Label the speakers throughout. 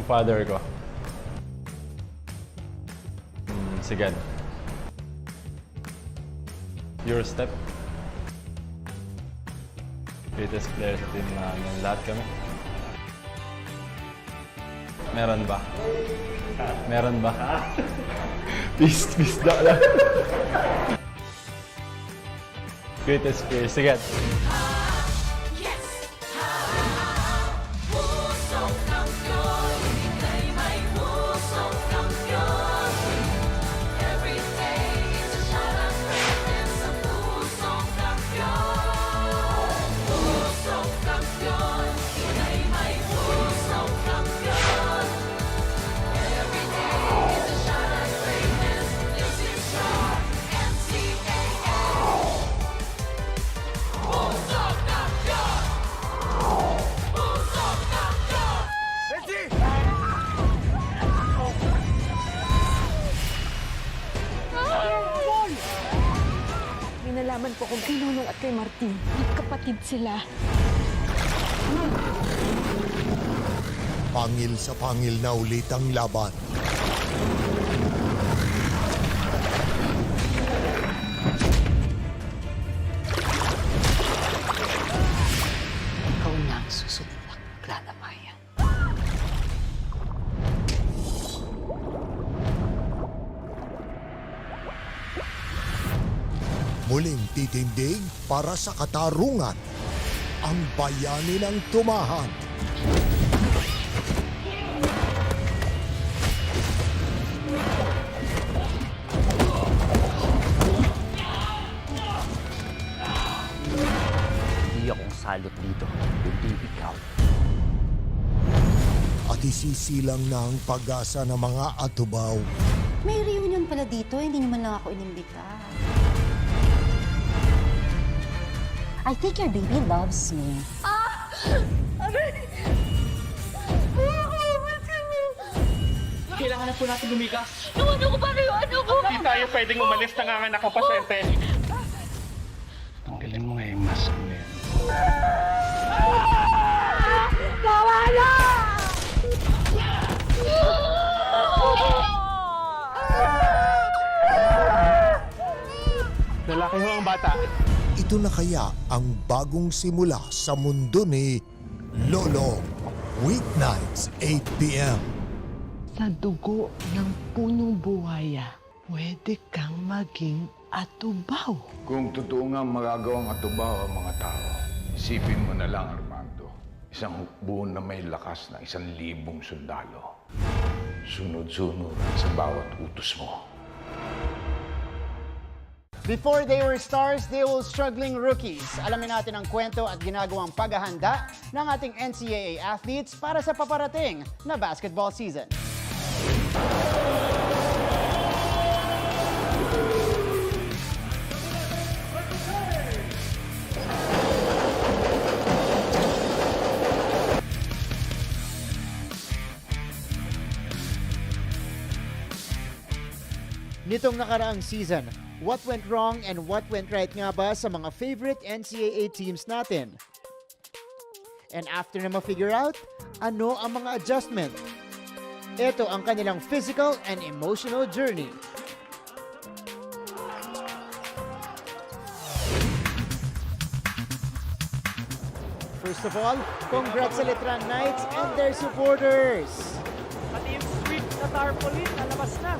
Speaker 1: father ko. Sige. Your step. Greatest player sa team namin. Lahat kami. Meron ba? Meron ba? Peace lang. Greatest player. Sige.
Speaker 2: Nalaman ko kung kay Nonong at kay Martin. Magkapatid sila.
Speaker 3: Pangil sa pangil na ulit ang laban.
Speaker 4: Ikaw na ang susunod na maglalamayan.
Speaker 3: Muling titindig para sa katarungan ang bayani ng tumahan.
Speaker 5: Hindi akong salot dito, kundi ikaw.
Speaker 3: At isisilang na ang pag-asa ng mga atubaw.
Speaker 4: May reunion pala dito, hindi naman lang ako inimbita. I think your baby loves me.
Speaker 6: Kailangan na po natin lumikas.
Speaker 2: Ano ko ba kayo? Ano ko?
Speaker 6: Hindi tayo pwedeng umalis, nanganganak ang pasyente. Tanggalin mo nga yung mask mo yan.
Speaker 2: Nawala!
Speaker 6: Lalaki ho ang bata.
Speaker 3: Ito na kaya ang bagong simula sa mundo ni Lolo. Weeknights, 8 p.m.
Speaker 7: Sa dugo ng punong buhaya, pwede kang maging atubaw.
Speaker 8: Kung totoo nga magagawang atubaw ang mga tao, isipin mo na lang, Armando. Isang hukbo na may lakas na 1,000 sundalo. Sunod-sunod sa bawat utos mo.
Speaker 9: Before they were stars, they were struggling rookies. Alamin natin ang kwento at ginagawang paghahanda ng ating NCAA athletes para sa paparating na basketball season. Nitong nakaraang season, what went wrong and what went right nga ba sa mga favorite NCAA teams natin? And after na ma-figure out, ano ang mga adjustment? Ito ang kanilang physical and emotional journey. First of all, congrats sa Letran Knights and their supporters!
Speaker 6: Pati yung sweet na tarpaulin, nalabas na.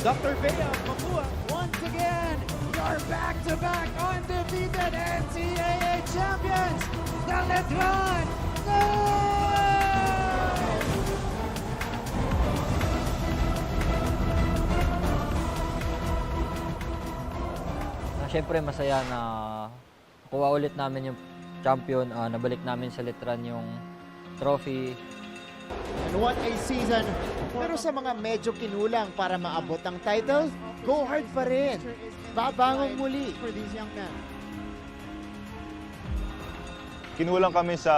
Speaker 9: Dr. Vea Mapua, once again, your back-to-back undefeated NCAA champions, the Letran Knights!
Speaker 10: Siyempre masaya na kuha ulit namin yung champion, nabalik namin sa Letran yung trophy.
Speaker 9: And what a season! Pero sa mga medyo kinulang para maabot ang title, go hard pa rin. Babangong muli for these young men.
Speaker 1: Kinulang kami sa,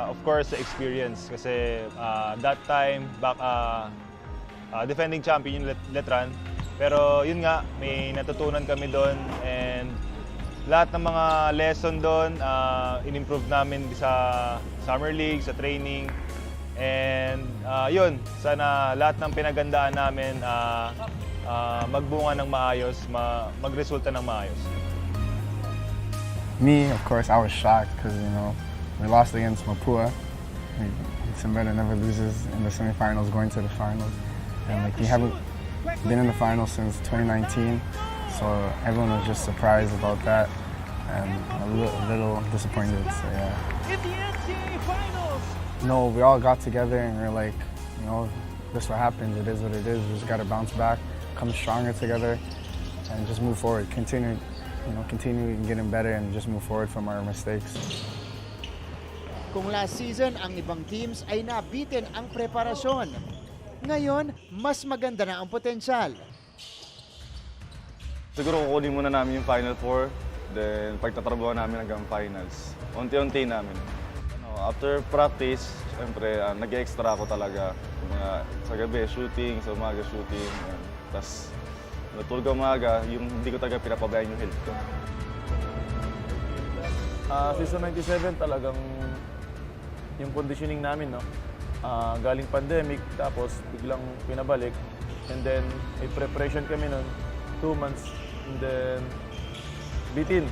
Speaker 1: of course, sa experience. Kasi that time, defending champion yung Letran. Pero yun nga, may natutunan kami doon. And lahat ng mga lesson doon, in-improve namin sa Summer League, sa training. And yun, sana lahat ng pinagandaan namin magbunga ng maayos, magresulta ng maayos.
Speaker 11: Me, of course, I was shocked because, we lost against Mapua. Simbera never loses in the semifinals going to the finals. And we haven't been in the finals since 2019. So everyone was just surprised about that and a little disappointed, so yeah.
Speaker 6: In the NCAA Finals!
Speaker 11: No, we all got together and we're like, this is what happens, it is what it is. We just gotta bounce back, come stronger together and just move forward. Continue getting better and just move forward from our mistakes.
Speaker 9: Kung last season ang ibang teams ay nabitin ang preparasyon, ngayon mas maganda na ang potensyal.
Speaker 12: Siguro kukunin muna namin yung Final Four, then pagtatrabaho namin hanggang finals. Unti-unti namin. After practice, siyempre nag-extra ako talaga. Sa gabi, shooting, sa umaga shooting. Tapos natulog ako umaga, yung hindi ko talaga pinapabayaan yung health ko.
Speaker 13: Season 97 talagang yung conditioning namin, galing pandemic, tapos biglang pinabalik. And then may preparation kami nun, 2 months, and then bitin,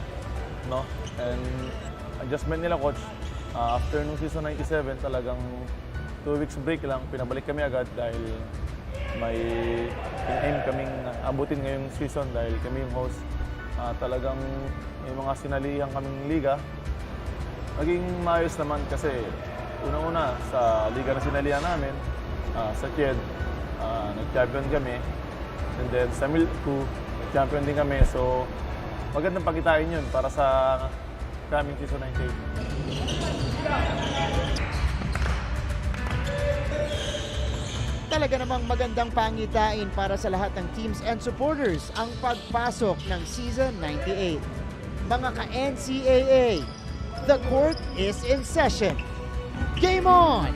Speaker 13: And adjustment nila coach, after nung season 97, talagang 2 weeks break lang, pinabalik kami agad dahil may in-aim kaming abutin ngayong season dahil kami yung host. Talagang may mga sinalihan kaming liga. Naging maayos naman kasi unang-una sa liga na sinalihan namin, sa KED, nag-champion kami. And then sa Mil 2, champion din kami, so magandang pakitain yun para sa coming season 98.
Speaker 9: Talaga namang magandang pangitain para sa lahat ng teams and supporters ang pagpasok ng season 98. Mga ka-NCAA, the court is in session. Game on!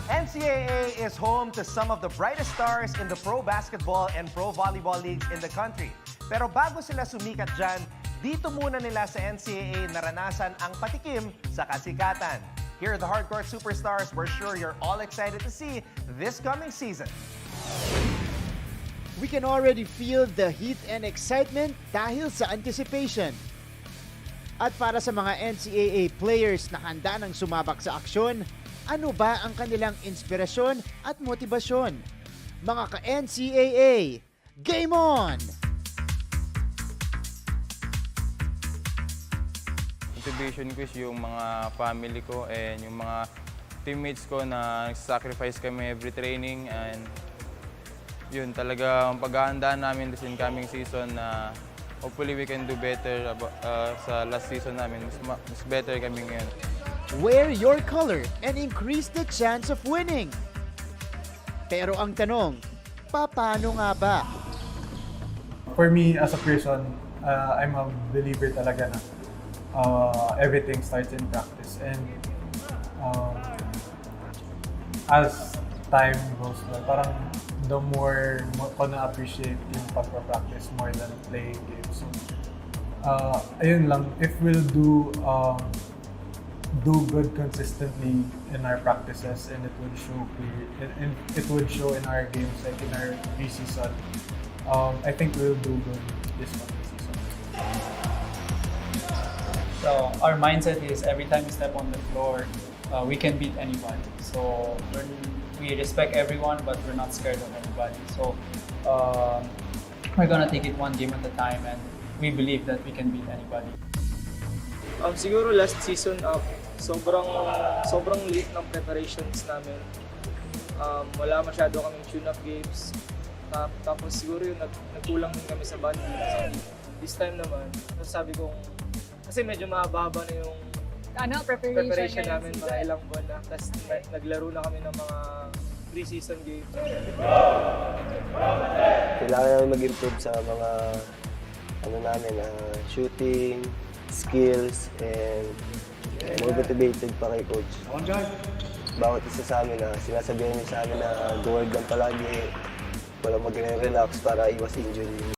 Speaker 14: NCAA is home to some of the brightest stars in the pro basketball and pro volleyball leagues in the country. Pero bago sila sumikat dyan, dito muna nila sa NCAA naranasan ang patikim sa kasikatan. Here are the hardcore superstars we're sure you're all excited to see this coming season.
Speaker 9: We can already feel the heat and excitement dahil sa anticipation. At para sa mga NCAA players na handa ng sumabak sa aksyon, ano ba ang kanilang inspirasyon at motibasyon? Mga ka-NCAA, game on!
Speaker 15: Motivation ko is yung mga family ko and yung mga teammates ko na nag-sacrifice kami every training, and yun talaga ang paghahandaan namin this incoming season na hopefully we can do better sa last season namin. Mas better kami ngayon.
Speaker 9: Wear your color and increase the chance of winning. Pero ang tanong, paano nga ba?
Speaker 16: For me as a person, I'm a believer talaga na everything starts in practice, and as time goes by, parang the more ko na-appreciate yung pagpa-practice more than playing games. So, ayun lang, if we'll do good consistently in our practices, and it would show in our games, like in our preseason, I think we'll do good this one season.
Speaker 17: So our mindset is every time we step on the floor, we can beat anyone. So we respect everyone, but we're not scared of anybody. So we're gonna take it one game at a time, and we believe that we can beat anybody.
Speaker 18: Siguro last season, sobrang late ng preparations namin. Wala masyado kaming tune-up games. Tapos siguro yung nagkulang din kami sa bonding. So, this time naman, sabi kong, kasi medyo mahaba na yung preparation namin, mga ilang buwan na. Tapos naglaro na kami ng mga pre-season games.
Speaker 19: Kailangan namin mag-improve sa mga shooting, skills, and motivated pa kay coach. Bawat isa sa amin na sinasabihan niyo sa amin na go-work lang palagi, walang mag-relax para iwas injury.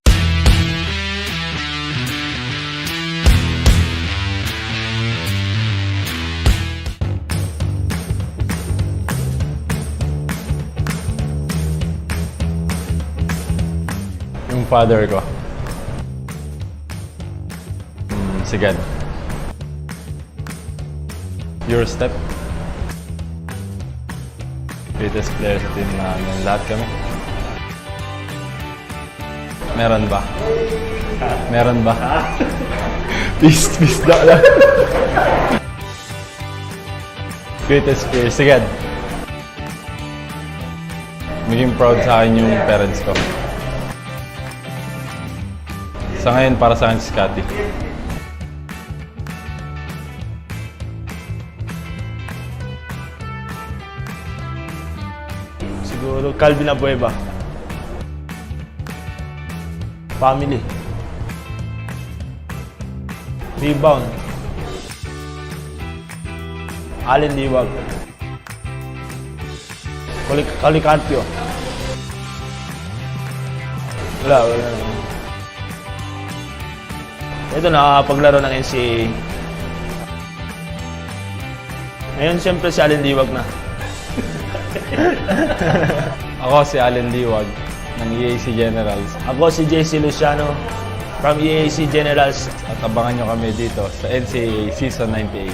Speaker 20: father ko. Sigad. Your step. Greatest player sa team namin. Lahat kami. Meron ba? Meron ba? Peace lang. Greatest player. Sigad. Maging proud sa akin yung parents ko. Sa ngayon, para sa akin si Scotty.
Speaker 21: Siguro Calvin Abueva. Family. Rebound. Allen Liwag. Calicantio. Wala. Ito, nakakapaglaro ng NCAA. Ngayon, siyempre si Allen Liwag na.
Speaker 20: Ako si Allen Liwag ng EAC Generals.
Speaker 21: Ako si JC Luciano from EAC Generals.
Speaker 20: At abangan nyo kami dito sa NCAA Season 98.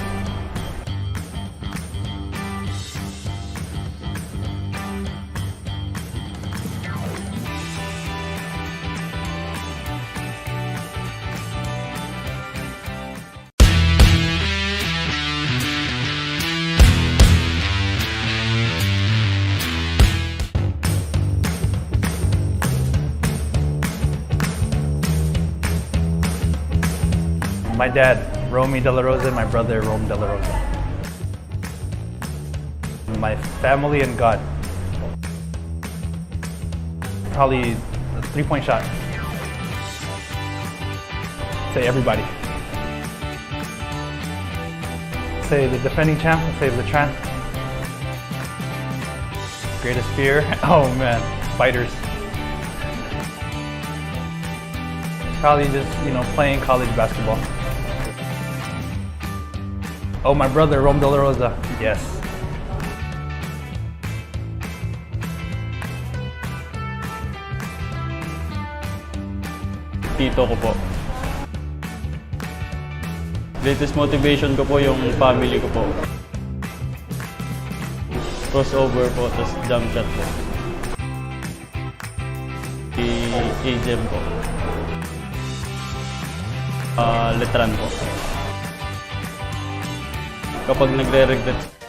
Speaker 17: My dad, Romy De La Rosa, my brother, Rome De La Rosa. My family and God. Probably a three-point shot. Say everybody. Say the defending champ, say the champ. Greatest fear? Oh man, fighters. Probably just, playing college basketball. Oh, my brother, Rome De La Rosa. Yes.
Speaker 20: Tito ko po. Greatest motivation ko po yung family ko po. Crossover po, tapos jump shot po. A-Gem po. Letran po. Kapag nagre-regret.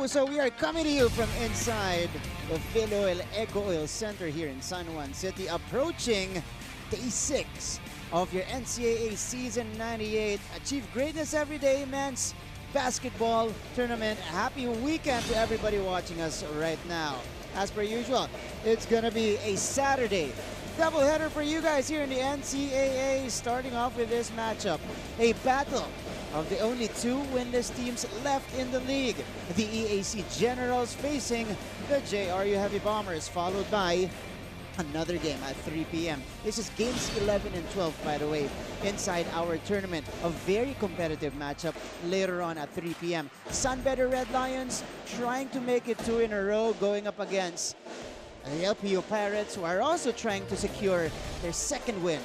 Speaker 9: So we are coming to you from inside the Philoel Eco Oil Center here in San Juan City, approaching day 6 of your NCAA Season 98. Achieve greatness every day, men's basketball tournament. Happy weekend to everybody watching us right now. As per usual, it's going to be a Saturday doubleheader for you guys here in the NCAA, starting off with this matchup. A battle of the only 2 winless teams left in the league. The EAC Generals facing the JRU Heavy Bombers, followed by another game at 3 p.m. This is games 11 and 12, by the way, inside our tournament. A very competitive matchup later on at 3 p.m. Sunbetter Red Lions trying to make it 2 in a row, going up against the LPU Pirates, who are also trying to secure their 2nd win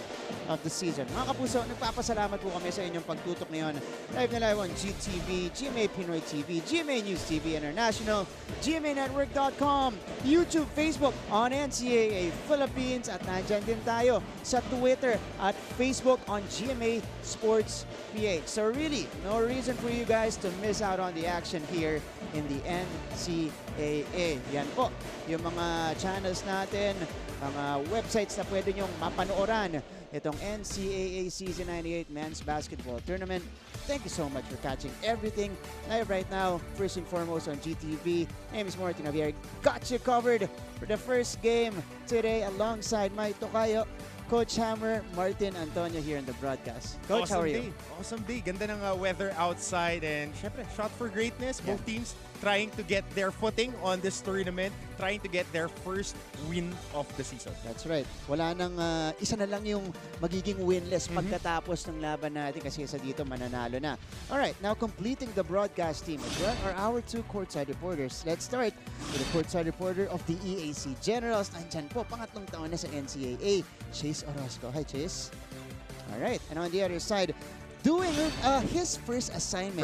Speaker 9: of the season. Mga kapuso, nagpapasalamat po kami sa inyong pagtutok ngayon. Live na live on GTV, GMA Pinoy TV, GMA News TV International, GMANetwork.com, YouTube, Facebook, on NCAA Philippines, at nandyan din tayo sa Twitter at Facebook on GMA Sports PH. So really, no reason for you guys to miss out on the action here in the NCAA. Yan po, yung mga channels natin mga websites na pwede nyong mapanooran itong NCAA Season 98 Men's Basketball Tournament. Thank you so much for catching everything live right now. First and foremost on GTV. My name is Martin Javier. Got you covered for the first game today alongside my tokayo, Coach Hammer, Martin Antonio here in the broadcast. Coach, how are you?
Speaker 5: Awesome day. Ganda ng weather outside and syempre, shot for greatness. Both teams trying to get their footing on this tournament, trying to get their first win of the season.
Speaker 9: That's right. Wala nang isa na lang yung magiging winless pagkatapos ng laban natin kasi sa dito mananalo na. All right, now completing the broadcast team as well are our two courtside reporters. Let's start with the courtside reporter of the EAC Generals. Nandyan po, pangatlong taon na sa NCAA, Chase Orozco. Hi, Chase. All right, and on the other side, doing his first assignment,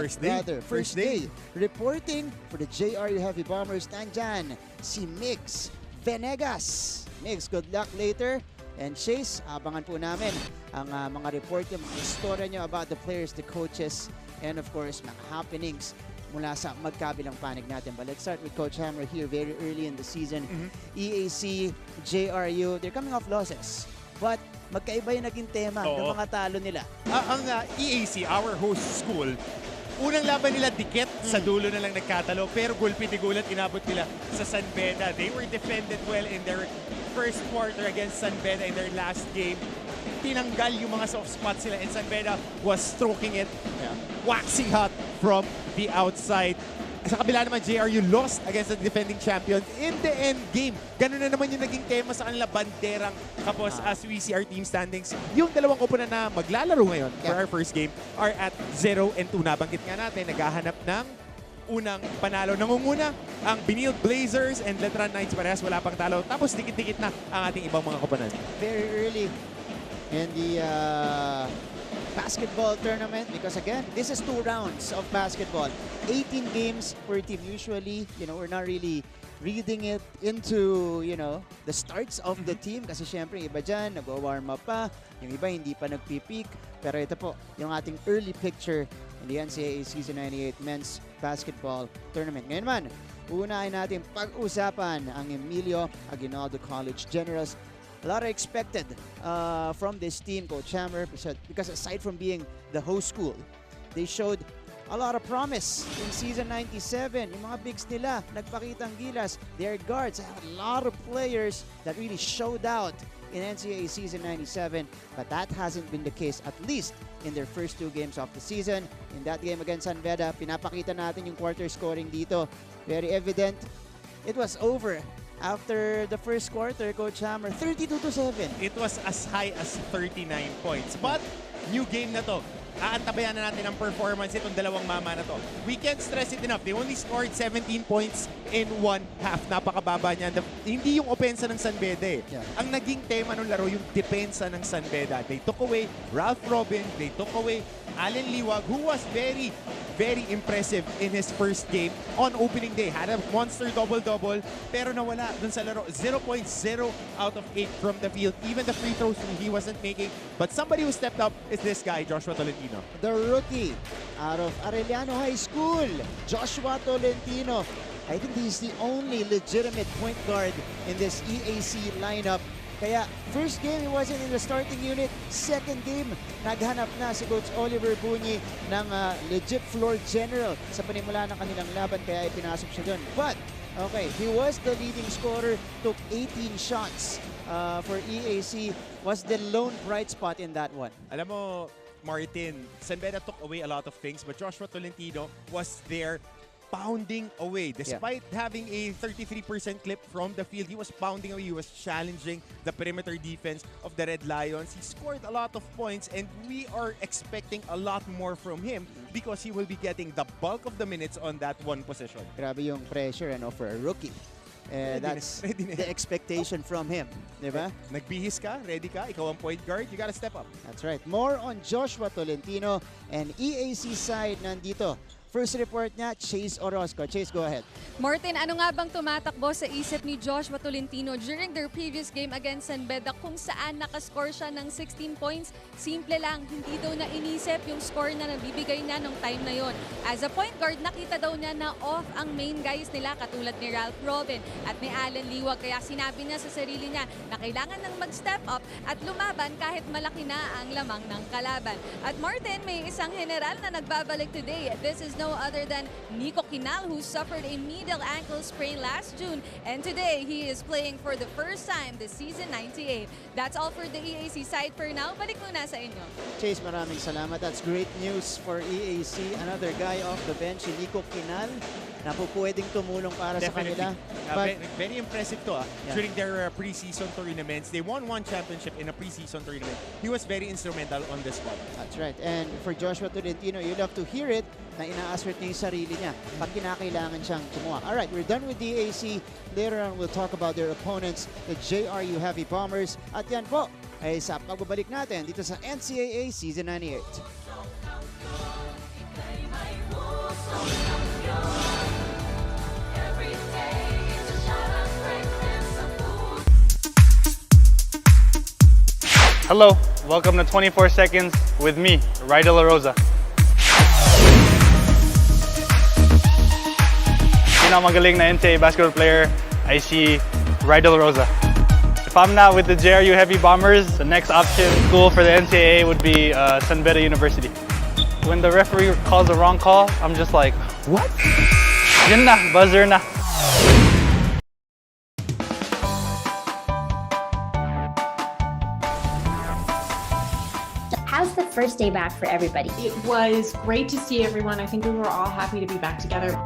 Speaker 9: first day, reporting for the JRU Heavy Bombers, nandyan si Mix Venegas. Mix, good luck later. And Chase, abangan po namin ang mga report niyo, mga istorya niyo about the players, the coaches, and of course, mga happenings mula sa magkabilang panig natin. But let's start with Coach Hammer here very early in the season. EAC, JRU, they're coming off losses. But magkaiba yung naging tema ng mga talo nila.
Speaker 5: Ang EAC, our host school, unang laban nila dikit, sa dulo na lang nagkatalo, pero gulpi-tigulat inabot nila sa San Beda. They were defended well in their first quarter against San Beda in their last game. Tinanggal yung mga soft spots sila and San Beda was stroking it, waxing hot from the outside. Sa kabila naman, JRU lost against the defending champions in the end game. Ganun na naman yung naging tema sa kanila, banderang kapos as we see our team standings. Yung dalawang koponan na maglalaro ngayon for our first game are at 0-2. Nabanggit nga natin, naghahanap ng unang panalo. Nangunguna ang Benilde Blazers and Letran Knights, parehas wala pang talo. Tapos dikit-dikit na ang ating ibang mga koponan.
Speaker 9: Very early in the basketball tournament because again, this is 2 rounds of basketball. 18 games per team. Usually, we're not really reading it into, the starts of the team kasi syempre iba dyan, nag-warm up pa, yung iba hindi pa nagpipeak. Pero ito po, yung ating early picture in the NCAA Season 98 Men's Basketball Tournament. Ngayon man, unahin natin pag-usapan ang Emilio Aguinaldo College Generals. A lot are expected from this team, Coach Hammer, because aside from being the host school, they showed a lot of promise in Season 97. Yung mga bigs nila, nagpakitang gilas. Their guards have a lot of players that really showed out in NCAA Season 97, but that hasn't been the case, at least in their first 2 games of the season. In that game against San Beda, pinapakita natin yung quarter scoring dito. Very evident. It was over after the first quarter, Coach Hammer, 32-7.
Speaker 5: It was as high as 39 points. But, new game na to. Aantabayan na natin ang performance itong dalawang mama na to. We can't stress it enough. They only scored 17 points in 1 half. Napakababa niyan. Hindi yung opensa ng San Beda. Ang naging tema ng laro, yung depensa ng San Beda. They took away Ralph Robin. They took away Allen Liwag, who was very, very impressive in his first game on opening day. Had a monster double-double, pero nawala dun sa laro. 0.0 out of 8 from the field. Even the free throws he wasn't making. But somebody who stepped up is this guy, Joshua Tolentino.
Speaker 9: The rookie out of Arellano High School, Joshua Tolentino. I think he's the only legitimate point guard in this EAC lineup. Kaya first game, he wasn't in the starting unit. Second game, naghanap na si Coach Oliver Bunyi ng legit floor general sa panimula ng kanilang laban, kaya ipinasok siya doon. But, okay, he was the leading scorer, took 18 shots for EAC, was the lone bright spot in that one.
Speaker 5: Alam mo, Martin, San Beda took away a lot of things, but Joshua Tolentino was there pounding away. Despite having a 33% clip from the field, he was pounding away. He was challenging the perimeter defense of the Red Lions. He scored a lot of points, and we are expecting a lot more from him because he will be getting the bulk of the minutes on that one possession.
Speaker 9: Grabe yung pressure for a rookie. That's the expectation from him. Diba?
Speaker 5: Nagbihis ka, ready ka, ikaw ang point guard, you gotta step up.
Speaker 9: That's right. More on Joshua Tolentino and EAC side nandito. First report niya, Chase Orozco. Chase, go ahead.
Speaker 4: Martin, ano nga bang tumatakbo sa isip ni Joshua Tolentino during their previous game against San Beda kung saan nakascore siya ng 16 points? Simple lang, hindi daw na inisip yung score na nabibigay niya nung time na yon. As a point guard, nakita daw niya na off ang main guys nila katulad ni Ralph Robin at ni Allen Liwag. Kaya sinabi niya sa sarili niya na kailangan nang mag-step up at lumaban kahit malaki na ang lamang ng kalaban. At Martin, may isang general na nagbabalik today. This is no other than Nico Quinal, who suffered a medial ankle sprain last June, and today he is playing for the first time this season 98. That's all for the EAC side for now. Balik muna sa inyo.
Speaker 9: Chase, maraming salamat. That's great news for EAC. Another guy off the bench, si Nico Quinal, na po pwedeng tumulong para sa kanila.
Speaker 5: But very impressive to.
Speaker 9: Yeah.
Speaker 5: During their preseason tournaments, they won one championship in a preseason tournament. He was very instrumental on this squad.
Speaker 9: That's right. And for Joshua Tolentino, you love to hear it na ina-assert niya yung sarili niya pag kinakailangan siyang kumuha. Alright, we're done with the EAC. Later on, we'll talk about their opponents, the JRU Heavy Bombers. At yan po ay sa pagbabalik natin dito sa NCAA Season 98.
Speaker 22: Hello, welcome to 24 Seconds with me, Rai De La Rosa. Pinakamagaling na NCAA basketball player, I see Rai De La Rosa. If I'm not with the JRU Heavy Bombers, the next option school for the NCAA would be San Beda University. When the referee calls the wrong call, I'm just like, what? Yun na, buzzer na.
Speaker 23: How's the first day back for everybody?
Speaker 24: It was great to see everyone. I think we were all happy to be back together.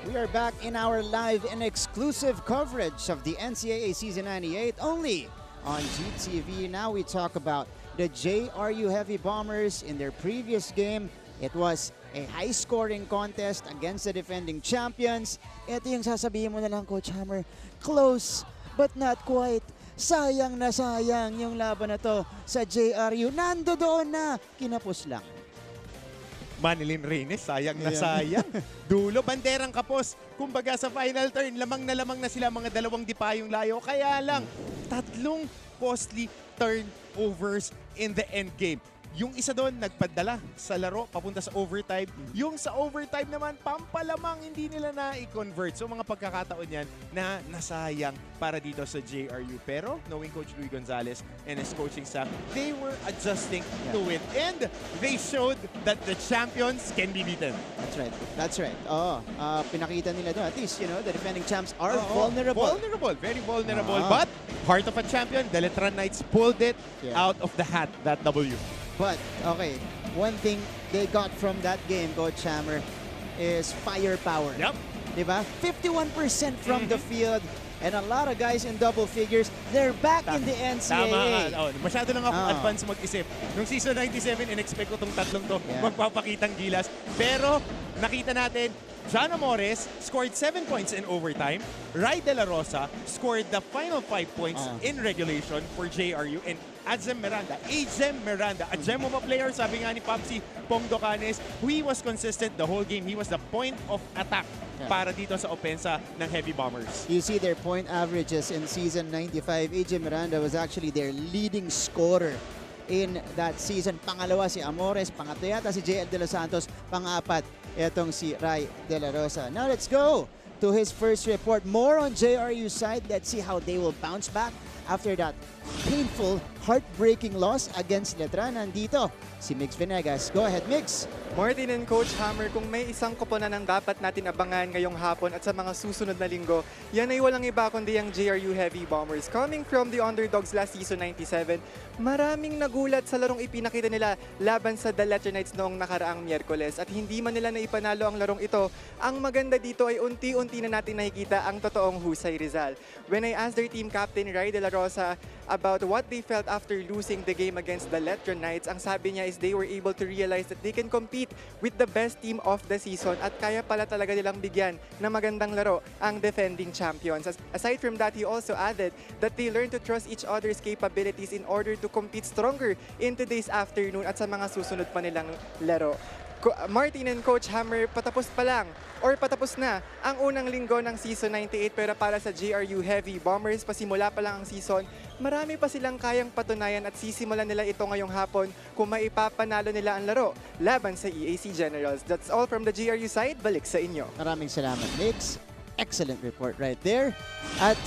Speaker 9: We are back in our live and exclusive coverage of the NCAA Season 98 only on GTV. Now we talk about the JRU Heavy Bombers. In their previous game, it was a high-scoring contest against the defending champions. Ito yung sasabihin mo na lang, Coach Hammer, close but not quite. Sayang na sayang yung laban na to sa JRU. Nando doon na, kinapos lang.
Speaker 5: Manilyn Reynes, sayang na sayang. Dulo, banderang kapos. Kumbaga sa final turn, lamang na sila mga dalawang dipayong layo. Kaya lang, tatlong costly turnovers in the end game. Yung isa doon, nagpadala sa laro, papunta sa overtime. Yung sa overtime naman, pampalamang hindi nila na-i-convert. So mga pagkakataon yan na nasayang para dito sa JRU. Pero knowing Coach Luis Gonzalez and his coaching staff, they were adjusting to it. And they showed that the champions can be beaten.
Speaker 9: That's right. That's right. Pinakita nila doon. At least, you know, the defending champs are vulnerable.
Speaker 5: Vulnerable. Very vulnerable. But heart of a champion, the Letran Knights pulled it out of the hat, that W.
Speaker 9: But, okay, one thing they got from that game, Coach Hammer, is firepower.
Speaker 5: Yep.
Speaker 9: Diba? 51% from the field and a lot of guys in double figures. They're back in the NCAA.
Speaker 5: Tama. Masyado lang ako advance mag-isip. Nung season 97, in-expect ko itong tatlong to magpapakitang gilas. Pero, nakita natin, John Amores scored 7 points in overtime. Rai De La Rosa scored the final 5 points in regulation for JRU. And Ajem Miranda, a gem of a player, sabi nga ni Popsi Pongdocanes, he was consistent the whole game. He was the point of attack para dito sa opensa ng Heavy Bombers.
Speaker 9: You see their point averages in season 95. AJ Miranda was actually their leading scorer in that season. Pangalawa si Amores, pangatlo yata si JL De Los Santos, pang-apat itong si Rai De La Rosa. Now let's go to his first report. More on JRU side. Let's see how they will bounce back after that painful, heartbreaking loss against Letran. Nandito si Mix Venegas. Go ahead, Mix.
Speaker 25: Martin and Coach Hammer, kung may isang koponan ang dapat natin abangan ngayong hapon at sa mga susunod na linggo, yan ay walang iba kundi ang JRU Heavy Bombers. Coming from the underdogs last season 97, maraming nagulat sa larong ipinakita nila laban sa The Letran Knights noong nakaraang Miyerkules at hindi man nila naipanalo ang larong ito. Ang maganda dito ay unti-unti na natin nakikita ang totoong husay Rizal. When I asked their team captain Rai De La Rosa about what they felt after losing the game against the Letron Knights. Ang sabi niya is they were able to realize that they can compete with the best team of the season at kaya pala talaga nilang bigyan na magandang laro ang defending champions. Aside from that, he also added that they learned to trust each other's capabilities in order to compete stronger in today's afternoon at sa mga susunod pa nilang laro. Martin and Coach Hammer, patapos pa lang or patapos na ang unang linggo ng Season 98 pero para sa JRU Heavy Bombers, pasimula pa lang ang season, marami pa silang kayang patunayan at sisimulan nila ito ngayong hapon kung maipapanalo nila ang laro laban sa EAC Generals. That's all from the JRU side. Balik sa inyo.
Speaker 9: Maraming salamat, Mix. Excellent report right there. At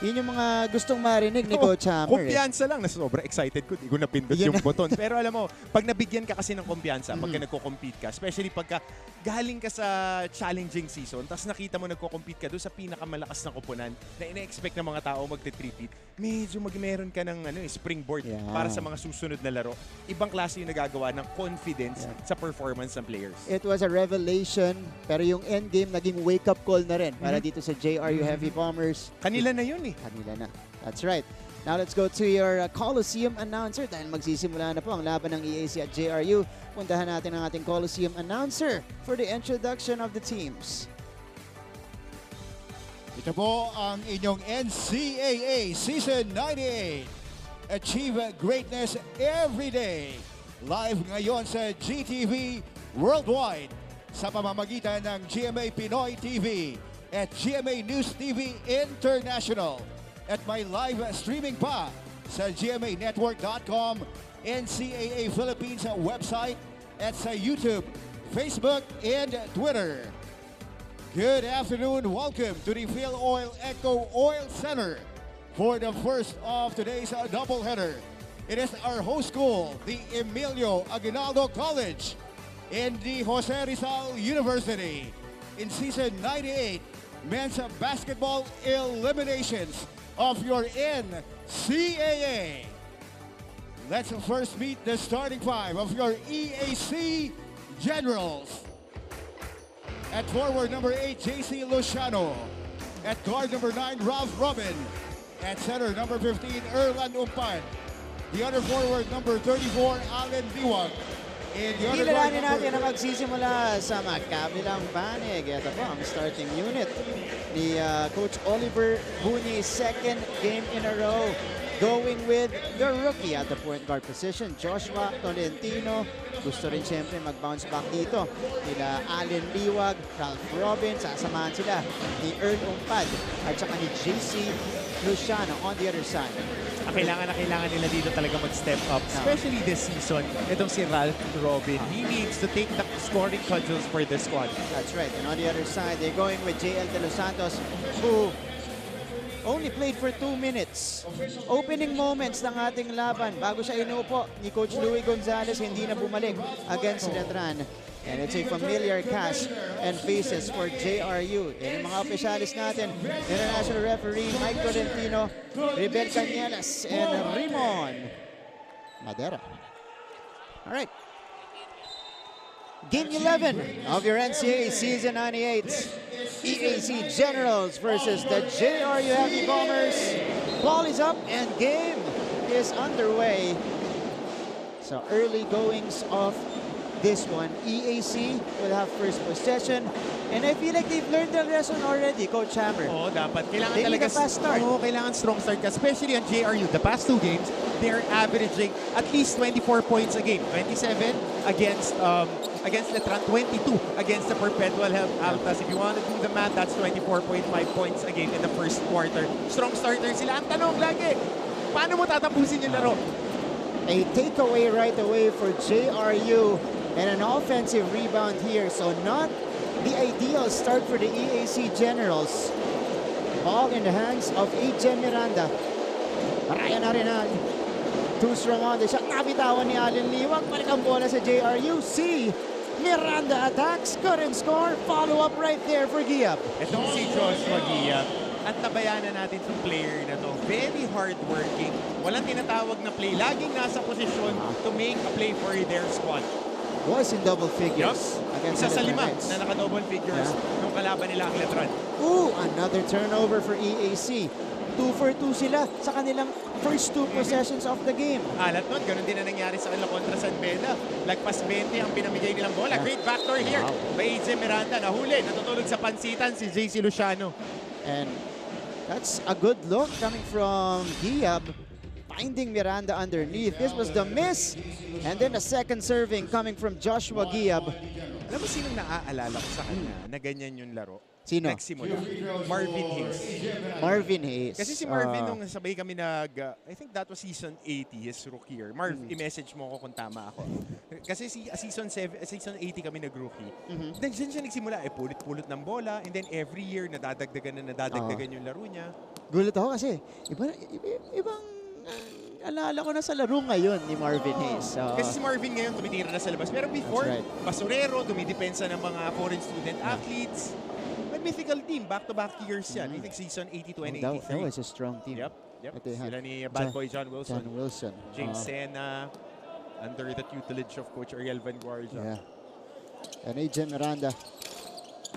Speaker 9: yun yung mga gustong marinig ni Coach Hammer.
Speaker 5: Kumpiyansa lang na sobrang excited ko. Di ko napindot yung button. Pero alam mo, pag nabigyan ka kasi ng kumpiyansa, pagka nagko-compete ka, especially pagka galing ka sa challenging season, tapos nakita mo nagko-compete ka doon sa pinakamalakas na koponan na ina-expect ng mga tao magte-3-peat, medyo meron ka ng springboard para sa mga susunod na laro. Ibang klase yung nagagawa ng confidence sa performance ng players.
Speaker 9: It was a revelation, pero yung endgame naging wake-up call na rin para dito sa JRU Heavy Bombers.
Speaker 5: Kanila na yun eh.
Speaker 9: Kanila na. That's right. Now let's go to your Coliseum announcer dahil magsisimula na po ang laban ng EAC at JRU. Puntahan natin ang ating Coliseum announcer for the introduction of the teams.
Speaker 2: Ito po ang inyong NCAA Season 98. Achieve greatness every day. Live ngayon sa GTV Worldwide sa pamamagitan ng GMA Pinoy TV at GMA News TV International. At may live streaming pa sa GMAnetwork.com, NCAA Philippines website, at sa YouTube, Facebook, and Twitter. Good afternoon. Welcome to the Phil Oil Eco Oil Center for the first of today's doubleheader. It is our host school, the Emilio Aguinaldo College and the Jose Rizal University. In Season 98, men's basketball eliminations of your NCAA. Let's first meet the starting five of your EAC Generals. At forward number 8, JC Luciano. At guard number 9, Ralph Robin. At center number 15, Erland Umpan. The other forward number 34, Allen Diwag.
Speaker 9: Kilalanin natin na magsisimula sa magkabilang panig. Ito po ang starting unit ni Coach Oliver Buni, second game in a row. Going with the rookie at the point guard position, Joshua Tolentino. Gusto rin siyempre mag-bounce back dito. Nila Allen Liwag, Ralph Robin, sasamahan sila ni Earl Umpad at saka ni JC Luciano on the other side.
Speaker 5: Kailangan nila dito talaga mag-step up. Especially this season, itong si Ralph Robin. He needs to take the scoring cudgels for the squad.
Speaker 9: That's right. And on the other side, they're going with JL De Los Santos, who only played for 2 minutes. Opening moments ng ating laban. Bago siya inuupo ni Coach Louie Gonzalez, hindi na bumalik against Letran. And it's a familiar cast and faces for JRU. Yan yung mga opisyalis natin. International referee Mike Tolentino, Rebel Cañelas, and Rimon Madera. All right. Game 11 of your NCAA Season 98. EAC Generals versus the JRU Heavy Bombers. Ball is up and game is underway. So early goings of this one. EAC will have first possession. And I feel like they've learned the lesson already, Coach Hammer.
Speaker 5: Oo, dapat. Kailangan
Speaker 9: they
Speaker 5: talaga
Speaker 9: need a fast start.
Speaker 5: Oo, kailangan strong start ka. Especially on JRU. The past 2 games, they're averaging at least 24 points a game. 27 against Letran, 22 against the Perpetual Altas. If you want to do the math, that's 24.5 points a game in the first quarter. Strong starter sila. Ang tanong lagi, paano mo tatapusin yung laro?
Speaker 9: A takeaway right away for JRU and an offensive rebound here. So not the ideal start for the EAC Generals. Ball in the hands of AJ Miranda. Ryan Arenal. Too strong on the shot. Nabitawan ni Allen Liwag. Balik ang bola sa JRU. C. Miranda attacks. Couldn't score. Follow up right there for Giab.
Speaker 5: Itong si Joshua Giab. At tabayanan natin itong player na to. Very hardworking. Walang tinatawag na play. Laging nasa posisyon to make a play for their squad.
Speaker 9: Was in double figures.
Speaker 5: Isa sa 5 na naka-double figures nung kalaban nila ang Letran.
Speaker 9: Ooh, another turnover for EAC. 2 for 2 sila sa kanilang first 2 possessions of the game.
Speaker 5: Alat nun, ganun din na nangyari sa kanila kontra San Beda. Lagpas 20 ang pinamigay nilang bola. Great backdoor here by AJ Miranda. Nahuli, natutulog sa pansitan si JC Luciano.
Speaker 9: And that's a good look coming from Giab. Finding Miranda underneath. This was the miss. And then a second serving coming from Joshua Giab.
Speaker 5: Alam mo sinong naaalala ko sa kanya na ganyan yung laro?
Speaker 9: Sino?
Speaker 5: Nagsimula. Marvin Hayes.
Speaker 9: Marvin Hayes.
Speaker 5: Kasi si Marvin, nung sabay kami I think that was season 80, his rookie year. I-message mo ko kung tama ako. Kasi season 80 kami nag-rookie. Then siya nagsimula, pulit-pulit ng bola, and then every year nadadagdagan yung laro niya.
Speaker 9: Gulat ako kasi, ibang alala ko na sa laro ngayon ni Marvin Hayes.
Speaker 5: Kasi si Marvin ngayon tumitira na sa labas. Pero before, basurero, dumidepensa ng mga foreign student athletes. Mythical team, back-to-back years yan. I think season 82 and 83.
Speaker 9: That was a strong team.
Speaker 5: Yep. Sila ni Bad Boy John Wilson. James Sena, under the tutelage of Coach Ariel Vanguardia.
Speaker 9: Yeah. And AJ Miranda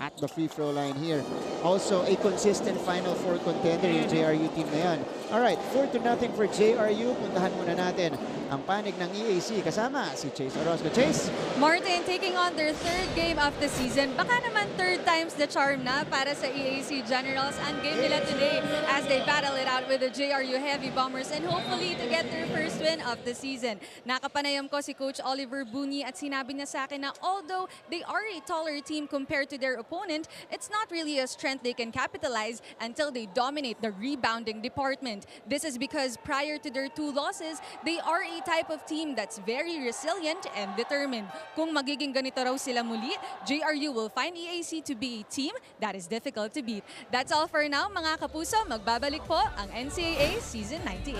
Speaker 9: at the free throw line here. Also a consistent Final Four contender yung JRU team na yan. Alright, 4-0 for JRU. Puntahan muna natin ang panig ng EAC kasama si Chase Orozco. Chase?
Speaker 4: Martin taking on their third game of the season. Baka naman third time's the charm na para sa EAC Generals ang game nila today as they battle it out with the JRU Heavy Bombers and hopefully to get their first win of the season. Nakapanayam ko si Coach Oliver Bunyi at sinabi niya sa akin na although they are a taller team compared to their opponent, it's not really a strength they can capitalize until they dominate the rebounding department. This is because prior to their 2 losses, they are a type of team that's very resilient and determined. Kung magiging ganito raw sila muli, JRU will find EAC to be a team that is difficult to beat. That's all for now, mga kapuso. Magbabalik po ang NCAA Season 98.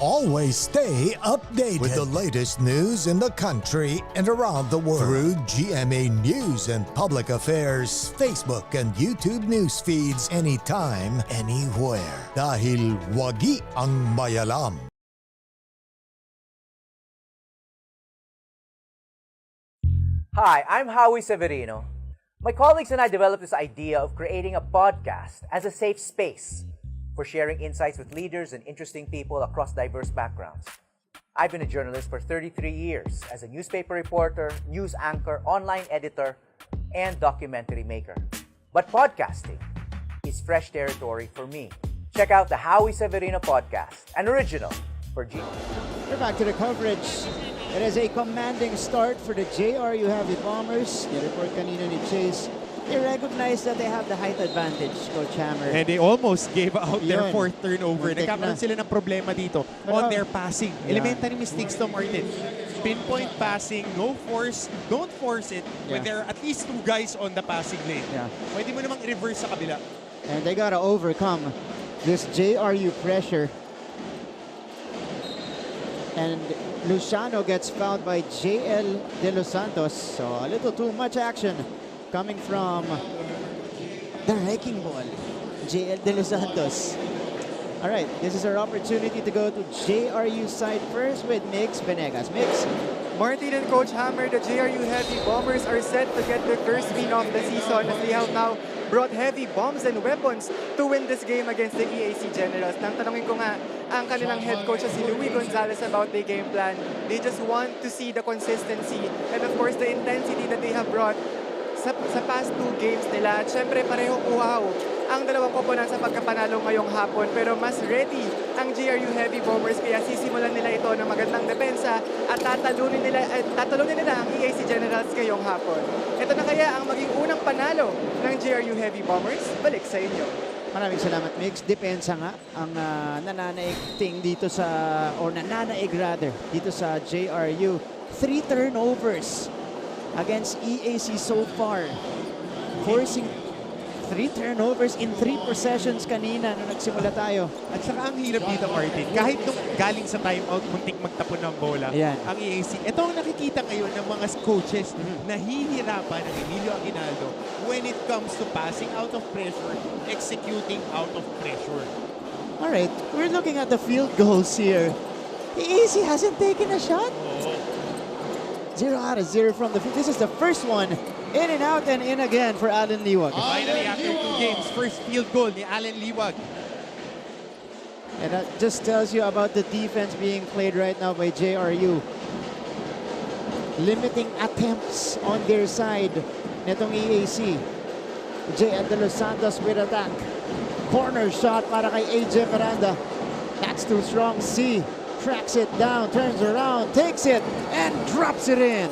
Speaker 1: Always stay updated with the latest news in the country and around the world through GMA News and Public Affairs Facebook and YouTube news feeds anytime, anywhere. Dahil wagi ang mayalam.
Speaker 3: Hi, I'm Howie Severino. My colleagues and I developed this idea of creating a podcast as a safe space for sharing insights with leaders and interesting people across diverse backgrounds. I've been a journalist for 33 years as a newspaper reporter, news anchor, online editor, and documentary maker. But podcasting is fresh territory for me. Check out the Howie Severino podcast, an original for G.
Speaker 9: We're back to the coverage. It is a commanding start for the JRU Heavy Bombers. The report kanina ni Chase. They recognize that they have the height advantage, Coach Hammer.
Speaker 5: And they almost gave out their 4th turnover. Nagkakaroon sila ng problema dito on their passing. Elementary mistakes to, Martin. Pinpoint passing, no force, don't force it when there are at least 2 guys on the passing lane. Pwede mo namang i-reverse sa kabila.
Speaker 9: And they gotta overcome this JRU pressure. And Luciano gets fouled by JL De Los Santos. So a little too much action coming from the wrecking ball, JL De Los Santos. All right, this is our opportunity to go to JRU side first with Mix Venegas. Mix.
Speaker 25: Martin and Coach Hammer, the JRU Heavy Bombers are set to get their first win of the season as they have now brought heavy bombs and weapons to win this game against the EAC Generals. Nang tanongin ko nga ang kanilang head coach si Louis Gonzalez about their game plan. They just want to see the consistency and of course the intensity that they have brought sa past 2 games nila. At syempre pareho uhaw ang dalawang koponan sa pagkapanalo ngayong hapon. Pero mas ready ang JRU Heavy Bombers kaya sisimulan nila ito ng magandang depensa at tatalunin nila ang EAC Generals ngayong hapon. Ito na kaya ang maging unang panalo ng JRU Heavy Bombers? Balik sa inyo.
Speaker 9: Maraming salamat, Mix. Depensa nga ang nananaig dito sa, or nananaig rather, dito sa JRU. 3 turnovers against EAC so far. Forcing 3 turnovers in 3 possessions kanina nung nagsimula tayo.
Speaker 5: At saka ang hirap dito, Martin. Kahit nung galing sa timeout, muntik magtapon ng bola, ang EAC. Ito ang nakikita ngayon ng mga coaches na hihirapan ng Emilio Aguinaldo when it comes to passing out of pressure, executing out of pressure.
Speaker 9: All right, we're looking at the field goals here. The EAC hasn't taken a shot. 0 out of 0 from the field. This is the first one In and out and in again for Allen Liwag.
Speaker 5: Finally, after 2 games, first field goal ni Allen Liwag.
Speaker 9: And that just tells you about the defense being played right now by JRU. Limiting attempts on their side netong EAC. J. De Los Santos with attack. Corner shot para kay AJ Miranda. That's too strong. C tracks it down, turns around, takes it, and drops it in.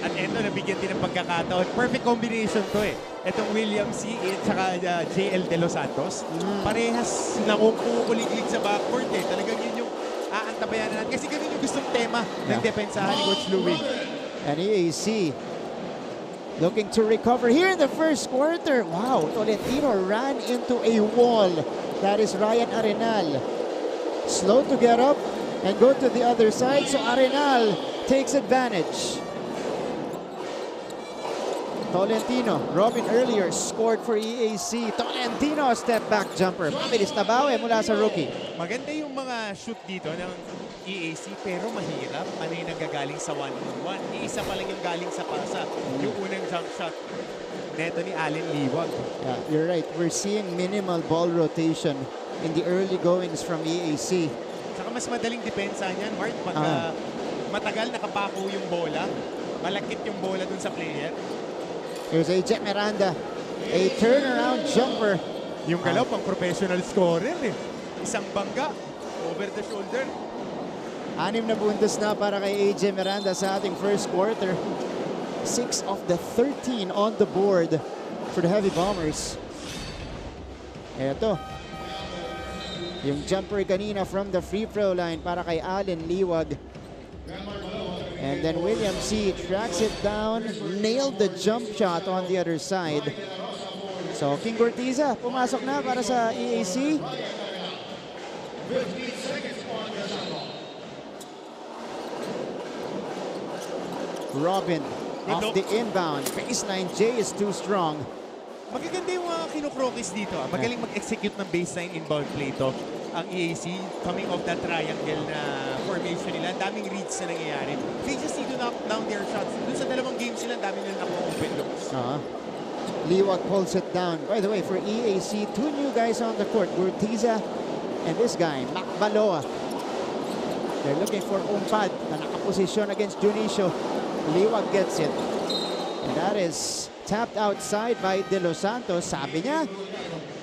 Speaker 5: At eto, nabigyan din ng pagkakataon. Perfect combination to eh. Itong William C. at saka JL De Los Santos. Parehas nakukuliglig sa backcourt eh. Talagang yun yung aantabayan natin. Kasi ganun yung gustong tema ng depensahan ni Coach Louie.
Speaker 9: And EAC looking to recover here in the first quarter. Wow, Tolentino ran into a wall. That is Ryan Arenal. Slow to get up and go to the other side. So Arenal takes advantage. Tolentino, Robin earlier scored for EAC. Tolentino, step back jumper. Mabilis na bawi mula sa rookie.
Speaker 5: Maganda yung mga shoot dito ng EAC pero mahirap. Ano yung nanggagaling sa 1-on-1. Iisa pa lang yung galing sa pasa. Yung unang jump shot neto ni Allen Liwag.
Speaker 9: Yeah, you're right. We're seeing minimal ball rotation in the early goings from EAC.
Speaker 5: Saka mas madaling depensa niyan, Mark. Pag matagal nakapako yung bola, malakit yung bola dun sa player.
Speaker 9: Here's AJ Miranda. A turnaround jumper.
Speaker 5: Yung galaw pang professional scorer eh. Isang bangga, over the shoulder.
Speaker 9: 6 na puntos na para kay AJ Miranda sa ating first quarter. 6 of the 13 on the board for the Heavy Bombers. Eto. Yung jumper kanina from the free throw line para kay Allen Liwag. And then William C. tracks it down, nailed the jump shot on the other side. So King Gortiza pumasok na para sa EAC. Robin off the inbound. Baseline J is too strong.
Speaker 5: Magaganda yung mga kinukrokis dito. Magaling mag-execute ng baseline inbound play to. Ang EAC coming off that triangle na formation nila. Daming reads na nangyayari. They just need to knock down their shots. Doon sa dalawang games sila, dami nila nakuha open looks.
Speaker 9: Liwag pulls it down. By the way, for EAC, 2 new guys on the court. Gurtiza and this guy, Mac Baloa. They're looking for Umpad na nakaposisyon against Junicio. Liwag gets it. And that is tapped outside by De Los Santos. Sabi niya,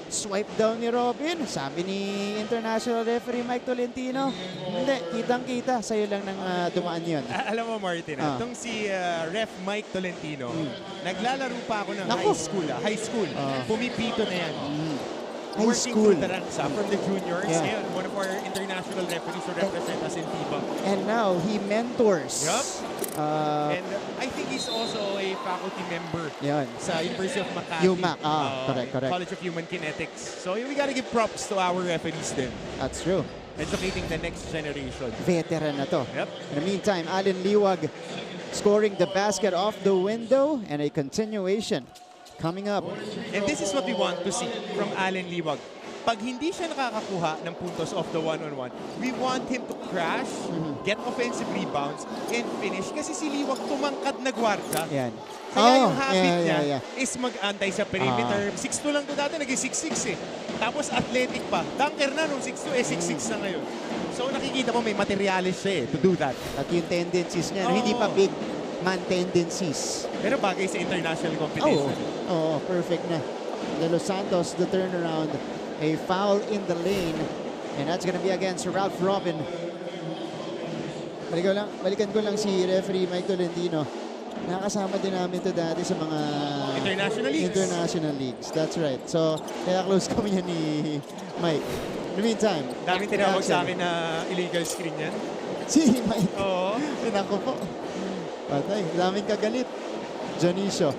Speaker 9: swipe down ni Robin. Sabi ni international referee Mike Tolentino, hindi, kitang-kita. Sa'yo lang nang dumaan yun.
Speaker 5: Alam mo, Martin, itong si Ref Mike Tolentino, naglalaro pa ako ng high school. Pumipito na yan.
Speaker 9: High
Speaker 5: Working
Speaker 9: school.
Speaker 5: through the ranks from the juniors.
Speaker 9: Yeah.
Speaker 5: Ngayon, one of our international referees who represent us in FIBA.
Speaker 9: And now, he mentors.
Speaker 5: Yup. And I think he's also a faculty member sa University of Makati.
Speaker 9: UMac. Correct.
Speaker 5: College of Human Kinetics. So we gotta give props to our referees then.
Speaker 9: That's true.
Speaker 5: Educating the next generation.
Speaker 9: Veteran na to.
Speaker 5: Yep.
Speaker 9: In the meantime, Allen Liwag scoring the basket off the window and a continuation coming up.
Speaker 5: And this is what we want to see from Allen Liwag. Pag hindi siya nakakakuha ng puntos off the one-on-one, we want him to crash, get offensive rebounds, and finish. Kasi si Liwag tumangkad na gwardiya. Kaya yung habit niya is mag-antay sa perimeter. 6'2 lang to dati, naging 6'6 eh. Tapos athletic pa. Dunker na nung 6'2 eh, 6'6 na ngayon. So nakikita mo may materialis siya eh to do that.
Speaker 9: At yung tendencies niya, hindi pa big man tendencies.
Speaker 5: Pero bagay sa international competition.
Speaker 9: Oo, perfect na. De Los Santos, the turnaround. A foul in the lane. And that's gonna be against Ralph Robin. Balikan ko lang si referee Mike Tolentino. Nakasama din namin to dati sa mga international leagues. That's right. So, kaya close kami yan ni Mike. In the meantime,
Speaker 5: daming tinawag sa akin na illegal screen yan.
Speaker 9: Si Mike?
Speaker 5: Oo.
Speaker 9: Tinako po. Patay. Daming kagalit. Jonicio.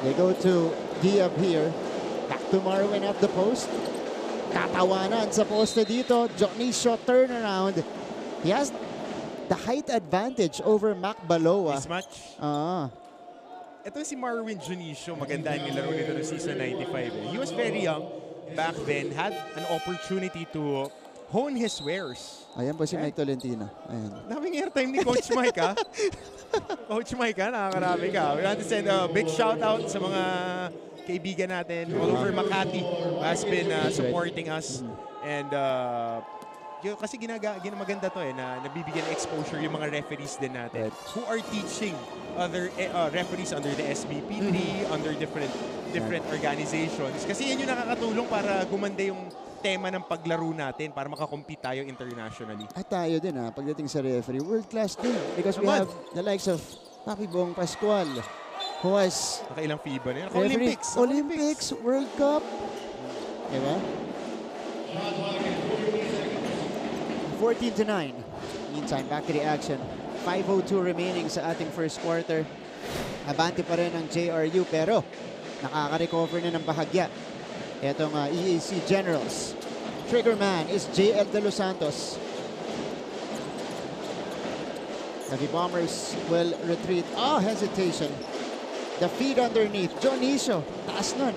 Speaker 9: They go to Diab here. Back to Marwin at the post. Tatawanan sa poste dito. Jonicio turnaround. He has the height advantage over Mac Baloa.
Speaker 5: Mismatch.
Speaker 9: Ito
Speaker 5: si Marwin Junicio. Maganda yung nilaro nito ng season 95. He was very young back then. Had an opportunity to hone his wares.
Speaker 9: Ayan po si Mike Tolentino. Ayan.
Speaker 5: Daming airtime ni Coach Mike, ha? Coach Mike, ha? Nakakarami ka. We want to send a big shout out sa mga kaibigan natin all over Makati who has been supporting us. And yun, kasi ginamaganda to na nabibigyan ng exposure yung mga referees din natin who are teaching other referees under the SBP3, under different organizations. Kasi yan yung nakakatulong para gumanda yung tema ng paglaro natin para makakompete tayo internationally.
Speaker 9: At tayo din pagdating sa referee, world-class din. Because we have the likes of Papi Bong Pascual, who has...
Speaker 5: Nakailang FIBA na yun.
Speaker 9: Olympics, World Cup. Diba? 14-9. Meantime, back to the action. 5:02 remaining sa ating first quarter. Abante pa rin ang JRU pero nakaka-recover na ng bahagya itong EAC Generals. Triggerman is JL De Los Santos. Heavy Bombers will retreat. Hesitation. The feed underneath. Jonicio. Taas nun.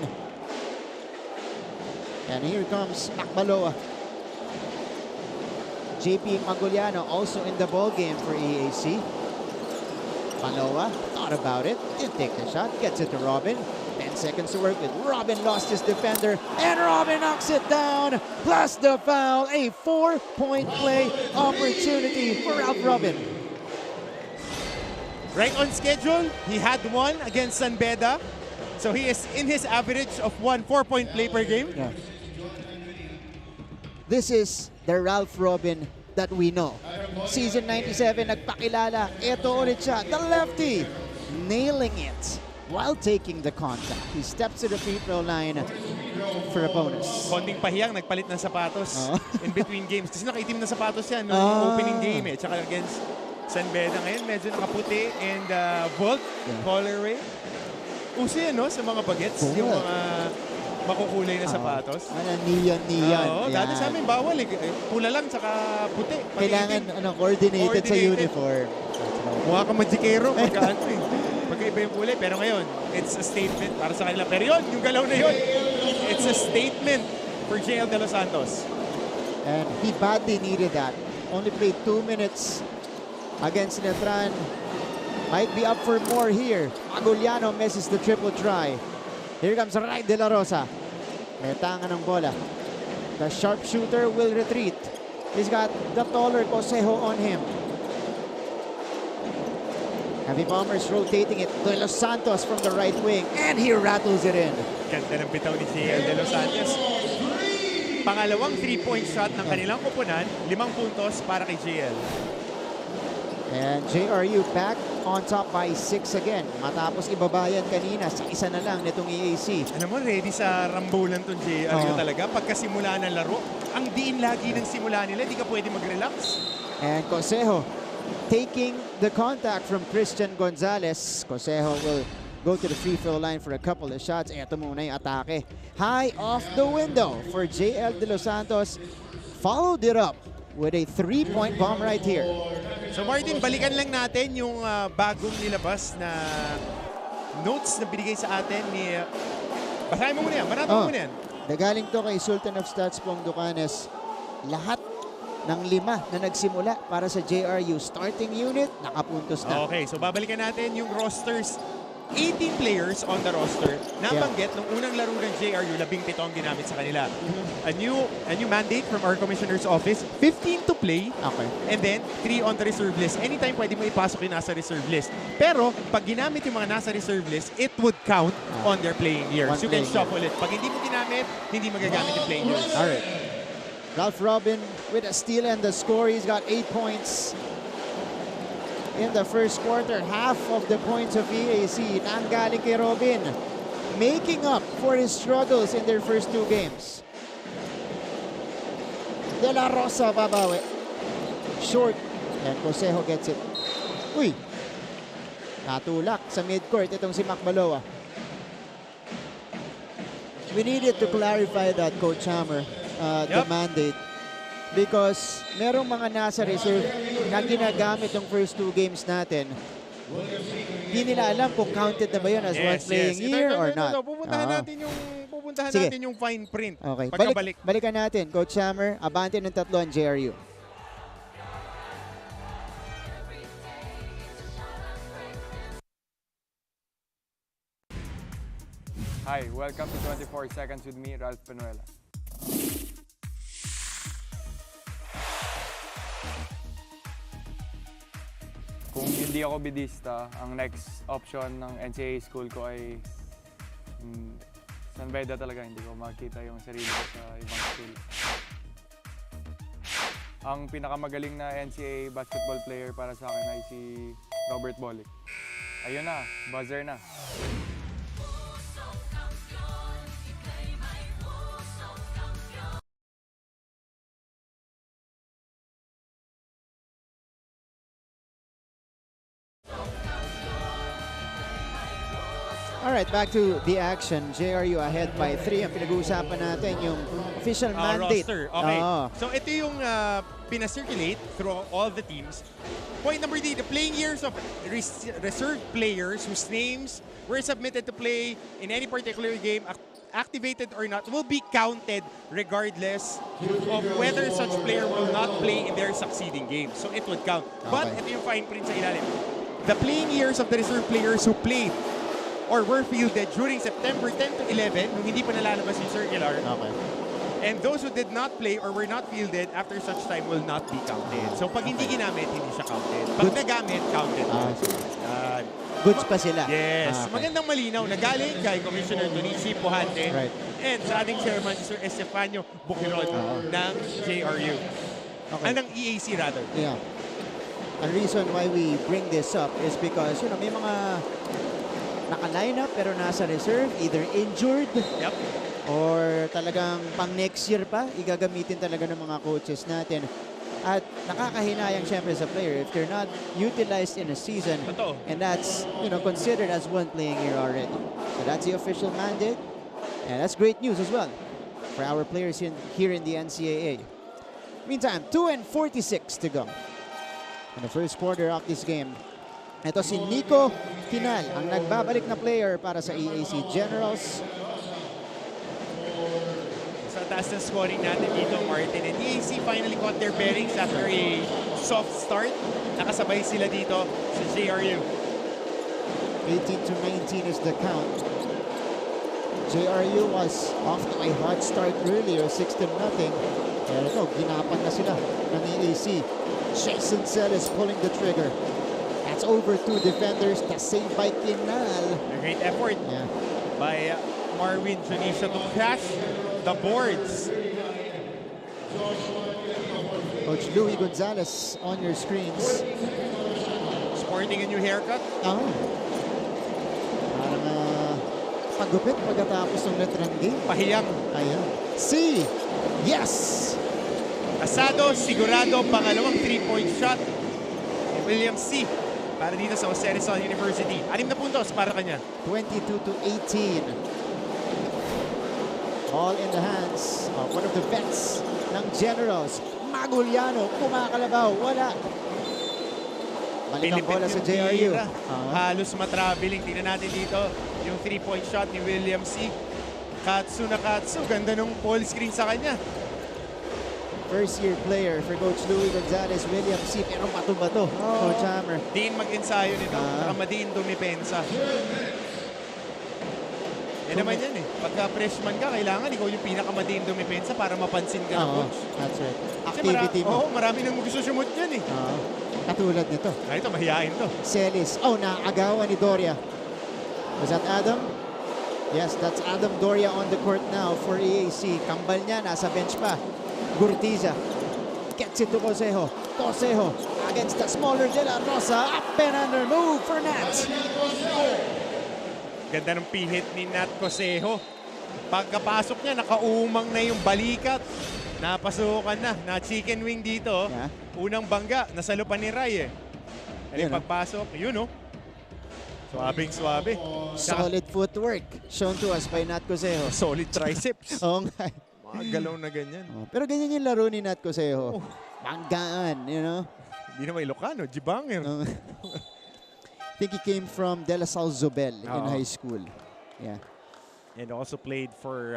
Speaker 9: And here comes Macbaloa. JP Maguliano also in the ball game for EAC. Maloa thought about it. Didn't take the shot. Gets it to Robin. 10 seconds to work with. Robin lost his defender. And Robin knocks it down. Plus the foul. A 4-point play opportunity for Ralph Robin.
Speaker 5: Right on schedule. He had one against San Beda. So he is in his average of 1 4-point play per game.
Speaker 9: Yeah. This is the Ralph Robin that we know. Season 97, nagpakilala. Ito ulit siya, the lefty, nailing it while taking the contact. He steps to the free throw line for a bonus.
Speaker 5: Konting pahiyang, nagpalit ng sapatos in between games. Kasi nakaitim na sapatos yan noong opening game Tsaka against San Beda ngayon, medyo nakaputi and Volt, colorway. Uso yan, sa mga bagets, yung mga makukulay na sapatos.
Speaker 9: Neon.
Speaker 5: Oo, dati sa amin bawal pula lang tsaka puti.
Speaker 9: Kailangan coordinated sa uniform.
Speaker 5: Mukha ka magikero pagkaiba yung kulay. Pero ngayon, it's a statement para sa kanila. Pero yun, yung galaw na yun, it's a statement for JL De Los Santos.
Speaker 9: And he badly needed that. Only played 2 minutes against Netran. Might be up for more here. Maguliano misses the triple try. Here comes Ray De La Rosa. May tangan ng bola. The sharpshooter will retreat. He's got the taller Cosejo on him. Heavy Bombers rotating it. De Los Santos from the right wing. And he rattles it in.
Speaker 5: Ganda ng bitaw ni JL De Los Santos. Pangalawang 3-point shot ng kanilang koponan. 5 puntos para kay JL.
Speaker 9: And JRU back on top by 6 again. Matapos ibabayan kanina sa isa na lang nitong EAC.
Speaker 5: Alam mo, ready sa rambulan tong JRU talaga. Pagkasimula ng laro, ang diin lagi ng simula nila, di ka pwede mag-relax.
Speaker 9: And Cosejo taking the contact from Christian Gonzalez. Cosejo will go to the free throw line for a couple of shots. Ito muna yung atake. High off the window for JL De Los Santos. Followed it up with a 3-point bomb right here.
Speaker 5: So Martin, balikan lang natin yung bagong nilabas na notes na binigay sa atin ni... Basahin mo muna yan, banatan mo muna yan.
Speaker 9: Nagaling to kay Sultan of Stats Pong Ducanes. Lahat ng 5 na nagsimula para sa JRU starting unit, nakapuntos na.
Speaker 5: Okay, so babalikan natin yung rosters. 18 players on the roster. Nabanggit nung unang laro ng JRU, 17 ang ginamit sa kanila. A new mandate from our commissioner's office, 15 to play.
Speaker 9: Okay.
Speaker 5: And then 3 on the reserve list. Anytime pwede mo ipasok yung nasa reserve list. Pero pag ginamit yung mga nasa reserve list, it would count on their playing years. You can shuffle it. Pag hindi mo ginamit, hindi magagamit yung playing years.
Speaker 9: Alright. Ralph Robin with a steal and the score. He's got 8 points. In the first quarter, half of the points of EAC nanggaling kay Robin, making up for his struggles in their first 2 games. De La Rosa babawi. Short. And Cosejo gets it. Uy! Natulak sa midcourt itong si Macbaloa. We needed to clarify that, Coach Hammer, the mandate. Because merong mga nasa reserve na ginagamit yung first 2 games natin. Hindi nila alam kung counted na ba yun as one playing year or not.
Speaker 5: Pupuntahan puntahan
Speaker 9: Sige.
Speaker 5: natin yung fine print.
Speaker 9: Okay.
Speaker 5: Pagkabalik.
Speaker 9: Balikan natin. Coach Hammer, abante ng 3 ang JRU.
Speaker 20: Hi, welcome to 24 Seconds with me, Ralph Penuela. Kung hindi ako bidista, ang next option ng NCAA school ko ay San Beda talaga. Hindi ko makita yung sarili ko sa ibang school. Ang pinakamagaling na NCAA basketball player para sa akin ay si Robert Bolick. Ayun na, buzzer na.
Speaker 9: Alright, back to the action. JRU ahead by 3. Ang pinag-uusapan natin yung official mandate.
Speaker 5: Roster. Okay. So ito yung pinacirculate through all the teams. Point number 3, the playing years of reserve players whose names were submitted to play in any particular game, activated or not, will be counted regardless of whether such player will not play in their succeeding game. So it would count. But ito yung fine print sa ilalim. The playing years of the reserve players who played or were fielded during September 10 to 11, nung hindi pa nalalabas yung circular.
Speaker 9: Okay.
Speaker 5: And those who did not play or were not fielded after such time will not be counted. So pag hindi ginamit, hindi siya counted. Pag nagamit, counted.
Speaker 9: Goods pa sila.
Speaker 5: Yes.
Speaker 9: Okay.
Speaker 5: Magandang malinaw na galing kay Commissioner Tonici Puhante and sa ating chairman, Sir Estefanio Bukirod ng JRU. Ng EAC rather.
Speaker 9: Yeah. The reason why we bring this up is because, you know, may mga naka-line up pero nasa reserve, either injured or talagang pang next year pa, igagamitin talaga ng mga coaches natin. At nakakahinayang syempre sa player if they're not utilized in a season. And that's, you know, considered as one playing year already. So that's the official mandate. And that's great news as well for our players here in the NCAA. Meantime, 2:46 to go in the first quarter of this game. Ito si Nico Kinal, ang nagbabalik na player para sa EAC Generals.
Speaker 5: Sa taas ng scoring natin dito, Martin. And EAC finally caught their bearings after a soft start. Nakasabay sila dito sa JRU.
Speaker 9: 18-19 is the count. JRU was off to a hot start earlier, 6-0. Pero ito, ginapan na sila ng EAC. Jason Celis pulling the trigger. That's over 2 defenders. The save by Kinal.
Speaker 5: A great effort by Marvin Janisha to crash the boards.
Speaker 9: Coach Louie Gonzalez on your screens.
Speaker 5: Sporting a new haircut.
Speaker 9: Parang pagupit pagkatapos ng letrang game.
Speaker 5: Pahiyang.
Speaker 9: Ayan. C. Yes!
Speaker 5: Asado, sigurado, pangalawang 3-point shot. William C. Para dito sa Jose Rizal University. 6 na puntos para kanya.
Speaker 9: 22-18. All in the hands of one of the vets ng Generals. Maguliano, kumakalabaw, wala. Balik ang bola sa JRU.
Speaker 5: Halos matraveling. Tingnan natin dito yung 3-point shot ni William C. Katsu na Katsu. Ganda nung ball screen sa kanya.
Speaker 9: First-year player for Coach Louie Gonzalez, William C. Pero bato-bato, Coach Hammer.
Speaker 5: Diin mag-ensayo nito. Nakamatiin dumipensa. Yan naman yan eh. Pagka freshman ka, kailangan ikaw yung pinakamadiin dumipensa para mapansin ka ng coach.
Speaker 9: That's right. Activity mo.
Speaker 5: Marami nang gusto sumut yan eh.
Speaker 9: Katulad nito.
Speaker 5: Ito, mahihain to.
Speaker 9: Celis. Naagawan ni Doria. Was that Adam? Yes, that's Adam Doria on the court now for EAC. Kambal niya, nasa bench pa. Gurtiza gets it to Cosejo. Cosejo against the smaller De La Rosa. Up and under move for Nat.
Speaker 5: Ganda ng pihit ni Nat Cosejo. Pagkapasok niya, nakaumang na yung balikat. Napasukan na. Na chicken wing dito. Unang bangga. Nasalupan ni Ray eh. Yung pagpasok, yun oh. Swabing swabe.
Speaker 9: Solid footwork shown to us by Nat Cosejo.
Speaker 5: Solid triceps.
Speaker 9: Oo nga.
Speaker 5: Mga galaw na ganyan.
Speaker 9: Pero ganyan yung laro ni Nat Cosejo. Banggaan, you know?
Speaker 5: Hindi na Ilocano, Jibanger.
Speaker 9: I think he came from De La Salle Zobel in high school. Yeah.
Speaker 5: and also played for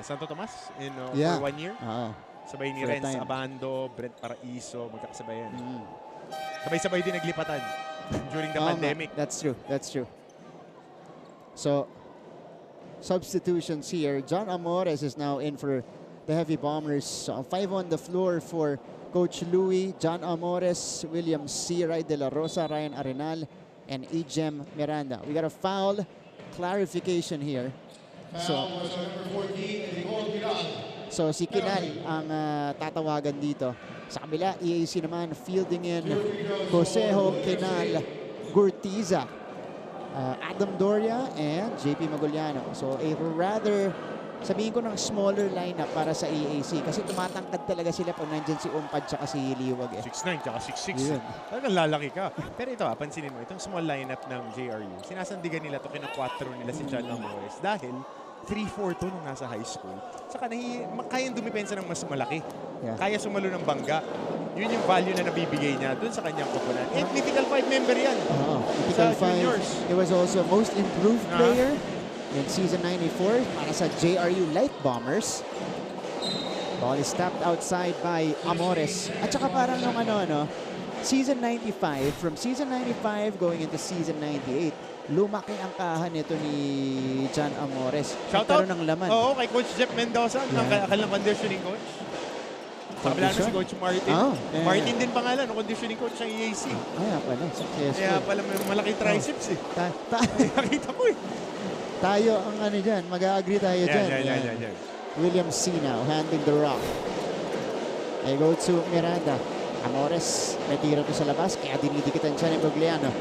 Speaker 5: Santo Tomas
Speaker 9: Yeah.
Speaker 5: for 1 year. Sabay ni
Speaker 9: For a
Speaker 5: Renz
Speaker 9: time.
Speaker 5: Abando, Brent Paraiso, magkakasabay yan. Sabay-sabay din naglipatan during the pandemic.
Speaker 9: That's true. That's true. So, substitutions here. John Amores is now in for the Heavy Bombers. 5 on the floor for Coach Louie, John Amores, William C. Ray De La Rosa, Ryan Arenal, and Ejem Miranda. We got a foul clarification here. So si Kinal ang tatawagan dito. Sa kabila, EAC naman fielding in Joseho, Kinal, Gurtiza, Adam Doria, and JP Maguliano. So a rather, sabihin ko ng smaller lineup para sa EAC kasi tumatangkad talaga sila pag nandyan si Umpad tsaka si Liwag.
Speaker 5: 6'9", tsaka 6'6". Talagang lalaki ka. Pero ito, pansinin mo, itong small lineup ng JRU, sinasandigan nila ito, kina-4 nila si John Amores dahil 3-4 to nung nasa high school. Saka kayang dumipensa ng mas malaki. Kaya sumalo ng bangga. Yun yung value na nabibigay niya dun sa kanyang koponan. And Mythical 5 member yan.
Speaker 9: Mythical 5.
Speaker 5: juniors.
Speaker 9: He was also most improved player in season 94 para sa JRU Light Bombers. Ball is tapped outside by Amores. At saka parang nung season 95, from season 95 going into season 98, lumaki ang kahan nito ni John Amores.
Speaker 5: Shoutout
Speaker 9: ng laman.
Speaker 5: Oo, kay Coach Jeff Mendoza, ang kanilang conditioning coach. Kabila na si Coach Martin. Martin din pangalan, conditioning coach ng EAC.
Speaker 9: Pala, successful.
Speaker 5: Kaya pala may malaking triceps Nakita ko
Speaker 9: Tayo ang dyan, mag-a-agree tayo dyan.
Speaker 5: Yan.
Speaker 9: William C. now, handling the rock. They go to Miranda. Amores, may tira to sa labas, kaya dinidikitan siya ni Bugliano.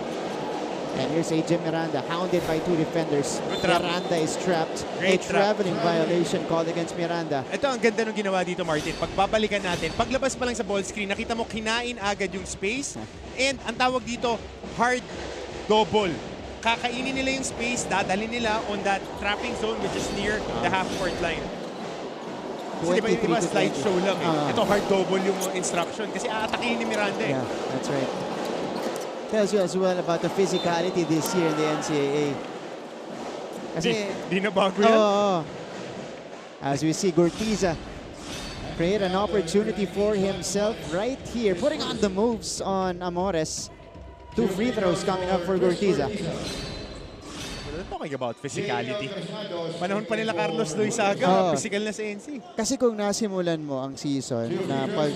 Speaker 9: And here's AJ Miranda, hounded by 2 defenders. Miranda is trapped.
Speaker 5: Great
Speaker 9: a traveling violation called against Miranda.
Speaker 5: Ito ang ganda nung ginawa dito, Martin. Pagbabalikan natin, paglabas pa lang sa ball screen, nakita mo kinain agad yung space. And ang tawag dito, hard double. Kakainin nila yung space, dadalhin nila on that trapping zone which is near the half-court line. Kasi diba yung iba slideshow lang Ito hard double yung instruction kasi aatakihin ni Miranda
Speaker 9: Yeah, that's right. Tells you as well about the physicality this year in the NCAA. Kasi,
Speaker 5: di na bago yan?
Speaker 9: As we see Gurtiza create an opportunity for himself right here, putting on the moves on Amores. 2 free throws coming up for Gurtiza.
Speaker 5: Talking about physicality. Panahon pa nila Carlos Luisaga, physical na sa NC.
Speaker 9: Kasi kung nasimulan mo ang season na pag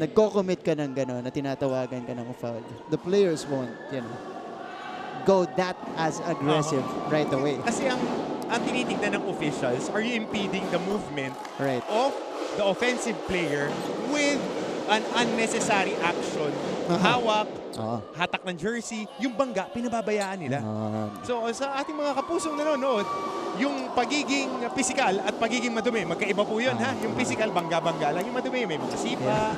Speaker 9: nagko-commit ka ng gano'n na tinatawagan ka ng foul, the players won't, go that as aggressive right away.
Speaker 5: Kasi ang tinitignan ng officials, are you impeding the movement of the offensive player with an unnecessary action? Hawak, hatak ng jersey, yung bangga, pinababayaan nila. So sa ating mga kapusong nanonood, yung pagiging physical at pagiging madumi, magkaiba po yun ha. Yung physical, bangga-bangga lang. Yung madumi, may mga sipa,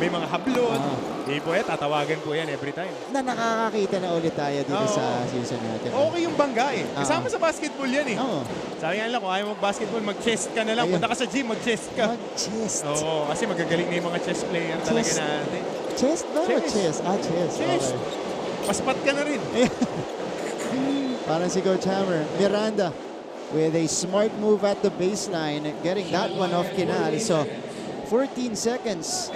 Speaker 5: may mga hablot. Po tatawagan po yan every time.
Speaker 9: Na nakakakita na ulit tayo dito sa season natin.
Speaker 5: Okay yung bangga Kasama sa basketball yan Sabi nga lang, kung ayaw mag-basketball, mag-chest ka na lang. Punta ka sa gym, mag-chest ka.
Speaker 9: Mag-chest.
Speaker 5: Oo, kasi magagaling na yung mga chess player talaga natin.
Speaker 9: Chest ba? Chest. Chest.
Speaker 5: Chest. Paspat ka na rin.
Speaker 9: Parang si Coach Hammer. Miranda with a smart move at the baseline, getting that one off Kinal. So, 14 seconds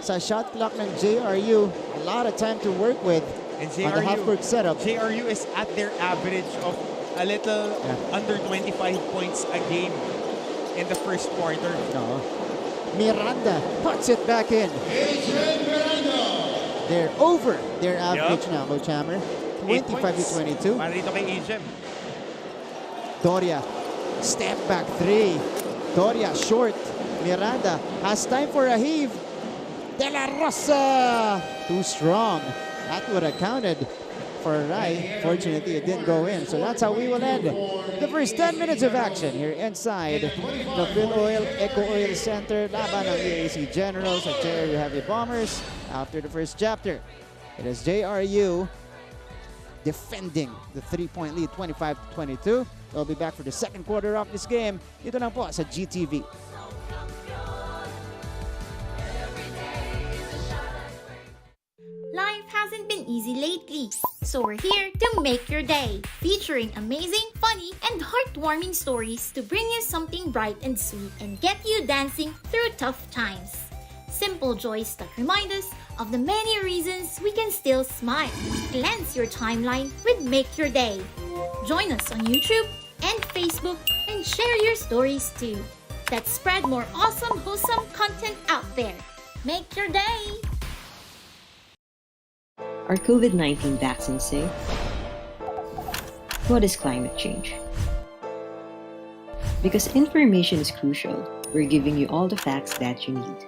Speaker 9: sa shot clock ng JRU. A lot of time to work with
Speaker 5: and
Speaker 9: on the half-court setup.
Speaker 5: JRU is at their average of a little under 25 points a game in the first quarter.
Speaker 9: Miranda puts it back in. They're over their average now, Coach Hammer. 25-22.
Speaker 5: Para dito kay Ejem.
Speaker 9: Doria, step back 3. Doria short. Miranda has time for a heave. De La Rosa, too strong. That would have counted for Rai. Fortunately, it didn't go in. So that's how we will end the first 10 minutes of action here inside the Phil Oil Eco Oil Center. Laban ng EAC Generals at JRU Heavy Bombers after the first chapter. It is JRU defending the 3-point lead, 25-22. We'll be back for the second quarter of this game. Ito lang po sa GTV.
Speaker 6: Life hasn't been easy lately. So we're here to make your day, featuring amazing, funny, and heartwarming stories to bring you something bright and sweet and get you dancing through tough times. Simple joys that remind us of the many reasons we can still smile. Cleanse your timeline with Make Your Day. Join us on YouTube and Facebook and share your stories too. Let's spread more awesome, wholesome content out there. Make your day!
Speaker 7: Are COVID-19 vaccines safe? What is climate change? Because information is crucial, we're giving you all the facts that you need.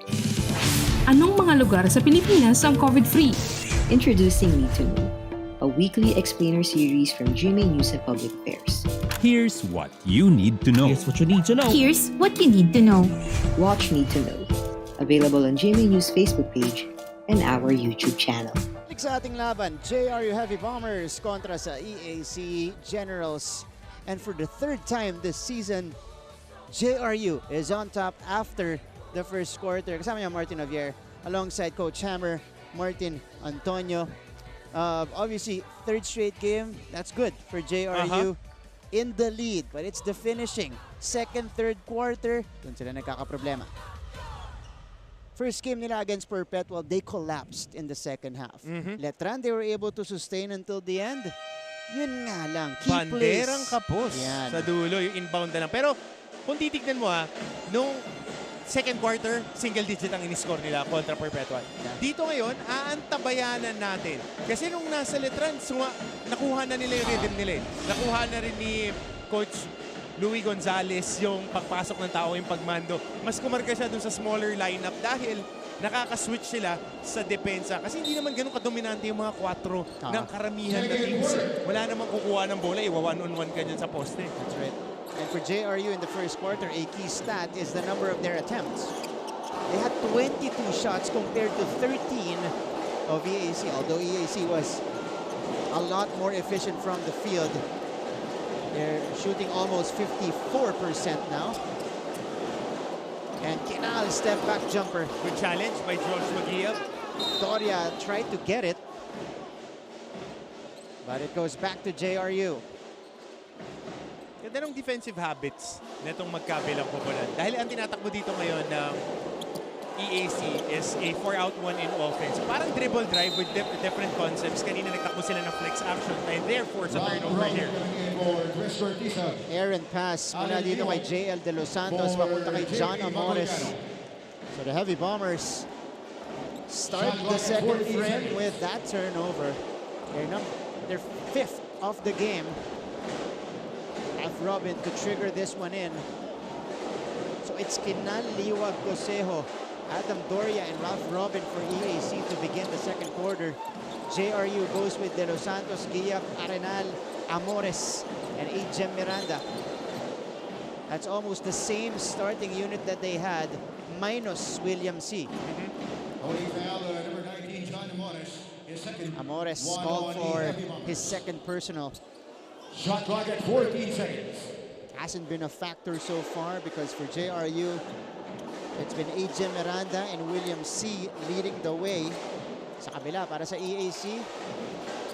Speaker 8: Anong mga lugar sa Pilipinas ang COVID-free?
Speaker 7: Introducing Need to Know, a weekly explainer series from GMA News and Public Affairs.
Speaker 10: Here's what you need to know.
Speaker 8: Here's what you need to know.
Speaker 6: Here's what you need to know.
Speaker 7: Watch Need to Know. Available on GMA News Facebook page and our YouTube channel.
Speaker 9: Sa ating laban, JRU Heavy Bombers kontra sa EAC Generals. And for the third time this season, JRU is on top after the first quarter. Kasama niya Martin Javier alongside Coach Hammer, Martin Antonio. Obviously, third straight game, that's good for JRU. In the lead, but it's the finishing. Second, third quarter, dun sila nagkakaproblema. First game nila against Perpetual, they collapsed in the second half. Letran, they were able to sustain until the end. Yun nga lang, key plays.
Speaker 5: Banderang kapos sa dulo, yung inbound na lang. Pero kung titignan mo nung second quarter, single digit ang in-score nila kontra Perpetual. Dito ngayon, aantabayanan natin. Kasi nung nasa Letran, nakuha na nila yung rhythm nila. Nakuha na rin ni Coach Louis Gonzalez yung pagpasok ng tao, yung pagmando. Mas kumarga siya dun sa smaller lineup dahil nakaka-switch sila sa depensa. Kasi hindi naman ganun kadominante yung mga 4 ng karamihan na teams. Wala namang kukuha ng bola, one-on-one ka dyan sa poste.
Speaker 9: That's right. And for JRU in the first quarter, a key stat is the number of their attempts. They had 22 shots compared to 13 of EAC, although EAC was a lot more efficient from the field. They're shooting almost 54% now. And Kinal step back jumper.
Speaker 5: Good challenge by Joshua Gia.
Speaker 9: Doria tried to get it, but it goes back to JRU.
Speaker 5: Ganda ng defensive habits na itong magkabilang koponan. Dahil ang tinatakbo dito ngayon ng EAC is a 4-out-1 in offense. Parang dribble drive with different concepts. Kanina nagtakbo sila ng flex action and therefore sa turnover there.
Speaker 9: Aaron pass mula dito kay JL De Los Santos papunta kay John Amores. So the Heavy Bombers start the second frame with that turnover. They're 5th of the game. Robin to trigger this one in. So it's Kinal, Liwag, Cosejo, Adam Doria, and Ralph Robin for EAC to begin the second quarter. JRU goes with De Los Santos, Guillap, Arenal, Amores, and Jem Miranda. That's almost the same starting unit that they had, minus William C. Amores called for his second personal.
Speaker 2: Shot clock at 14 seconds.
Speaker 9: Hasn't been a factor so far because for JRU, it's been AJ Miranda and William C. leading the way. Sa kabila, para sa EAC,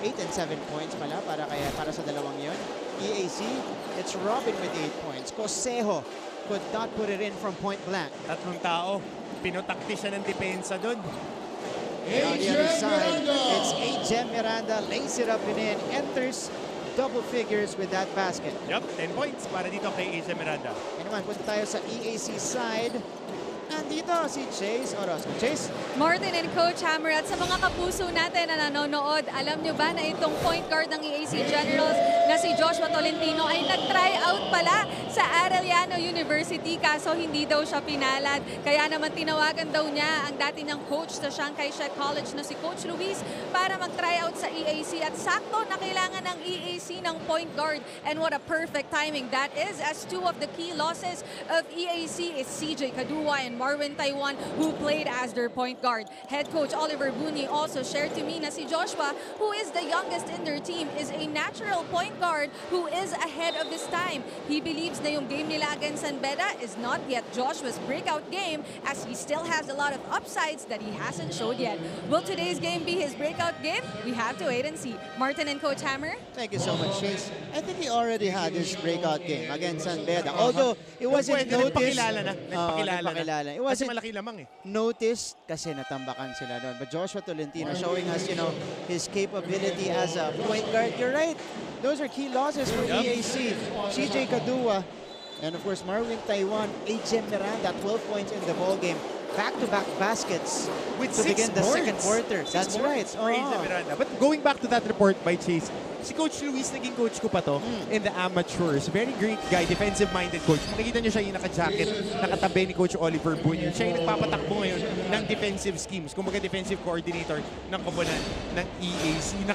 Speaker 9: 8 and 7 points pala para sa dalawang yon. EAC, it's Robin with 8 points. Cosejo could not put it in from point blank.
Speaker 5: Tatlong tao, pinotakti siya ng depensa doon.
Speaker 9: On the other side, it's AJ Miranda, lays it up and in, enters double figures with that basket.
Speaker 5: Yup, 10 points para dito kay AJ Miranda.
Speaker 9: And naman, punta tayo sa EAC side. Nandito si Chase Orozco. Chase?
Speaker 4: Martin and Coach Hammer, at sa mga kapuso natin na nanonood, alam nyo ba na itong point guard ng EAC Generals na si Joshua Tolentino ay nag-try out pala sa Arellano University kaso hindi daw siya pinalad. Kaya naman tinawagan daw niya ang dati niyang coach sa Shanghai Shek College na si Coach Luis para mag-try out sa EAC at sakto na kailangan ng EAC ng point guard. And what a perfect timing that is as two of the key losses of EAC is CJ Kadua and Marwin Taiwan, who played as their point guard. Head coach Oliver Buni also shared to me na si Joshua, who is the youngest in their team, is a natural point guard who is ahead of his time. He believes na yung game nila against San Beda is not yet Joshua's breakout game, as he still has a lot of upsides that he hasn't showed yet. Will today's game be his breakout game? We have to wait and see. Martin and Coach Hammer?
Speaker 9: Thank you so much, Chase. I think he already had his breakout game against San Beda. Although it wasn't noticed.
Speaker 5: Nagpakilala na.
Speaker 9: It wasn't
Speaker 5: Kasi malaki lamang eh.
Speaker 9: noticed kasi natambakan sila doon. But Joshua Tolentino showing us, his capability as a point guard. You're right. Those are key losses for EAC. CJ Kadua, and of course Marwin Taiwan, AJ Miranda, 12 points in the ball game. Back-to-back baskets
Speaker 5: with
Speaker 9: to begin the
Speaker 5: boards.
Speaker 9: second quarter. That's right.
Speaker 5: Miranda. But going back to that report by Chase, si Coach Luis, naging coach ko pa to in the amateurs. Very great guy, defensive-minded coach. Makikita nyo siya yung naka-jacket, nakatabi ni Coach Oliver Bunyan. Siya yung nagpapatakbo ngayon ng defensive schemes. Kumbaga defensive coordinator ng koponan ng EAC.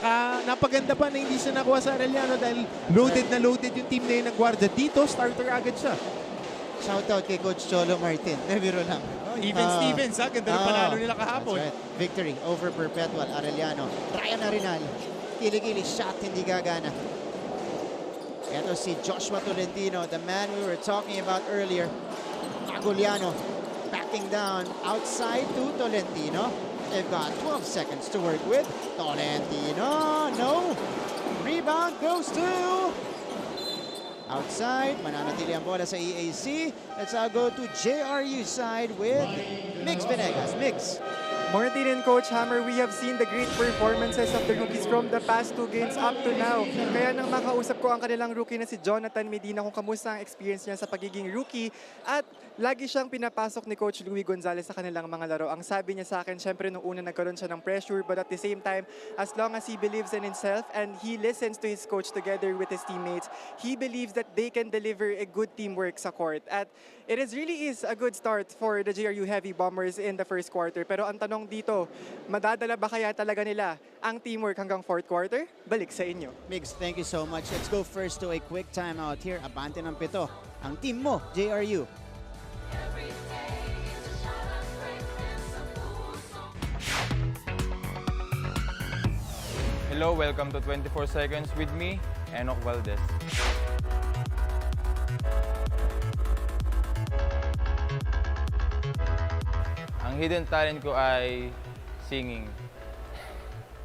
Speaker 5: Napaganda pa na hindi siya nakuha sa Arellano dahil loaded na loaded yung team na yun ng Guardia. Dito, starter agad siya.
Speaker 9: Shoutout kay Coach Cholo Martin. Biro lang.
Speaker 5: Even Stevens, ganda ng panalo nila kahapon.
Speaker 9: That's right. Victory over Perpetual Arellano. Ryan Arenal. Kili-kili shot, hindi gagana. Ito si Joshua Tolentino, the man we were talking about earlier. Aguliano backing down outside to Tolentino. They've got 12 seconds to work with. Tolentino, no. Rebound goes to outside. Mananatili ang bola sa EAC. Let's go to JRU side with Migs Venegas. Migs.
Speaker 25: Martin and Coach Hammer, we have seen the great performances of the rookies from the past 2 games up to now. Kaya nang makausap ko ang kanilang rookie na si Jonathan Medina kung kamusta ang experience niya sa pagiging rookie, at lagi siyang pinapasok ni Coach Louie Gonzalez sa kanilang mga laro. Ang sabi niya sa akin, syempre nung una nagkaroon siya ng pressure, but at the same time, as long as he believes in himself and he listens to his coach together with his teammates, he believes that they can deliver a good teamwork sa court. At it really is a good start for the JRU Heavy Bombers in the first quarter. Pero ang tanong dito, madadala ba kaya talaga nila ang teamwork hanggang fourth quarter? Balik sa inyo.
Speaker 9: Migs, thank you so much. Let's go first to a quick timeout here. Abante ng 7 ang team mo, JRU.
Speaker 20: Hello, welcome to 24 Seconds with me, Enoch Valdez. Ang hidden talent ko ay singing.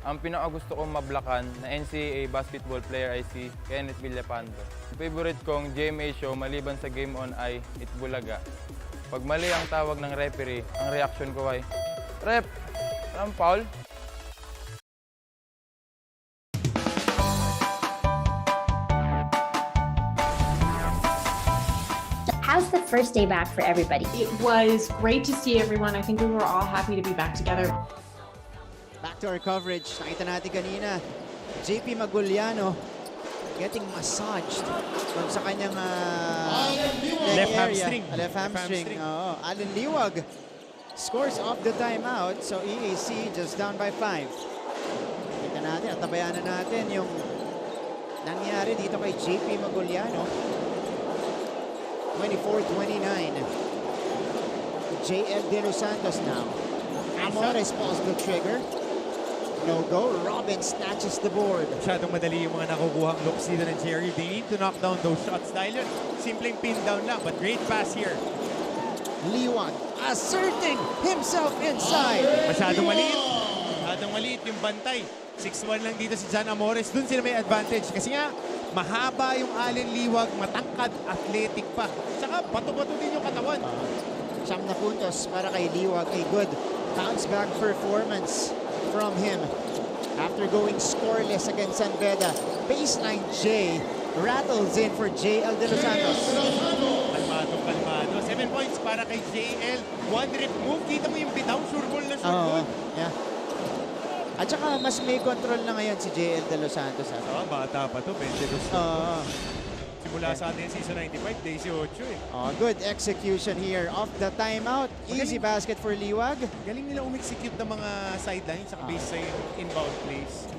Speaker 20: Ang pinakagusto kong mablakan na NCAA basketball player ay si Kenneth Villapando. Ang favorite kong GMA show maliban sa Game On ay Itbulaga. Pag mali ang tawag ng referee, ang reaction ko ay, "Ref, anong foul?"
Speaker 23: How's the first day back for everybody?
Speaker 24: It was great to see everyone. I think we were all happy to be back together.
Speaker 9: Back to our coverage. Nakita natin kanina, JP Maguliano getting massaged doon sa kanyang
Speaker 5: left
Speaker 9: area.
Speaker 5: hamstring.
Speaker 9: Left hamstring. Oo. Allen Liwag scores off the timeout. So EAC just down by 5. Kita natin, at tabayan na natin yung nangyari dito kay JP Maguliano. 24-29. JL De Los Santos now. Amores pulls the trigger. No go. Robin snatches the board.
Speaker 5: Masyadong madali yung mga nakukuhang looks dito ng JRU. They need to knock down those shots dahil yun, simpleng pin down lang, but great pass here.
Speaker 9: Liwag asserting himself inside.
Speaker 5: Masyadong maliit yung bantay. 6'1 lang dito si John Amores. Doon sila may advantage kasi nga mahaba yung Allen Liwag, matangkad, athletic pa. Saka bato-bato din yung katawan.
Speaker 9: 9 na puntos para kay Liwag. A good bounce back performance from him after going scoreless against San Beda. Baseline J rattles in for JL De Los Santos.
Speaker 5: Kalmado. 7 points para kay JL. One rip move. Kita mo yung bitaw. Sure ball na sure ball.
Speaker 9: Yeah. At saka mas may control na ngayon si JL De Los Santos.
Speaker 5: Bata pa to. 22. Simula sa atin season 95, day 18 eh.
Speaker 9: Good execution here off the timeout. Easy basket for Liwag.
Speaker 5: Galing nila umexecute ng mga sidelines sa base sa inbound plays.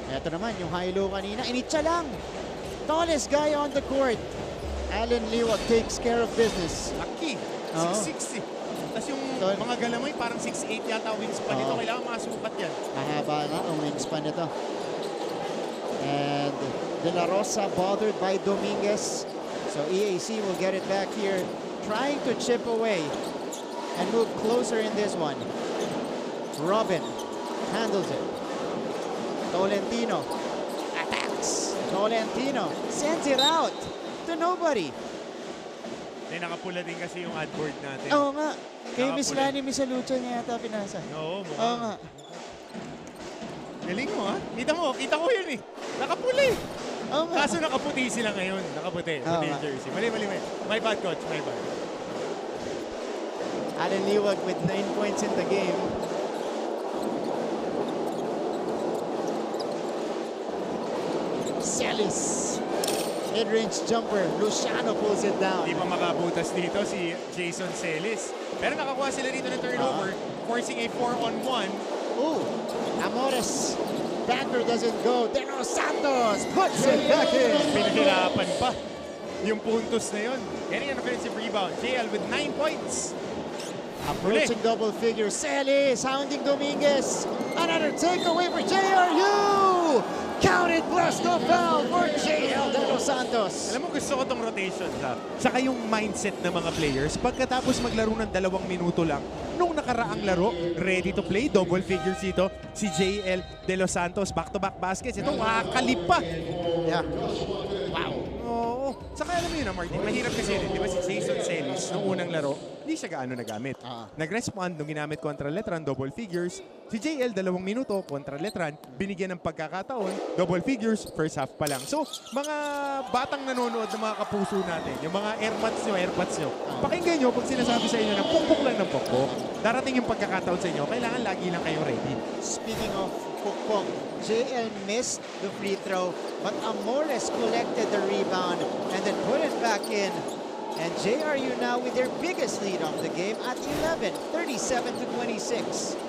Speaker 9: Ito naman yung high-low kanina. Initsa lang. Tallest guy on the court. Allen Liwag takes care of business.
Speaker 5: Lucky. 6'6". Tapos yung mga galamoy, parang 6'8 yata wingspan nito. Kailangan makasukat yan.
Speaker 9: Mahaba nga ang wingspan nito. And De La Rosa bothered by Dominguez. So EAC will get it back here, trying to chip away and move closer in this one. Robin handles it. Tolentino attacks. Tolentino sends it out to nobody.
Speaker 5: Nakapula din kasi yung ad board natin.
Speaker 9: Oo nga. Kay Miss Lani Misalucha niya yata pinasa.
Speaker 5: Oo, mukha.
Speaker 9: Oo nga.
Speaker 5: Galing mo, ha? Kita ko yun eh. Nakapula eh.
Speaker 9: Oo nga.
Speaker 5: Kaso nakaputi sila ngayon. Nakaputi. Puti yung jersey. Mali. My bad, coach. My bad.
Speaker 9: Alan Liwag with 9 points in the game. Celis. Mid-range jumper. Luciano pulls it down.
Speaker 5: Hindi pa makabutas dito si Jason Celis. Pero nakakuha sila dito ng turnover, forcing a 4-on-1.
Speaker 9: Ooh, Amores. Banker doesn't go. De Los Santos puts it back in.
Speaker 5: Pinahirapan pa yung puntos na yun. Getting an offensive rebound. JL with 9 points.
Speaker 9: Approaching double figure. Celis hounding Dominguez. Another takeaway for JRU. Counted plus no foul for JL De Los Santos.
Speaker 5: Alam mo, gusto ko tong rotation ha. Saka yung mindset ng mga players. Pagkatapos maglaro ng 2 minuto lang, nung nakaraang laro, ready to play, double figures dito, si JL De Los Santos, back-to-back baskets. Ito, wakalipa.
Speaker 9: Yeah.
Speaker 5: Wow. Oo. Saka alam mo yun na, Martin, mahirap kasi rin. Di ba si Jason Celis, nung unang laro, hindi siya gaano nagamit. Nag-respond nung ginamit kontra Letran, double figures. Si JL, 2 minuto kontra Letran, binigyan ng pagkakataon, double figures, first half pa lang. So, mga batang nanonood ng mga kapuso natin, yung mga airpods nyo, pakinggan nyo pag sinasabi sa inyo na pukpok lang ng pukpok. Darating yung pagkakataon sa inyo, kailangan lagi lang kayong ready.
Speaker 9: Speaking of pukpok, JL missed the free throw, but Amores collected the rebound and then put it back in. And JRU now with their biggest lead of the game at 11, 37-26.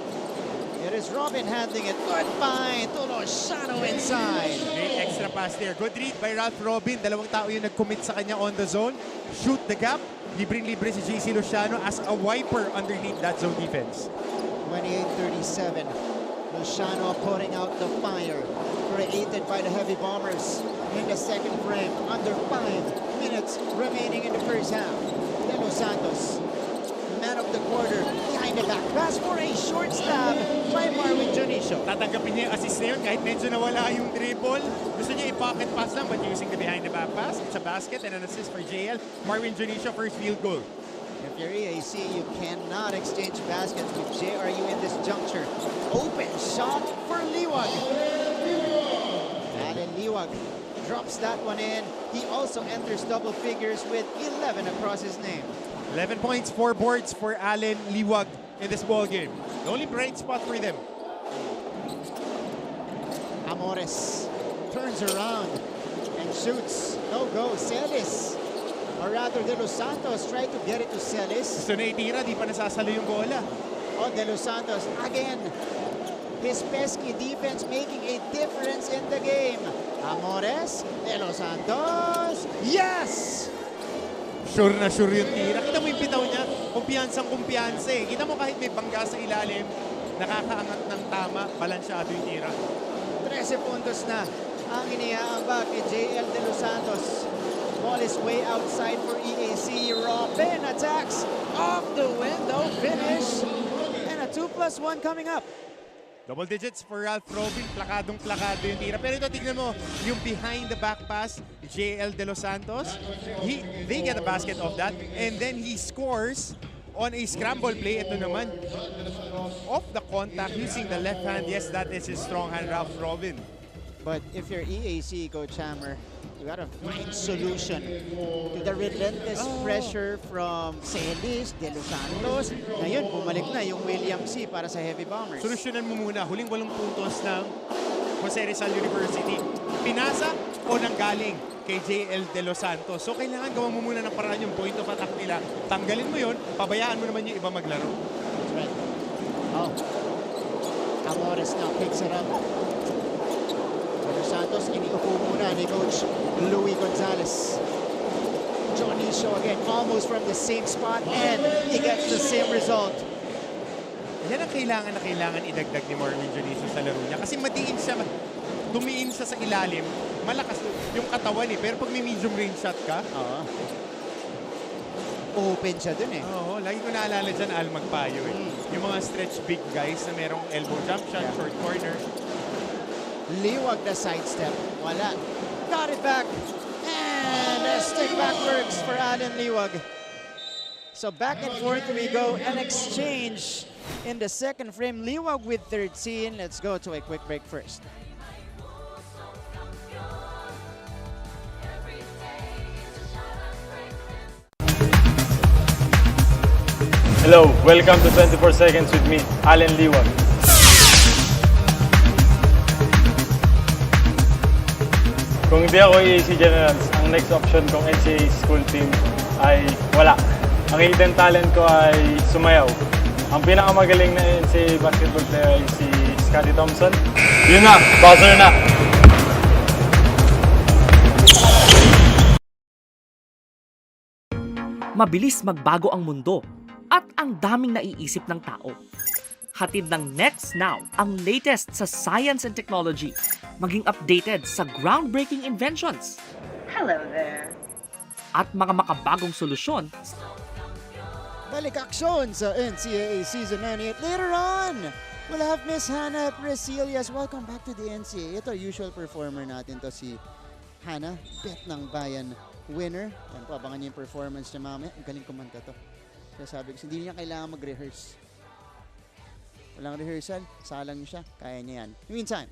Speaker 9: It is Robin handling it. Good find to Luciano inside.
Speaker 5: Great extra pass there. Good read by Ralph Robin. 2 tao yung nag-commit sa kanya on the zone. Shoot the gap. Libreng-libre si JC Luciano as a wiper underneath that zone defense.
Speaker 9: 28-37. Luciano putting out the fire. Created by the Heavy Bombers in the second frame. Under 5 minutes remaining in the first half. De Los Santos, man of the quarter, behind the back pass for a short stab by Marwin Junicio.
Speaker 5: Tatanggapin niya yung assist na yun kahit medyo nawala yung dribble. Gusto niya i-pocket pass lang but using the behind the back pass. It's a basket and an assist for JL. Marwin Junicio, first field goal.
Speaker 9: If you're EAC, you cannot exchange baskets with JRU in this juncture. Open shot for Liwag. Alan Liwag drops that one in. He also enters double figures with 11 across his name.
Speaker 5: 11 points, 4 boards for Alan Liwag in this ball game. The only bright spot for them.
Speaker 9: Amores turns around and shoots. No go. Celis, or rather De Los Santos, try to get it to Celis.
Speaker 5: Gusto na itira, di pa nasasalo yung bola.
Speaker 9: Oh, De Los Santos again. His pesky defense making a difference in the game. Amores, De Los Santos, yes!
Speaker 5: Sure na sure yung tira. Kita mo yung bitaw niya, kumpiyansang-kumpiyansa eh. Kita mo kahit may bangga sa ilalim, nakakaangat ng tama, balansyado yung tira.
Speaker 9: 13 puntos na ang iniaambag ni JL De Los Santos. Ball is way outside for EAC. Robin attacks off the window, finish, and a 2+1 coming up.
Speaker 5: Double digits for Ralph Robin. Plakadong-plakado yung tira. Pero ito, tignan mo, yung behind the back pass, JL De Los Santos, they get a basket of that. And then he scores on a scramble play. Ito naman, off the contact, using the left hand. Yes, that is his strong hand, Ralph Robin.
Speaker 9: But if you're EAC, Coach Hammer, you gotta find solution to the relentless pressure from Celis, De Los Santos. Ngayon, bumalik na yung William C. para sa Heavy Bombers.
Speaker 5: Solusyonan mo muna, huling 8 puntos ng Jose Rizal University. Pinasa o nanggaling kay JL De Los Santos. So kailangan gawa mo muna ng paraan yung point of attack nila. Tanggalin mo yun, pabayaan mo naman yung iba maglaro.
Speaker 9: That's right. Oh. Amores now picks it up. Santos, iniupo muna ni Coach Louie Gonzalez. Jonisho again, almost from the same spot, and he gets the same result.
Speaker 5: Yan ang kailangan idagdag ni Marvin Jonicio sa laro niya. Kasi dumiin siya sa ilalim, malakas yung katawan pero pag may medium range shot ka,
Speaker 9: open siya dun
Speaker 5: Oo, lagi ko naalala dyan, Al Magpayo Yung mga stretch big guys na merong elbow jump shot, short corner.
Speaker 9: Liwag na sidestep. Wala. Got it back. And a stick back works for Alan Liwag. So back and forth we go. An exchange in the second frame. Liwag with 13. Let's go to a quick break first.
Speaker 21: Hello, welcome to 24 Seconds with me, Allen Liwag. Kung hindi ako EAC Generals, ang next option kong NCAA school team ay wala. Ang hidden talent ko ay sumayaw. Ang pinakamagaling na NCAA basketball player ay si Scottie Thompson. Yun na, buzzer na!
Speaker 11: Mabilis magbago ang mundo at ang daming naiisip ng tao. Hatid ng Next Now ang latest sa science and technology, maging updated sa groundbreaking inventions.
Speaker 12: Hello there.
Speaker 11: At mga makabagong solusyon.
Speaker 9: Balik aksyon sa NCAA Season 98. Later on, we'll have Miss Hannah Presilias. Welcome back to the NCAA. Ito, usual performer natin to si Hannah, Bet ng Bayan winner. Yan po, abangan niyo yung performance niya mamaya. Ang galing kumanta to. Kaya sabi ko, hindi niya kailangan mag-rehearse. Walang rehearsal, salang niya siya. Kaya niya yan. Meantime,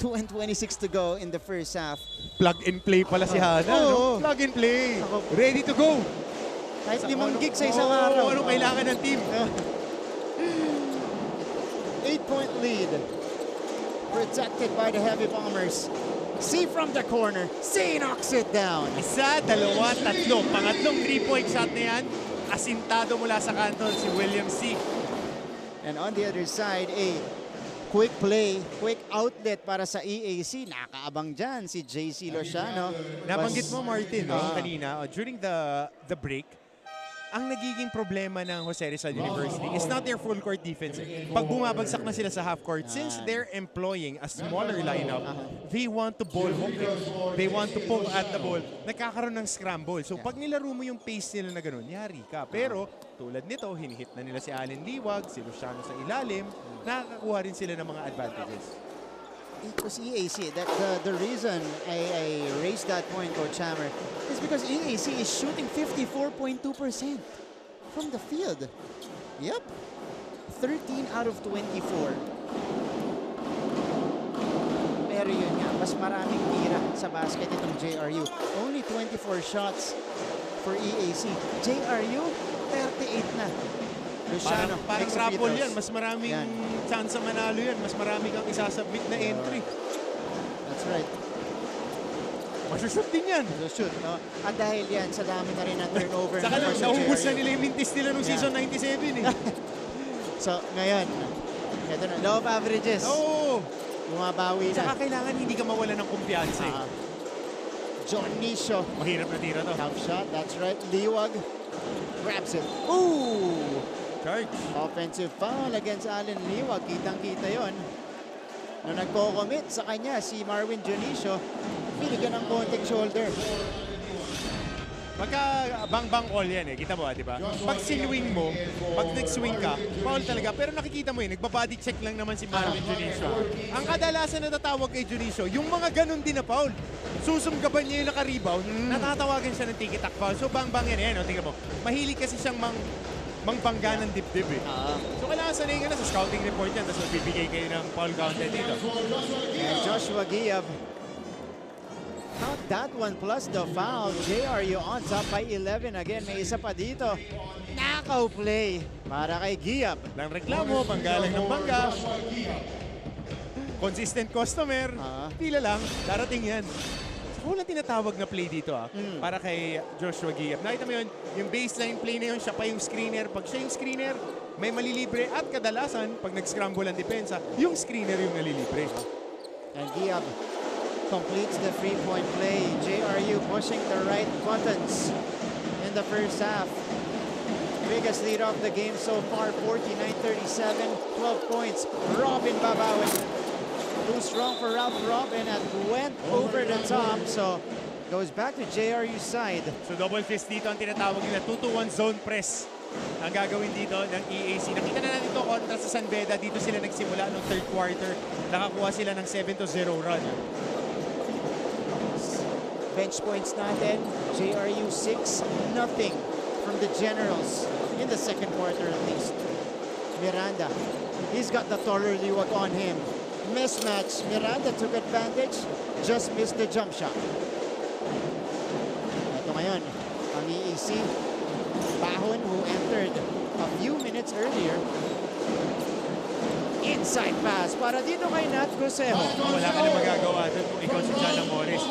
Speaker 9: 2:26 to go in the first half.
Speaker 5: Plug and play pala si Hannah. No? Plug and play. Ready to go.
Speaker 9: Kahit 5 gig sa isang araw.
Speaker 5: Ano kailangan ng team?
Speaker 9: 8-point lead. Protected by the Heavy Bombers. C from the corner. C knocks it down.
Speaker 5: Isa, dalawa, tatlo. Pangatlong 3-point shot na yan. Asintado mula sa kanton si William C.
Speaker 9: And on the other side, a quick play, quick outlet para sa EAC. Nakaabang dyan si JC Lociano.
Speaker 5: Nabanggit mo, Martin, kanina, during the break, ang nagiging problema ng Jose Rizal University is not their full court defense. Pag bumabagsak na sila sa half court, since they're employing a smaller lineup, they want to ball hawk it. They want to poke at the ball. Nagkakaroon ng scramble. So pag nilaro mo yung pace nila na ganun, yari ka. Pero tulad nito, hinihit na nila si Allen Liwag, si Luciano sa ilalim, nakakakuha rin sila ng mga advantages.
Speaker 9: It was EAC. The reason I raised that point, Coach Hammer, is because EAC is shooting 54.2% from the field. Yep. 13 out of 24. Pero yun nga, mas maraming tira sa basket itong JRU. Only 24 shots for EAC. JRU, 38 na. Luciano,
Speaker 5: parang raffle yan. Mas maraming chance sa manalo yan. Mas marami kang isasubmit na entry.
Speaker 9: That's right.
Speaker 5: Masushoot din yan.
Speaker 9: Masushoot, no? At dahil yan, sa dami na rin ang turnover.
Speaker 5: Saka naubos na nila yung mintis nila nung season 97 eh.
Speaker 9: So, ngayon, ito na, low of averages.
Speaker 5: Oo.
Speaker 9: Bumabawi na.
Speaker 5: Saka kailangan hindi ka mawala ng kumpiyansa eh.
Speaker 9: Jonisho.
Speaker 5: Mahirap na tira to.
Speaker 9: Tough shot, that's right. Liwag grabs it. Ooh!
Speaker 5: Charge.
Speaker 9: Offensive foul against Allen Liwag. Kitang-kita yon. Nung nagko-commit sa kanya, si Marvin Jonisho, binigyan ng konting shoulder.
Speaker 5: Pagka bang-bang call yan eh. Kita mo di ba? Pag sinwing mo, pag nag-swing ka, foul talaga. Pero nakikita mo nagba-body check lang naman si Marvin Jonisho. Ang kadalasan na tatawag kay Jonisho, yung mga ganun din na foul. Susumgaban niya yung naka-rebound, natatawagan siya ng tiki-tak foul. So bang-bang yan eh. No? Tingnan mo. Mahilig kasi siyang mangbangga ng dibdib eh. So kailangan sanayin ka na sa scouting report yan, tapos magbibigay kayo ng foul counted dito.
Speaker 9: And Joshua Giab, count that one plus the foul. JRU on top by 11 again. May isa pa dito. Knockout play para kay Giab.
Speaker 5: Lang reklamo, banggalang ng bangga. Consistent customer. Pila lang, darating yan. Walang tinatawag na play dito para kay Joshua Giab. Nakita mo yun, yung baseline play na yun, siya pa yung screener. Pag siya yung screener, may malilibre at kadalasan, pag nag-scramble ang depensa, yung screener yung nalilibre.
Speaker 9: And Giab completes the three-point play. JRU pushing the right buttons in the first half. Biggest lead of the game so far, 49-37, 12 points. Robin Babawin. Too strong for Ralph Robin and went over the top. So goes back to JRU's side.
Speaker 5: So double fist dito ang tinatawag nila. 2-to-1 zone press ang gagawin dito ng EAC. Nakita na natin ito kontra sa San Beda. Dito sila nagsimula noong third quarter. Nakakuha sila ng 7-0 run.
Speaker 9: Bench points natin. JRU 6-0 from the Generals in the second quarter at least. Miranda, he's got the taller liwag on him. Mismatch. Miranda took advantage. Just missed the jump shot. Ito ngayon, ang EAC. Bahon, who entered a few minutes earlier. Inside pass para dito kay Nat Crucejo.
Speaker 5: Wala ka na magagawa doon kung ikaw si Jana Morris.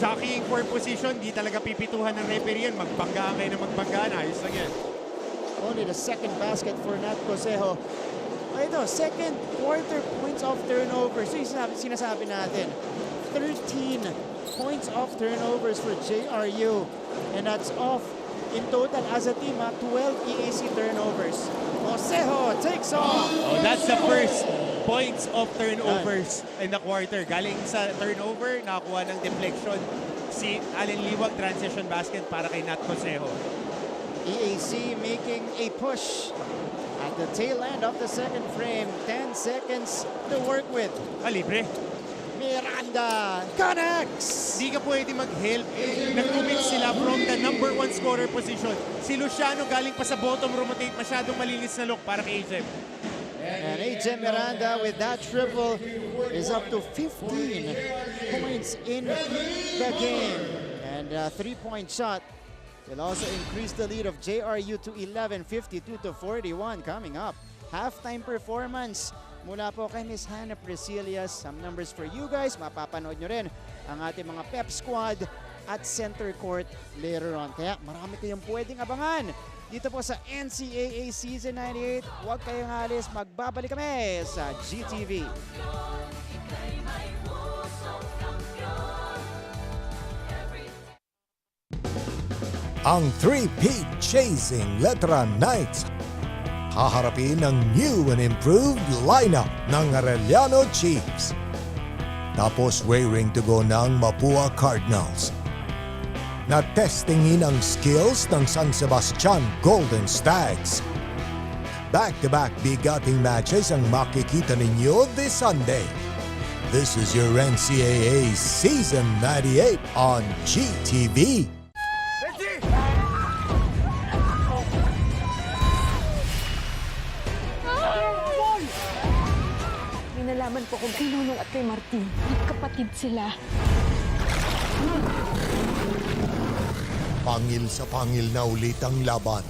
Speaker 5: Jockeying for position, di talaga pipituhan ng referee yan. Magbanggaan kayo na magbanggaan. Ayos lang yan.
Speaker 9: Only the second basket for Nat Crucejo. Ito, second quarter points of turnovers. So yung sinasabi natin, 13 points of turnovers for JRU. And that's off in total as a team, 12 EAC turnovers. Crucejo takes off.
Speaker 5: Oh, that's the first points of turnovers in the quarter. Galing sa turnover, nakakuha ng deflection. Si Allen Liwag, transition basket para kay Nat Crucejo.
Speaker 9: EAC making a push at the tail end of the second frame. 10 seconds to work with.
Speaker 5: Libre.
Speaker 9: Miranda connects!
Speaker 5: Di ka pwede mag-help. Nag-commit sila from the number 1 scorer position. Si Luciano galing pa sa bottom, rotate, masyadong malinis na look para kay AJ.
Speaker 9: And AJ Miranda with that triple is up to 15 points in the game. And a three-point shot will also increase the lead of JRU to 11, 52-41 coming up. Halftime performance mula po kay Miss Hannah Presilias. Some numbers for you guys. Mapapanood nyo rin ang ating mga pep squad at center court later on. Kaya marami kayong pwedeng abangan dito po sa NCAA Season 98. Huwag kayong alis. Magbabalik kami sa GTV.
Speaker 1: Ang three-peat chasing Letra Knights haharapin ang new and improved lineup ng Arellano Chiefs. Tapos raring to go ng Mapua Cardinals. Na-testingin ang skills ng San Sebastian Golden Stags. Back-to-back bigating matches ang makikita ninyo this Sunday. This is your NCAA Season 98 on GTV.
Speaker 12: Nalaman ko kung kay Nonong at kay Martin. Magkapatid sila.
Speaker 1: Pangil sa pangil na ulit ang laban.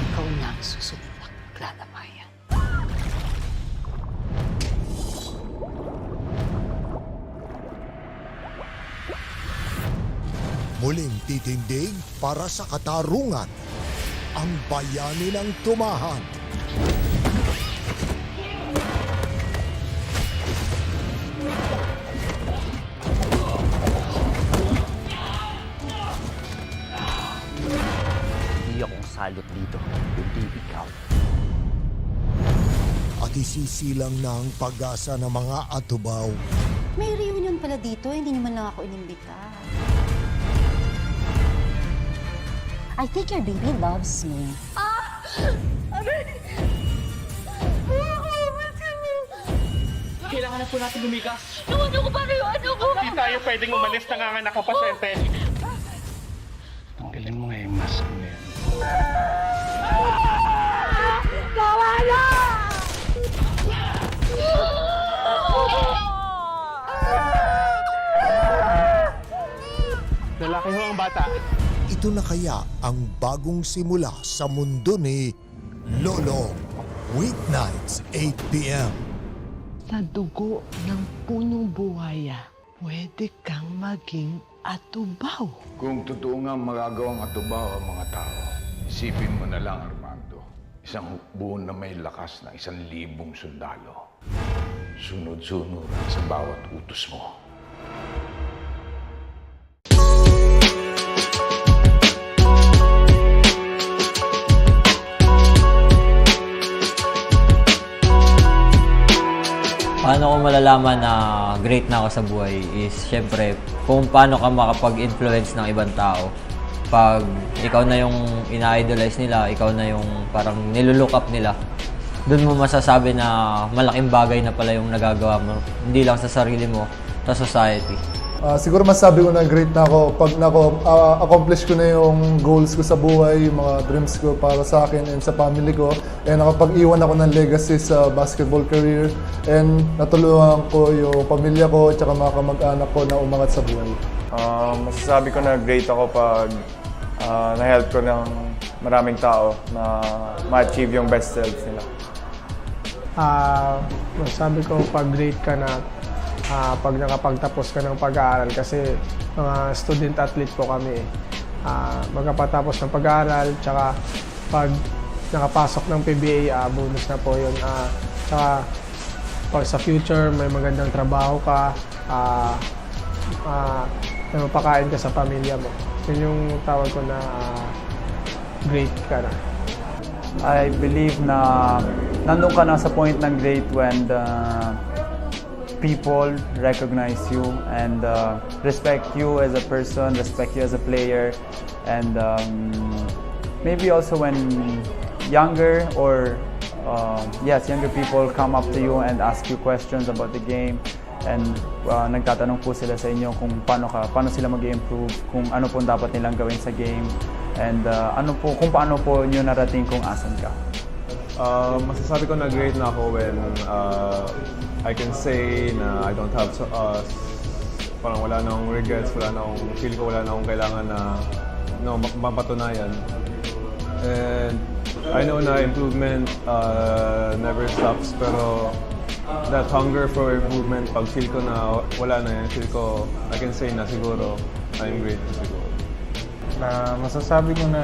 Speaker 12: Ikaw na ang susunod na Glanamayan.
Speaker 1: Muling titindig para sa katarungan. Ang bayani ng tumahan.
Speaker 11: Hindi akong salot dito, kundi ikaw.
Speaker 1: At isisilang na ang pag-asa ng mga atubaw.
Speaker 13: May reunion pala dito, hindi naman lang ako inimbita. I think your baby loves me.
Speaker 11: Kailangan na po natin lumigas.
Speaker 12: Ano ko paano yung ano ko?
Speaker 21: Hindi tayo pwedeng umalis, nanganganak ka pa sa ente. Tanggalin mo nga yung mask mo yan.
Speaker 12: Nawala!
Speaker 21: Lalaki ho ang bata.
Speaker 1: Ito na kaya ang bagong simula sa mundo ni Lolo. Weeknights, 8 p.m.
Speaker 14: Sa dugo ng punong buhaya, pwede kang maging atubaw.
Speaker 15: Kung totoo nga magagawang atubaw ang mga tao, Isipin mo na lang, Armando. Isang hukbo na may lakas ng 1,000 sundalo. Sunod-sunod sa bawat utos mo.
Speaker 16: Paano ko malalaman na great na ako sa buhay is syempre kung paano ka makapag-influence ng ibang tao. Pag ikaw na yung ina-idolize nila, ikaw na yung parang nilulook up nila, doon mo masasabi na malaking bagay na pala yung nagagawa mo. Hindi lang sa sarili mo, sa society.
Speaker 17: Siguro masabi ko na great na ako pag accomplish ko na yung goals ko sa buhay, yung mga dreams ko para sa akin and sa family ko. And nakapag-iwan ako ng legacy sa basketball career. And natulungan ko yung pamilya ko at saka mga kamag-anak ko na umangat sa buhay.
Speaker 21: Masasabi ko na great ako pag na-help ko ng maraming tao na ma-achieve yung best selves nila.
Speaker 18: Masasabi ko pag great ka na pag nakapagtapos ka ng pag-aaral kasi mga student athlete po kami. Magkapatapos ng pag-aaral, tsaka pag nakapasok ng PBA, bonus na po yun. Tsaka pag sa future may magandang trabaho ka, na mapakain ka sa pamilya mo. Yun yung tawag ko na great ka na.
Speaker 19: I believe na nandun ka na sa point ng great when people recognize you and respect you as a person, respect you as a player, and maybe also when younger or younger people come up to you and ask you questions about the game and nagtatanong po sila sa inyo kung paano sila mag-improve, kung ano po dapat nilang gawin sa game, and kung paano po nyo narating kung asan ka.
Speaker 26: Masasabi ko na great na ako when I can say na I don't have parang wala na akong regrets, feel ko wala na akong kailangan na mapatunayan. And I know na improvement never stops, pero that hunger for improvement, pag feel ko na wala na yan, feel ko I can say na siguro I'm great na siguro.
Speaker 21: Masasabi ko na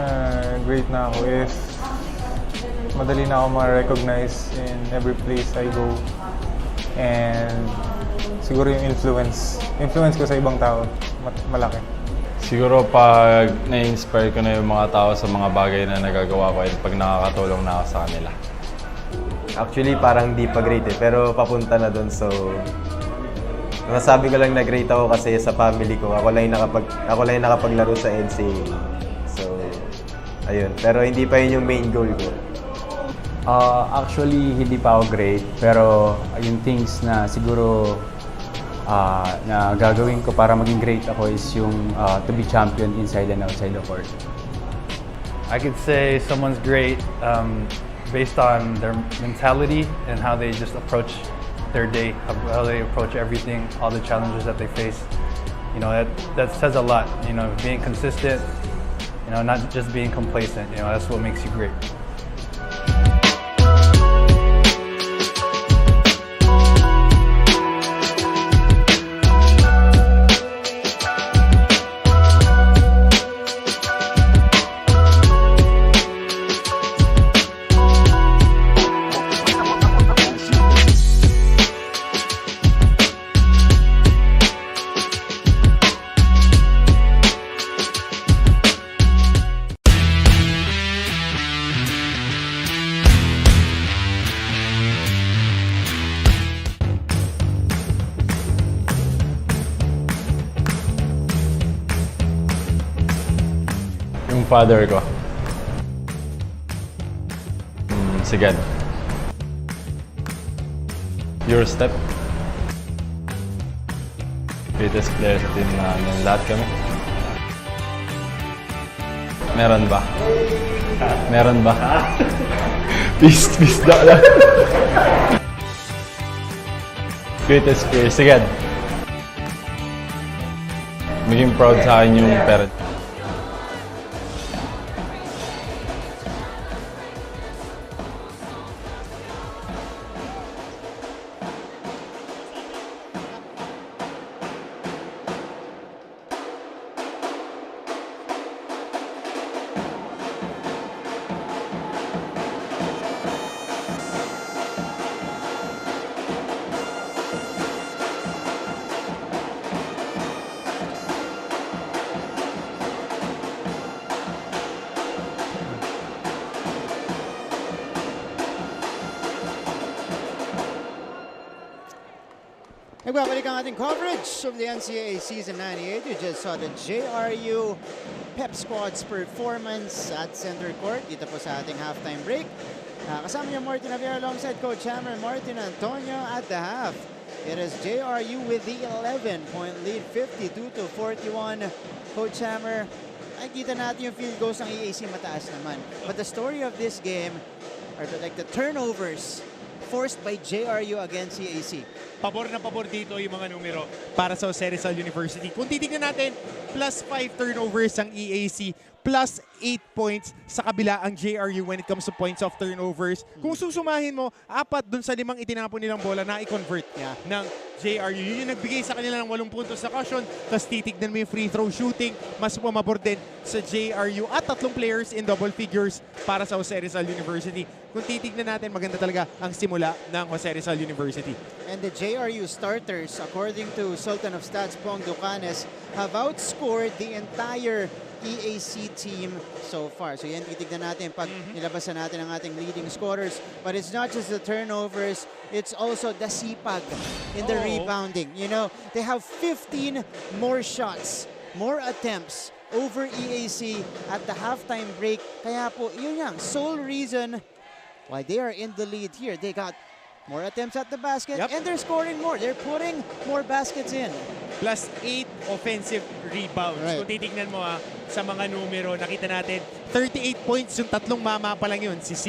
Speaker 21: great na ako if madali na ako ma-recognize in every place I go. And siguro yung influence ko sa ibang tao, malaki.
Speaker 22: Siguro pag na-inspire ko na yung mga tao sa mga bagay na nagagawa ko at pag nakakatulong na ako sa kanila.
Speaker 27: Actually, parang di pa great pero papunta na doon. So, masasabi ko lang na great ako kasi sa family ko. Ako lang yung nakapaglaro sa NCAA. So, ayun. Pero hindi pa yun yung main goal ko.
Speaker 28: Actually, hindi pa ako great, pero yung things na siguro na gagawin ko para maging great ako is yung to be champion inside and outside the court.
Speaker 22: I could say someone's great based on their mentality and how they just approach their day, how they approach everything, all the challenges that they face. You know, that says a lot. You know, being consistent, you know, not just being complacent. You know, that's what makes you great. Yung father ko. Sigad. Your step. Greatest player sa team namin. Lahat kami. Meron ba? Meron ba? Peace na lang. Greatest player. Sigad. Maging proud sa akin yung parent.
Speaker 9: Nagbabalik ang ating coverage of the NCAA Season 98. You just saw the JRU Pep Squad's performance at center court dito po sa ating halftime break. Kasama niyo Martin Javier alongside Coach Hammer, Martin Antonio at the half. It is JRU with the 11-point lead, 52-41. Coach Hammer, nakikita natin yung field goals ng EAC mataas naman. But the story of this game are the turnovers forced by JRU against EAC.
Speaker 5: Pabor na pabor dito yung mga numero para sa Jose Rizal University. Kung titignan natin, plus 5 turnovers ang EAC, plus 8 points sa kabila ang JRU when it comes to points of turnovers. Kung susumahin mo, 4 dun sa 5 itinapon nilang bola na i-convert ng JRU. Yun yung nagbigay sa kanila ng 8 puntos sa caution. Tapos titignan mo yung free throw shooting, mas pumabor din sa JRU at 3 players in double figures para sa Jose Rizal University. Kung titignan natin, maganda talaga ang simula ng Jose Rizal University.
Speaker 9: And the JRU starters, according to Sultan of Stats Pong Ducanes, have outscored the entire EAC team so far. So yan, titignan natin pag nilabasan natin ang ating leading scorers. But it's not just the turnovers, it's also the sipag in the rebounding. You know, they have 15 more shots, more attempts over EAC at the halftime break. Kaya po, yun yung sole reason why they are in the lead here. They got more attempts at the basket and they're scoring more. They're putting more baskets in.
Speaker 5: Plus 8 offensive rebounds. Kung titignan mo sa mga numero, nakita natin 38 points yung 3 mama pa lang yun. Si C,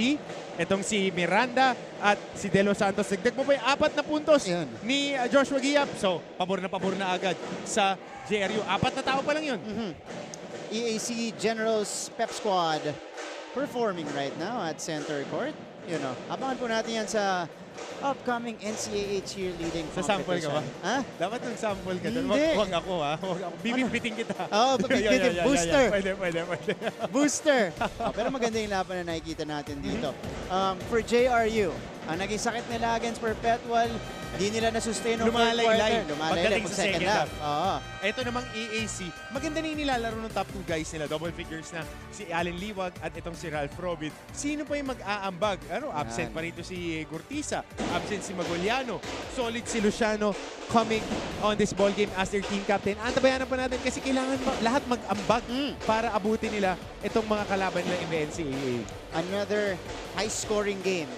Speaker 5: itong si Miranda at si De Los Santos. Dagdag mo pa yung 4 na puntos ni Joshua Giap. So, pabor na agad sa JRU. 4 na tao pa lang yun.
Speaker 9: EAC Generals Pep Squad performing right now at center court. You know, abangan po natin yan sa upcoming NCAA cheerleading competition.
Speaker 5: Sa sample ka ba?
Speaker 9: Ha?
Speaker 5: Dapat nang sample ka doon. Huwag ako ha. Huwag ako. Bibitbiting kita.
Speaker 9: Oo, bibitbiting. Booster.
Speaker 5: Pwede.
Speaker 9: Booster. Pero maganda yung laban na nakikita natin dito. For JRU, ang naging sakit nila against Perpetual, hindi nila na-sustain ng fourth quarter. Lumalay
Speaker 5: sa second half. Ito namang EAC, maganda na yung nilalaro ng top 2 guys nila. Double figures na si Allen Liwag at itong si Ralph Robit. Sino pa yung mag-aambag? Absent pa rito si Gurtiza. Absent si Magoliano. Solid si Luciano coming on this ball game as their team captain. Antabayanan pa natin kasi kailangan lahat mag-ambag para abutin nila itong mga kalaban nila in the NCAA.
Speaker 9: Another high-scoring game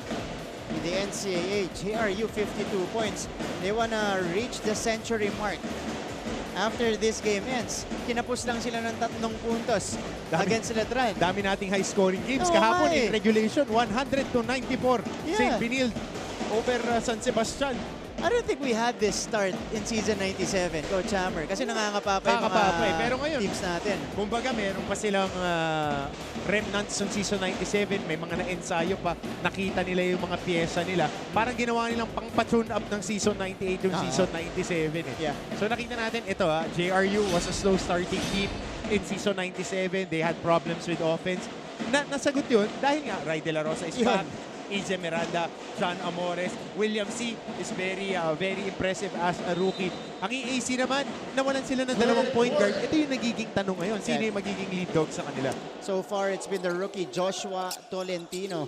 Speaker 9: in the NCAA. JRU 52 points. They wanna reach the century mark. After this game ends, kinapos lang sila ng 3 puntos against Letran.
Speaker 5: Dami nating high-scoring games. Kahapon in regulation, 100-94. St. Benilde over San Sebastian.
Speaker 9: I don't think we had this start in season 97, Coach Hammer. Kasi nangangapa pa yung mga
Speaker 5: pero ngayon,
Speaker 9: teams natin.
Speaker 5: Kumbaga, meron pa silang remnants ng season 97. May mga na-ensayo pa. Nakita nila yung mga pyesa nila. Parang ginawa nilang pang-tune up ng season 98 yung season 97. So nakita natin, ito JRU was a slow starting team in season 97. They had problems with offense. Nasagot yun dahil nga, Ray De La Rosa is back. EJ Miranda, John Amores, William C. is very impressive as a rookie. Ang EAC naman, nawalan sila ng 2 point guard. Ito yung nagiging tanong ngayon. Sino yung magiging lead dog sa kanila?
Speaker 9: So far, it's been the rookie Joshua Tolentino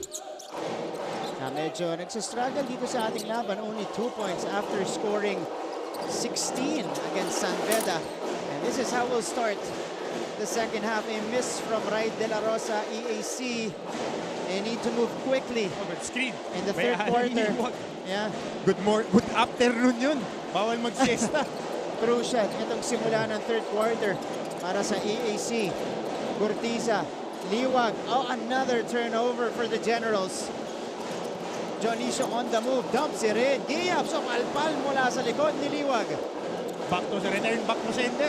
Speaker 9: na medyo nagsastruggle dito sa ating laban. Only 2 points after scoring 16 against San Beda. And this is how we'll start the second half. A miss from Ray De La Rosa, EAC. They need to move quickly
Speaker 5: screen
Speaker 9: in the third quarter.
Speaker 5: Good afternoon yun. Bawal mag-siesta.
Speaker 9: Crucial itong simula ng third quarter para sa EAC. Gurtiza, Liwag. Another turnover for the Generals. Jonicio on the move. Dumps it in. Giap. So palpal mula sa likod ni Liwag.
Speaker 5: Back to the return. Back to center.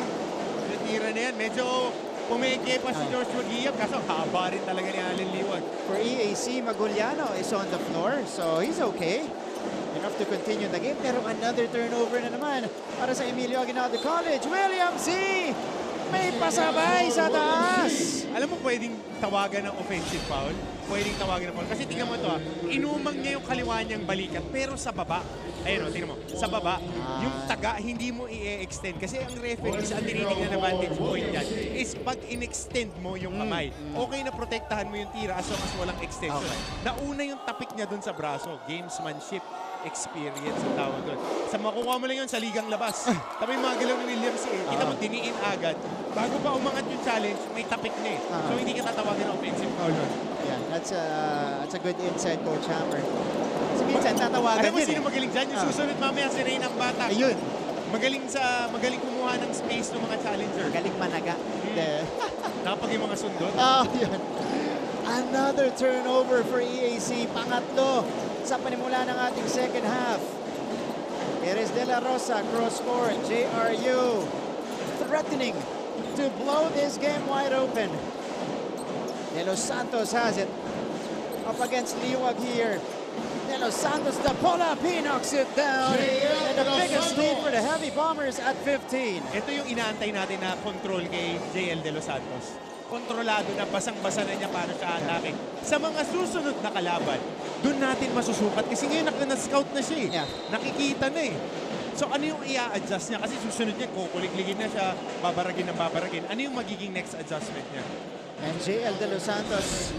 Speaker 5: Retira na yan. Medyo pumeke pa si Joshua Giap kaso haba rin talaga ni Allen Liwag.
Speaker 9: For EAC, Magoliano is on the floor, so he's okay. Enough to continue the game. Pero another turnover na naman para sa Emilio Aguinaldo College. William C. May pasabay sa taas.
Speaker 5: Alam mo, pwedeng tawagan ng offensive foul. Pwedeng tawagan ng foul. Kasi tingnan mo ito inumang niya yung kaliwa niyang balikat pero sa baba. Ayun tingnan mo. Sa baba, yung taga, hindi mo i-extend. Kasi ang referees, ang tinitingnan na vantage point yan, is pag in-extend mo yung kamay, okay na protektahan mo yung tira as long as walang extension. Nauna yung tapik niya dun sa braso. Gamesmanship. experience ang tawag doon. Sa makukuha mo lang yun sa ligang labas. Tapos yung mga galaw ni Williams kita mo diniin agad. Bago pa umangat yung challenge, may tapik na eh. So hindi ka tatawagin ng offensive foul nun.
Speaker 9: Yeah, that's a good insight, Coach Hammer. Kasi minsan tatawagan
Speaker 5: Alam mo
Speaker 9: yun
Speaker 5: sino magaling dyan? Yung susunod mamaya si Rain ang bata.
Speaker 9: Ayun.
Speaker 5: Magaling kumuha ng space ng mga challenger.
Speaker 9: Magaling managa.
Speaker 5: Kapag yung mga sundot.
Speaker 9: Yun. Another turnover for EAC. Pangatlo sa panimula ng ating second half. Perez de la Rosa, cross court. JRU threatening to blow this game wide open. De Los Santos has it. Up against Liwag here. De Los Santos, the pull-up, he knocks it down. And the biggest lead for the Heavy Bombers at 15.
Speaker 5: Ito yung inaantay natin na control kay JL De Los Santos. Kontrolado na, basang-basa na niya paano siya atake. Sa mga susunod na kalaban, doon natin masusukat. Kasi ngayon na-scout na siya eh. Nakikita na eh. So ano yung i-adjust niya? Kasi susunod niya, kukuligligin na siya, babaragin ng babaragin. Ano yung magiging next adjustment niya?
Speaker 9: And JL De Los Santos,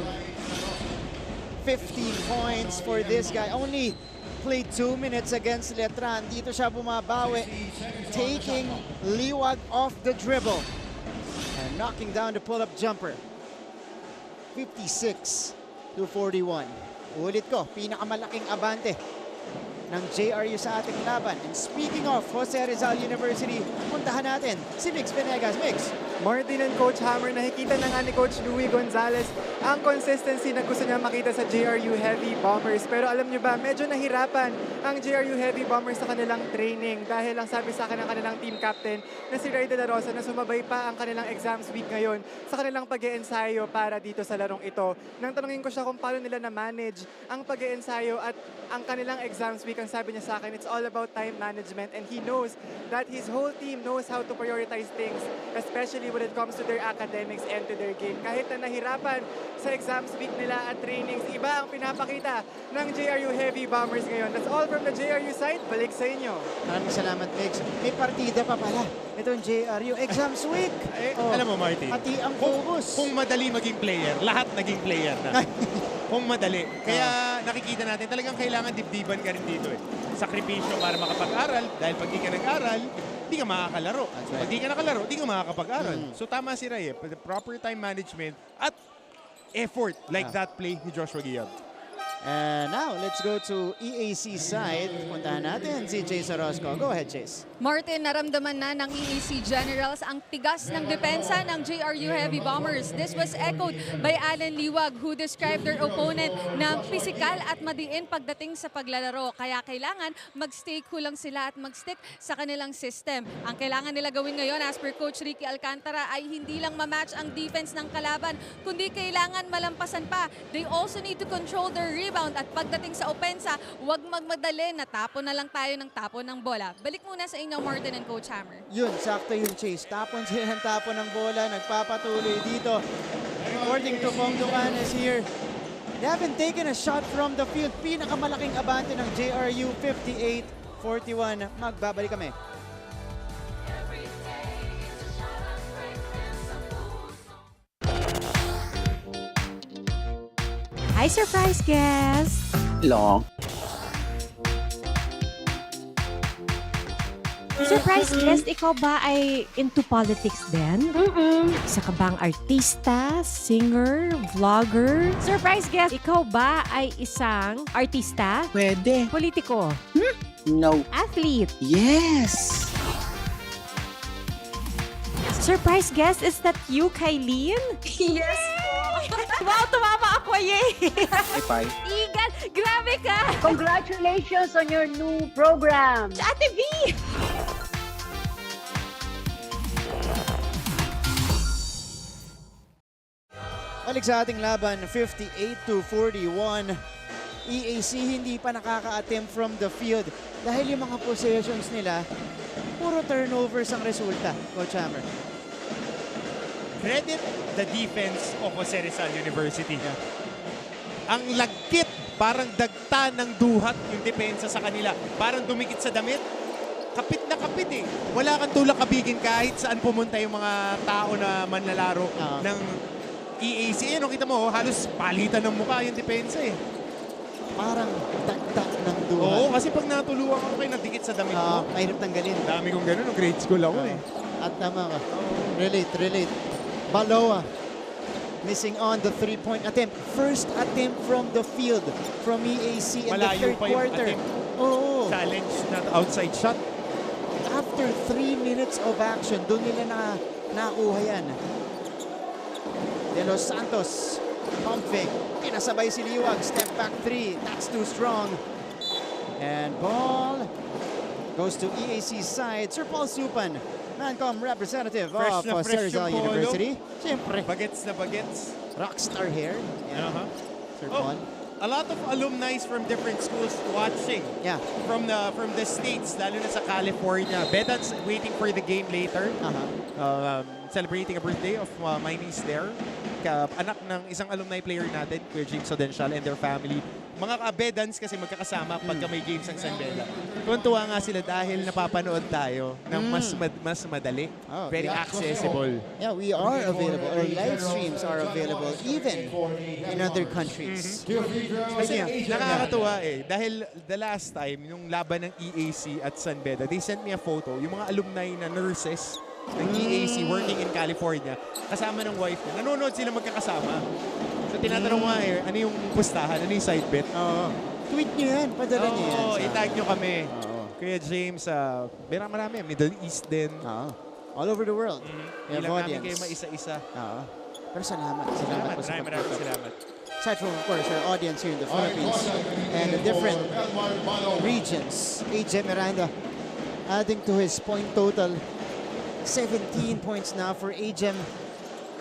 Speaker 9: 15 points for this guy. Only played 2 minutes against Letran. Dito siya bumabawi, taking Liwag off the dribble and knocking down the pull-up jumper. 56-41. Ulit ko, pinakamalaking abante ng JRU sa ating laban. And speaking of Jose Rizal University, puntahan natin si Mix Venegas. Mix.
Speaker 2: Martin and Coach Hammer, nakikita na nga ni Coach Louie Gonzalez ang consistency na gusto niya makita sa JRU Heavy Bombers. Pero alam niyo ba, medyo nahirapan ang JRU Heavy Bombers sa kanilang training dahil ang sabi sa akin ng kanilang team captain na si Ray De La Rosa na sumabay pa ang kanilang exams week ngayon sa kanilang pag-iensayo para dito sa larong ito. Nang tanungin ko siya kung paano nila na-manage ang pag-iensayo at ang kanilang exams week, ang sabi niya sa akin, it's all about time management and he knows that his whole team knows how to prioritize things, especially when it comes to their academics and to their game. Kahit na nahirapan sa exams week nila at trainings, iba ang pinapakita ng JRU Heavy Bombers ngayon. That's all from the JRU side. Balik sa inyo.
Speaker 9: Maraming salamat, Mix. May partida pa pala. Itong JRU Exams Week.
Speaker 5: Alam mo, Martin,
Speaker 9: pati ang focus.
Speaker 5: Kung madali maging player, lahat naging player na. Kung madali. Kaya nakikita natin, talagang kailangan dibdiban ka rin dito eh. Sakripisyo para makapag-aral, dahil pag di ka nag-aral, di ka makakalaro. Pag di ka nakalaro, di ka makakapag-aral. So tama si Ray, the proper time management at effort like that play ni Joshua Guiab.
Speaker 9: And now, let's go to EAC side. Puntahan natin si Chase Orozco. Go ahead, Chase.
Speaker 3: Martin, naramdaman na ng EAC Generals ang tigas ng depensa ng JRU Heavy Bombers. This was echoed by Alan Liwag who described their opponent na physical at madiin pagdating sa paglalaro. Kaya kailangan mag-stay cool lang sila at mag-stick sa kanilang system. Ang kailangan nila gawin ngayon as per Coach Ricky Alcantara ay hindi lang ma-match ang defense ng kalaban, kundi kailangan malampasan pa. They also need to control their rebound at pagdating sa opensa, huwag magmadali na tapon na lang tayo ng tapon ng bola. Balik muna sa inyo, Martin and Coach Hammer.
Speaker 9: Yun, sakto yung Chase. Tapon sila ng tapon ng bola, nagpapatuloy dito. According to Pong Ducanes here, they haven't taken a shot from the field. Pinakamalaking abante ng JRU, 58-41. Magbabalik kami.
Speaker 4: Hi, surprise guest!
Speaker 6: Long.
Speaker 4: Surprise guest, ikaw ba ay into politics din? Isa ka bang artista, singer, vlogger? Surprise guest, ikaw ba ay isang artista?
Speaker 6: Pwede.
Speaker 4: Politiko?
Speaker 6: No.
Speaker 4: Athlete?
Speaker 6: Yes!
Speaker 4: Surprise guest, is that you, Kylene?
Speaker 3: Yes
Speaker 4: Wow, tumama ako, yay!
Speaker 6: Bye.
Speaker 4: Igan, grabe ka!
Speaker 13: Congratulations on your new program!
Speaker 4: Ate V!
Speaker 9: Balik sa ating laban, 58-41. EAC hindi pa nakaka-attempt from the field dahil yung mga possessions nila, puro turnovers ang resulta, Coach Hammer.
Speaker 5: Credit the defense of Jose Rizal University. Ang lagkit, parang dagta ng duhat yung depensa sa kanila. Parang dumikit sa damit. Kapit na kapit eh. Wala kang tulak kabigin kahit saan pumunta yung mga tao na manlalaro ng EAC. Ano kita mo, halos palitan ng mukha yung depensa eh.
Speaker 9: parang dagdag ng duhan.
Speaker 5: Oo, kasi pag natuluan ako kayo nadikit sa damit mo.
Speaker 9: Mahirap tanggalin.
Speaker 5: Dami kong ganun, nung grade school ako eh.
Speaker 9: At tama ka. Relate. Baloa missing on the three-point attempt. First attempt from the field from EAC in the third quarter. Oo.
Speaker 5: Challenge na outside shot.
Speaker 9: After 3 minutes of action, doon nila nakuha yan. De Los Santos, pump fake. Kinasabay si Liwag. Step back 3. That's too strong. And ball goes to EAC's side. Sir Paul Supan, Mancom representative of Cerizal University. Siyempre.
Speaker 5: Bagets na bagets.
Speaker 9: Rockstar hair. Yeah. Sir Paul.
Speaker 5: A lot of alumni from different schools watching.
Speaker 9: Yeah.
Speaker 5: From the States, lalo na sa California. Bedans waiting for the game later. Celebrating a birthday of my niece there. Anak ng isang alumni player natin, Kuya James Odensial and their family. Mga ka-Bedans kasi magkakasama pagka may games ng San Beda. Tuwan-tuwa nga sila dahil napapanood tayo ng mas madali. Very accessible.
Speaker 9: Yeah, we are available. Our live streams are available even in other countries.
Speaker 5: Kasi nakakatuwa eh. Dahil the last time, yung laban ng EAC at San Beda, they sent me a photo. Yung mga alumni na nurses ng EAC working in California, kasama ng wife niya. Nanonood sila magkakasama. So tinatanong nga eh, ano yung pustahan, ano yung side bet?
Speaker 9: Tweet nyo yan, padala nyo yan.
Speaker 5: Oo, itag nyo kami. Kuya James, marami, Middle East din.
Speaker 9: All over the world.
Speaker 5: Ilang namin kayo maisa-isa.
Speaker 9: Pero salamat po sa
Speaker 5: Maraming salamat.
Speaker 9: Aside from, of course, our audience here in the Philippines and the different regions. AJ Miranda adding to his point total. 17 points now for AGEM.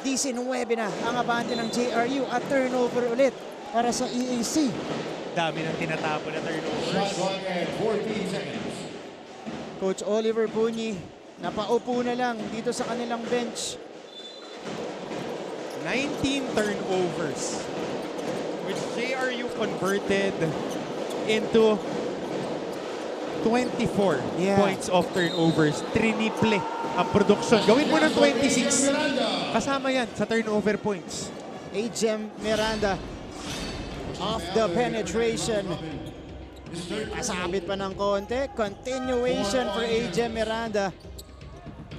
Speaker 9: 19 na ang abante ng JRU at turnover ulit para sa EAC.
Speaker 5: Dami ng tinatapo na turnovers.
Speaker 9: Coach Oliver Bunyi, napaupo na lang dito sa kanilang bench.
Speaker 5: 19 turnovers, which JRU converted into 24 points of turnovers. Triniple ang production. Gawin mo ng 26. Kasama yan sa turnover points.
Speaker 9: AGEM Miranda off the penetration. Pasabit pa ng konti. Continuation for AGEM Miranda.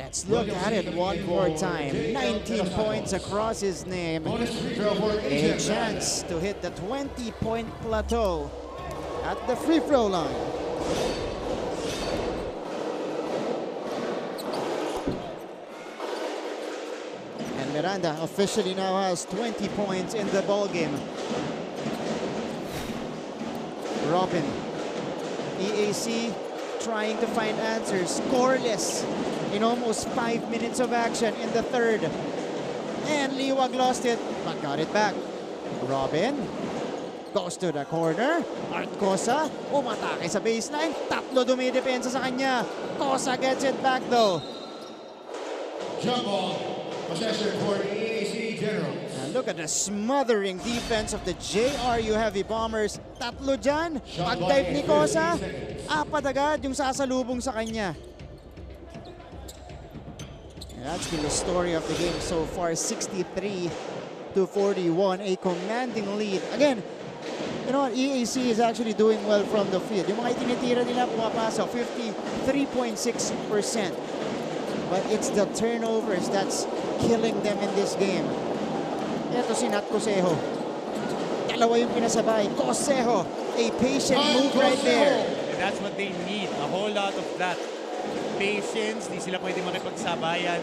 Speaker 9: Let's look at it one more time. 19 points across his name. A chance to hit the 20-point plateau at the free throw line. Miranda officially now has 20 points in the ball game. Robin, EAC trying to find answers, scoreless in almost 5 minutes of action in the third. And Liwag lost it, but got it back. Robin goes to the corner. Art Cosa, umatake sa baseline. Tatlo dumidepensa sa kanya. Cosa gets it back though.
Speaker 1: Jump ball. Possession for EAC Generals.
Speaker 9: And look at the smothering defense of the JRU Heavy Bombers. Tatlo dyan. Pag-dive ni Cosa, apat agad yung sasalubong sa kanya. And that's been the story of the game so far. 63-41, a commanding lead. Again, you know what? EAC is actually doing well from the field. Yung mga itinitira nila pumapasok, 53.6%. But it's the turnovers that's killing them in this game. Ito si Nat Cosejo. Dalawa yung pinasabay. Cosejo, a patient move right there.
Speaker 5: And that's what they need. A whole lot of that. Patience. Di sila pwede makipagsabayan.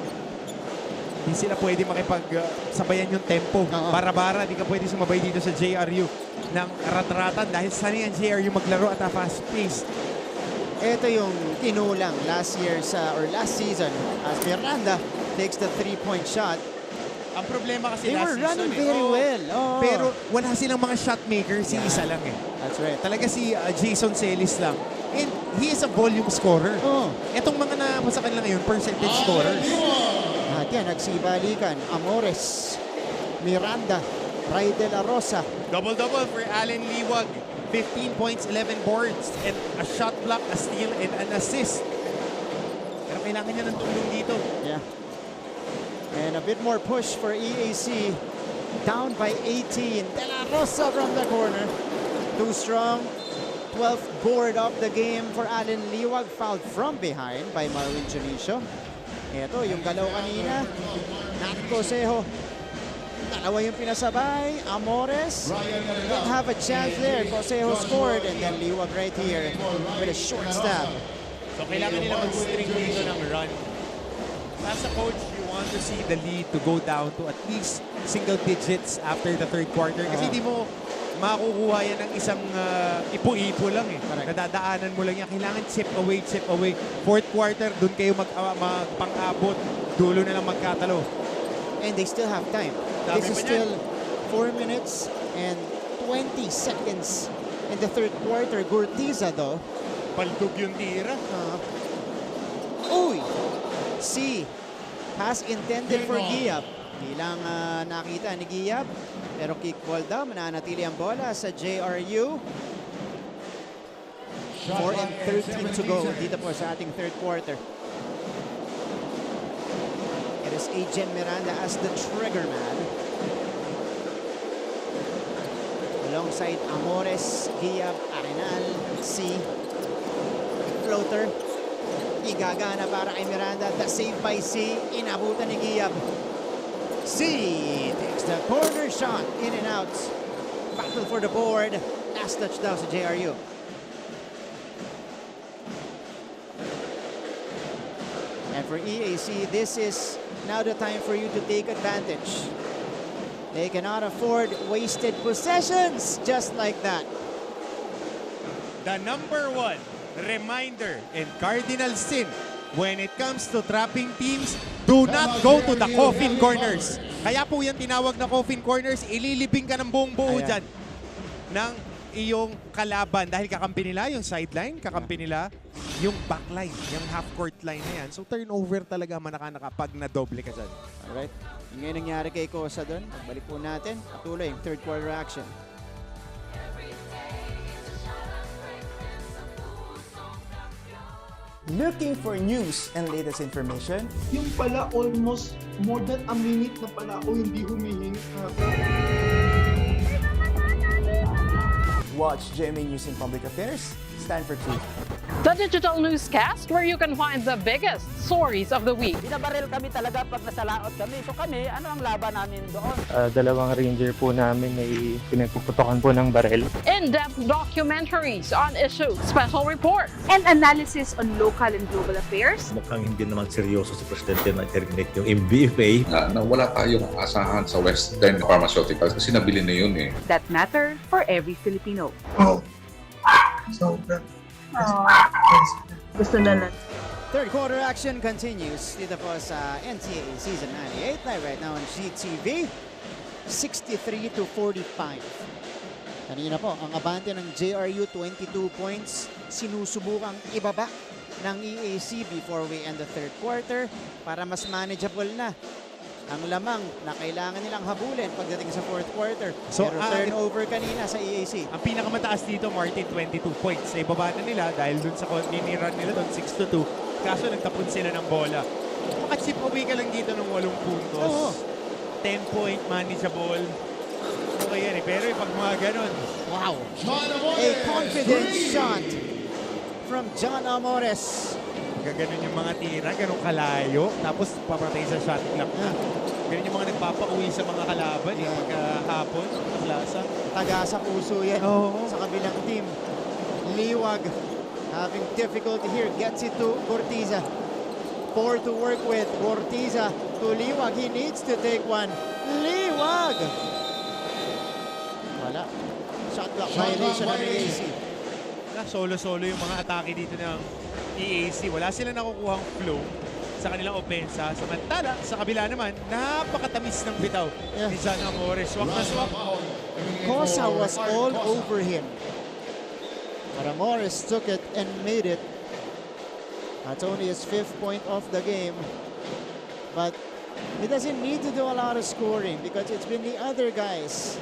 Speaker 5: Di sila pwede makipagsabayan yung tempo. Bara-bara, di ka pwede sumabay dito sa JRU ng rat-ratan dahil sanay ang JRU maglaro at a fast pace.
Speaker 9: Ito yung tinulang last season as Miranda takes the three-point shot.
Speaker 5: Ang problema kasi
Speaker 9: they were running very well.
Speaker 5: Pero wala silang mga shot makers, si isa lang eh.
Speaker 9: That's right.
Speaker 5: Talaga si Jason Celis lang. And he is a volume scorer. Itong mga na sa kanila ngayon, percentage scorers.
Speaker 9: At yan, nagsibalikan. Amores, Miranda, Ray De La Rosa.
Speaker 5: Double-double for Allen Liwag. 15 points, 11 boards, and a shot block, a steal, and an assist. Pero kailangan niya ng tulong dito.
Speaker 9: Yeah. And a bit more push for EAC. Down by 18. De La Rosa from the corner. Too strong. 12th board of the game for Allen Liwag. Fouled from behind by Marwin Junicio. Ito, yung galaw kanina. Nat Cosejo. Dalawa yung pinasabay. Amores didn't have a chance there. Cosejo scored and then Liwag right here with a short stab.
Speaker 5: So kailangan nila mag-string dito ng run. As a coach, you want to see the lead to go down to at least single digits after the third quarter. Kasi hindi mo makukuha yan ng isang ipo-ipo lang eh. Nadadaanan mo lang yan. Kailangan chip away. Fourth quarter, dun kayo magpang-abot. Dulo na lang magkatalo.
Speaker 9: And they still have time. This is still 4 minutes and 20 seconds in the third quarter. Gurtiza though.
Speaker 5: Paltog yung tira.
Speaker 9: Uy! C. Pass intended for Giap. Di lang nakita ni Giap. Pero kickball daw. Mananatili ang bola sa JRU. 4 and 13 to go dito po sa ating third quarter. It is Agent Miranda as the trigger man. Alongside Amores, Giap, Arenal, C. Floater. Igagana para kay Miranda. The save by C. Inabutan ni Giap. C takes the corner shot. In and out. Battle for the board. Last touchdown sa JRU. And for EAC, this is now the time for you to take advantage. They cannot afford wasted possessions just like that.
Speaker 5: The number one reminder and cardinal sin when it comes to trapping teams, do not go to the coffin corners. Kaya po yan tinawag na coffin corners, ililibing ka ng buong buo dyan ng iyong kalaban. Dahil kakampi nila yung sideline, kakampi nila yung backline, yung half-court line na yan. So turnover talaga manaka-naka pag na-doble ka dyan.
Speaker 9: Alright. Yung ngayon nangyari kay Kosa doon. Pagbalik po natin. Patuloy yung third quarter action.
Speaker 7: Looking for news and latest information?
Speaker 8: Yung pala almost more than a minute na pala ako hindi humihinga.
Speaker 7: Watch GMA News and Public Affairs. Stand for truth.
Speaker 10: The digital newscast where you can find the biggest stories of the week.
Speaker 11: Binabaril kami talaga pag nasalaot kami. So kami, ano ang laban namin doon?
Speaker 20: Dalawang ranger po namin ay pinagpuputokan po ng baril.
Speaker 10: In-depth documentaries on issues, special reports,
Speaker 23: and analysis on local and global affairs.
Speaker 24: Mukhang hindi naman seryoso si Presidente na terminate yung MBFA.
Speaker 25: Na wala tayong asahan sa Western Pharmaceuticals kasi nabili na yun eh.
Speaker 23: That matter for every Filipino.
Speaker 8: Oh. So good.
Speaker 23: Gusto na lang.
Speaker 9: Third quarter action continues dito po sa NCAA Season 98 live right now on GTV. 63-45. Kanina po, ang abante ng JRU 22 points. Sinusubukang ibaba ng EAC before we end the third quarter para mas manageable na ang lamang na kailangan nilang habulin pagdating sa fourth quarter. So, pero turnover kanina sa EAC.
Speaker 5: Ang pinakamataas dito, Martin, 22 points. Sa ibaba na nila dahil dun sa niniran nila doon, 6-2. Kaso nagtapon sila ng bola. Maka-chip away ka lang dito ng 8 puntos.
Speaker 9: Oo.
Speaker 5: 10-point manageable. Okay yan eh. Pero pag mga ganun.
Speaker 9: Wow. A confident shot from John Amores.
Speaker 5: Gaganon yung mga tira, ganun kalayo. Tapos papatay sa shot clock na. Ganun yung mga nagpapauwi sa mga kalaban eh. Pagkahapon, sa plaza.
Speaker 9: Taga sa puso yan sa kabilang team. Liwag having difficulty here. Gets it to Gurtiza. 4 to work with. Gurtiza to Liwag. He needs to take one. Liwag! Wala. Shot clock violation ng EAC.
Speaker 5: Solo-solo yung mga atake dito ng EAC. Wala sila nakukuhang flow sa kanilang opensa. Samantala, sa kabila naman, napakatamis ng bitaw ni John Amores. Swak na swak.
Speaker 9: Cosa was all over him. But Amores took it and made it. That's only his 5th point of the game. But he doesn't need to do a lot of scoring because it's been the other guys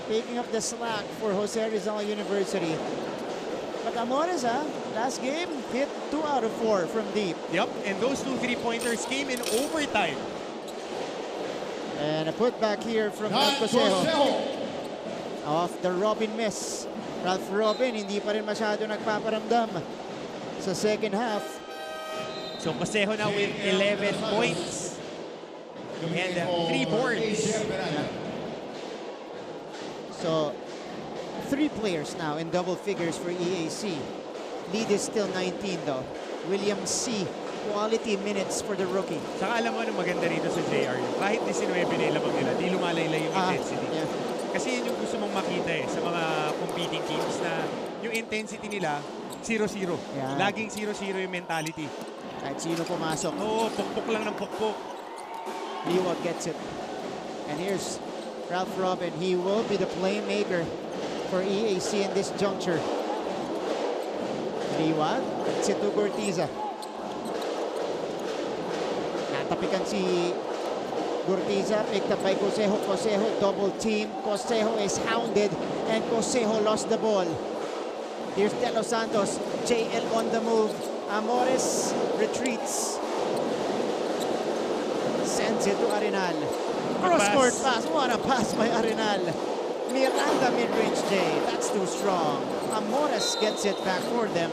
Speaker 9: taking up the slack for Jose Rizal University. But Amores, last game, hit 2 out of 4 from deep.
Speaker 5: Yep, and those 2 3-pointers came in overtime.
Speaker 9: And a putback here from Cosejo. Off the Robin miss. Ralph Robin, hindi pa rin masyado nagpaparamdam sa second half.
Speaker 5: So Cosejo now with 11 points and 3 boards.
Speaker 9: So 3 players now in double figures for EAC. Lead is still 19 though. William C. Quality minutes for the rookie.
Speaker 5: Saka alam mo ano maganda rito sa JRU, kahit 19 na lamang nila, di lumalaylay yung intensity.
Speaker 9: Yeah.
Speaker 5: Kasi yun yung gusto mong makita sa mga competing teams na yung intensity nila 0-0.
Speaker 9: Yeah.
Speaker 5: Laging 0-0 yung mentality.
Speaker 9: Kahit sino pumasok.
Speaker 5: Oo, pukpok lang ng pukpok.
Speaker 9: Liwag gets it. And here's Ralph Robin. He will be the playmaker for EAC in this juncture. Liwag, si Gurtiza. Natapikan si Gurtiza, picked up by Cosejo. Cosejo double team. Cosejo is hounded and Cosejo lost the ball. Here's De Los Santos. JL on the move. Amores retreats. Sends it to Arenal. Cross-court pass. What a pass by Arenal. Miranda mid-range J. That's too strong. Amores gets it back for them.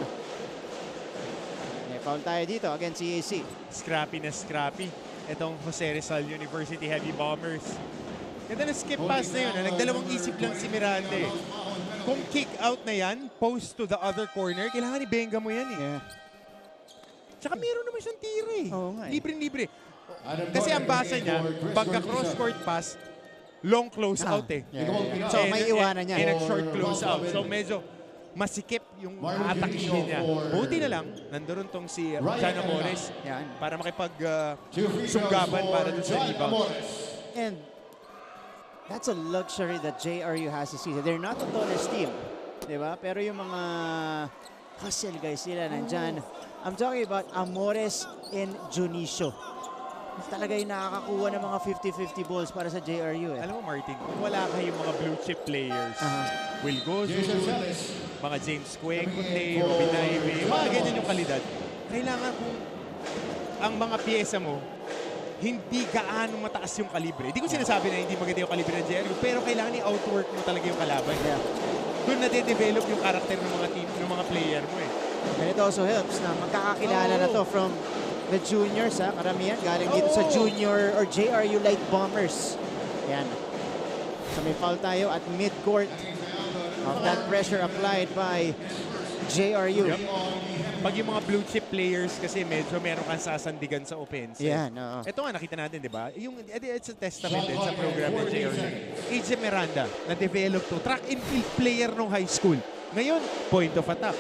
Speaker 9: May foul tayo dito against EAC.
Speaker 5: Scrappy na scrappy. Itong Jose Rizal University Heavy Bombers. Ganda na skip pass na yun. Nagdalawang isip lang si Miranda eh. Kung kick out na yan, post to the other corner, kailangan i-benga mo yan eh.
Speaker 9: Yeah.
Speaker 5: Tsaka meron naman siyang tira eh.
Speaker 9: Oo nga eh.
Speaker 5: Libre-libre. Kasi ang basa niya, pagka cross-court pass, long close out eh.
Speaker 9: Yeah. So may iwanan niya.
Speaker 5: And short close out. So medyo masikip yung atake niya. Buti na lang, nandoon tong si Ncaa Amores para makipag-sunggaban para dun sa rebound.
Speaker 9: And that's a luxury that JRU has this season. They're not the tallest team, di ba? Pero yung mga hustle guys nila nandyan. I'm talking about Amores and Junicio. Talaga yung nakakakuha ng mga 50-50 balls para sa JRU eh.
Speaker 5: Alam mo Martin, kung wala kayong mga blue chip players, Will Gozu, mga James Cuecote, Robin Ivey, mga ganyan yung kalidad. Kailangan kung ang mga pyesa mo, hindi gaano mataas yung kalibre. Hindi ko sinasabi na hindi maganda yung kalibre ng JRU, pero kailangan i-outwork mo talaga yung kalaban.
Speaker 9: Yeah.
Speaker 5: Doon na-develop yung karakter ng mga team, ng mga player mo eh.
Speaker 9: And it also helps na magkakakilala na to from the juniors, ha? Karamihan galing dito sa junior or JRU Light Bombers. Yan. So may foul tayo at mid-court of that pressure applied by JRU.
Speaker 5: Yep. Pag yung mga blue chip players kasi medyo meron kang sasandigan sa offense.
Speaker 9: Yan,
Speaker 5: Ito nga nakita natin, di ba? It's a testament din sa program ng JRU. AJ Miranda, na-develop to. Track and field player nung high school. Ngayon, point of attack.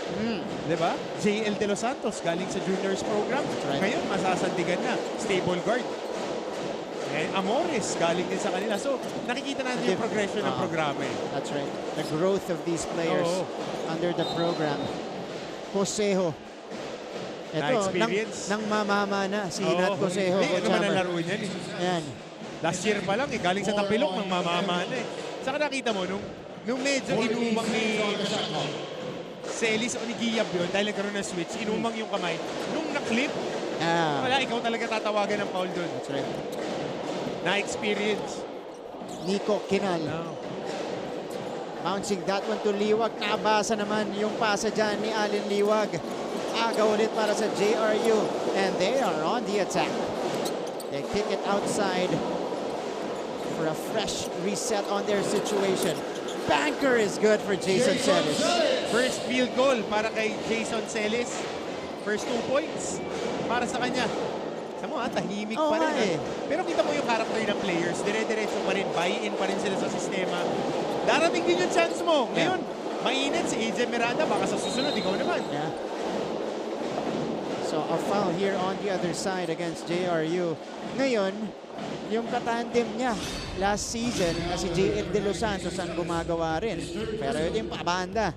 Speaker 5: Di ba? JL De Los Santos, galing sa juniors program. Ngayon, masasandigan na. Stable guard. Amores, galing din sa kanila. So, nakikita natin yung progression ng programa eh.
Speaker 9: That's right. The growth of these players under the program. Cosejo. Ito, nang mamama na si Nat Cosejo.
Speaker 5: Ano man ang laro niyan eh.
Speaker 9: Yan.
Speaker 5: Last year pa lang eh, galing sa Tapilok, nang mamama na eh. Saka nakita mo, nung medyo inumang ni Celis o ni Giyab yun, dahil nagkaroon ng switch, inumang yung kamay. Nung na-clip, wala, ikaw talaga tatawagan ng foul doon.
Speaker 9: That's right.
Speaker 5: Na-experience.
Speaker 9: Nico Kinal. Bouncing that one to Liwag. Nabasa naman yung pasa dyan ni Allen Liwag. Aga ulit para sa JRU. And they are on the attack. They kick it outside for a fresh reset on their situation. Banker is good for Jason Celis.
Speaker 5: First field goal para kay Jason Celis. First 2 points para sa kanya. Sama mo, tahimik pa rin. Pero kita mo yung character ng players. Dire-diretso pa rin. Buy-in pa rin sila sa sistema. Darating din yung chance mo. Ngayon, mainit si AJ Miranda. Baka sa susunod, ikaw naman.
Speaker 9: Yeah. So, a foul here on the other side against JRU. Ngayon, yung katandem niya last season na si JL De Los Santos ang gumagawa rin. Pero yun yung pabanda.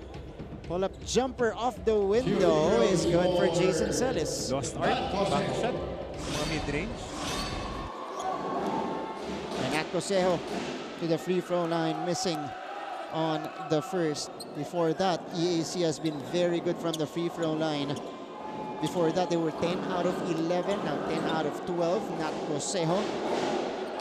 Speaker 9: Pull-up jumper off the window is good for Jason Celis.
Speaker 5: Lost art. Back shot. Mga mid-range.
Speaker 9: And at Cosejo to the free throw line, missing on the first. Before that, EAC has been very good from the free throw line. Before that, they were 10 out of 11, now 10 out of 12. Nat Cosejo.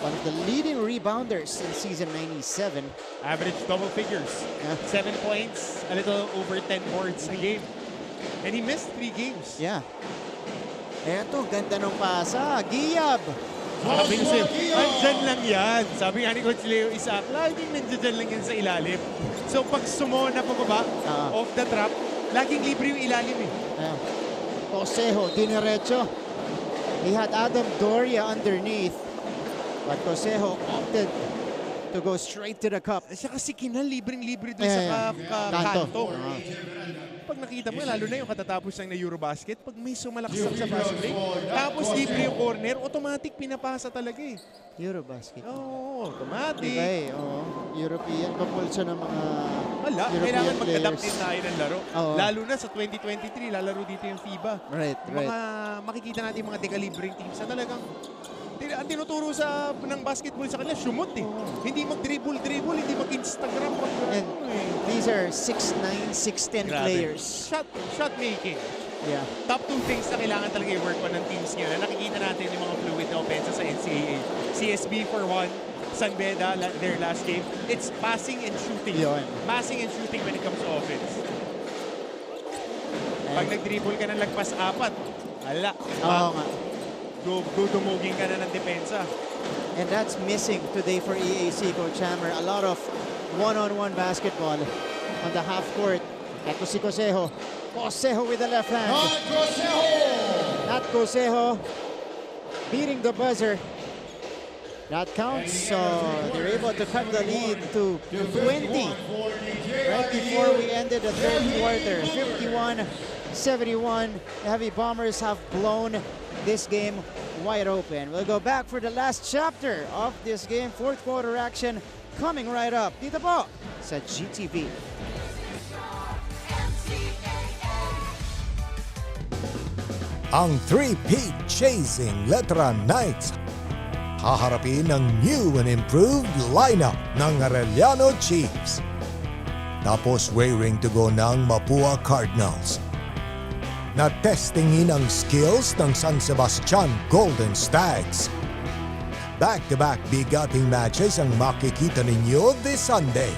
Speaker 9: one of the leading rebounders in season 97.
Speaker 5: Average double figures.
Speaker 9: Yeah.
Speaker 5: 7 points, a little over 10 boards a game. And he missed 3 games.
Speaker 9: Yeah. Eto, ganda ng pasa. Giyab.
Speaker 5: Sabi ko sa'yo, andyan lang yan. Sabi nga ni Coach Leo Isaac, laging nandiyan lang yan sa ilalim. So pag sumona pababa, off the trap, laging libre yung ilalim eh.
Speaker 9: Cosejo, diniretso. He had Adam Doria underneath. But Cosejo opted to go straight to the cup.
Speaker 5: Siya kasi kinal, libreng-libre doon sa kanto. Pag nakita mo, lalo na yung katatapos ng na Eurobasket, pag may sumalaksak sa fast break, tapos libre yung corner, automatic pinapasa talaga eh.
Speaker 9: Eurobasket?
Speaker 5: Oo, automatic.
Speaker 9: Diba eh, European, papulsa ng mga
Speaker 5: Wala,
Speaker 9: European
Speaker 5: kailangan mag-adapt
Speaker 9: players.
Speaker 5: din tayo ng laro.
Speaker 9: Oo.
Speaker 5: Lalo na sa 2023, lalaro dito yung FIBA.
Speaker 9: Right.
Speaker 5: Mga makikita natin yung mga dekalibreng teams na talagang ang tinuturo ng basketball sa kanila, shumot eh. Hindi mag-dribble, hindi mag-Instagram.
Speaker 9: These are 6'9", 6'10" players.
Speaker 5: Shot making.
Speaker 9: Yeah.
Speaker 5: Top 2 things na kailangan talaga i-work on ng teams ngayon. Nakikita natin yung mga fluid na offense sa NCAA. CSB for one, San Beda, their last game. It's passing and shooting. Passing and shooting when it comes to offense. Pag nag-dribble ka ng lagpas 4, ala.
Speaker 9: Oo nga.
Speaker 5: Dudumugin ka na ng depensa.
Speaker 9: And that's missing today for EAC, Coach Hammer. A lot of one-on-one basketball on the half court. Eto si Cosejo. Cosejo with the left hand. Not Cosejo. Beating the buzzer. That counts. So they're able to cut the lead to 20. Right before we ended the third quarter. 51-71. The Heavy Bombers have blown this game wide open. We'll go back for the last chapter of this game. Fourth quarter action coming right up. Dito po sa GTV.
Speaker 1: Ang three-peat chasing Letra Knights haharapin ng new and improved lineup ng Arellano Chiefs. Tapos raring to go ng Mapua Cardinals. Na testingin ang skills ng San Sebastian Golden Stags. Back-to-back bigating matches ang makikita ninyo this Sunday.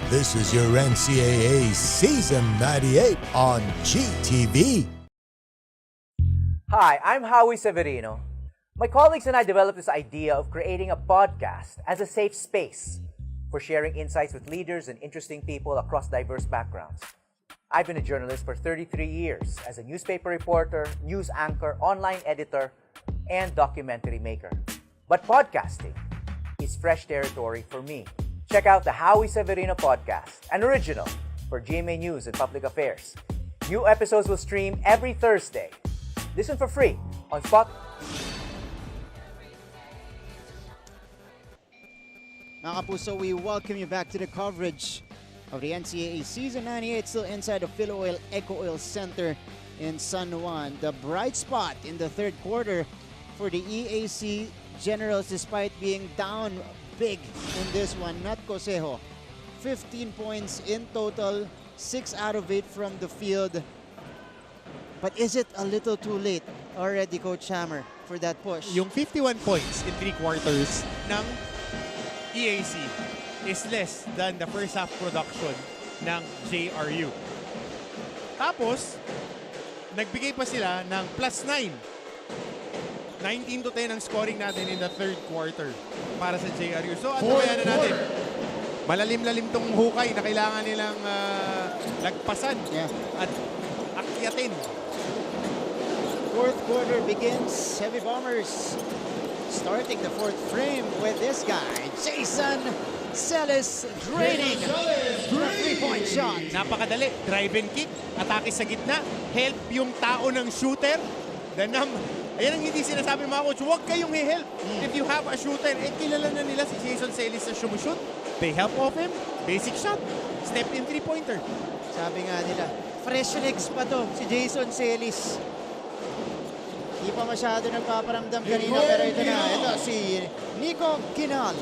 Speaker 1: This is your NCAA Season 98 on GTV.
Speaker 12: Hi, I'm Howie Severino. My colleagues and I developed this idea of creating a podcast as a safe space for sharing insights with leaders and interesting people across diverse backgrounds. I've been a journalist for 33 years as a newspaper reporter, news anchor, online editor, and documentary maker. But podcasting is fresh territory for me. Check out the Howie Severino podcast, an original for GMA News and Public Affairs. New episodes will stream every Thursday. Listen for free on Spotify.
Speaker 9: Mga kapuso, we welcome you back to the coverage of the NCAA Season 98, still inside the Philo-Oil Eco Oil Center in San Juan. The bright spot in the third quarter for the EAC Generals, despite being down big in this one, not Cosejo. 15 points in total, 6 out of 8 from the field. But is it a little too late already, Coach Hammer, for that push?
Speaker 5: Yung 51 points in 3 quarters ng EAC is less than the first half production ng JRU. Tapos, nagbigay pa sila ng +9. 19-10 ang scoring natin in the third quarter para sa JRU. So, ano kaya na natin? Malalim-lalim tong hukay na kailangan nilang lagpasan at akyatin.
Speaker 9: Fourth quarter begins. Heavy Bombers starting the fourth frame with this guy, Jason Celis, draining the three-point shot.
Speaker 5: Napakadali. Drive and kick. Atake sa gitna. Help yung tao ng shooter. Ayan ang hindi sinasabi ng mga coach. Huwag kayong i-help. If you have a shooter, kilala na nila si Jason Celis na sumushoot. They help off him. Basic shot. Step in three-pointer.
Speaker 9: Sabi nga nila, fresh legs pa to si Jason Celis. Hindi pa masyado nagpaparamdam kanina, pero ito na. Ito si Nico Kinal.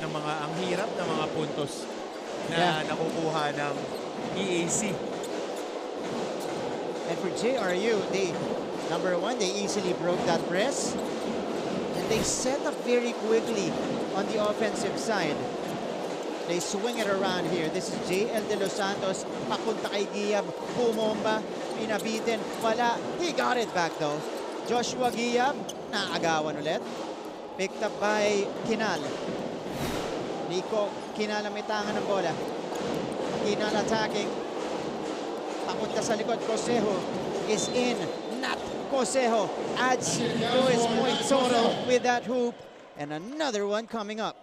Speaker 5: Ang hirap ng mga puntos na nakukuha ng EAC.
Speaker 9: And for JRU, number one, they easily broke that press. They set up very quickly on the offensive side. They swing it around here. This is JL De Los Santos. Papunta kay Giab. Bumomba. Pinabitin. Wala. He got it back though. Joshua Giab. Naagawan ulit. Picked up by Kinal. Nico Kinal ang may tangan ng bola. Kinal attacking. Papunta sa likod. Cosejo is in. Not Cosejo adds to his point total with that hoop. And another one coming up.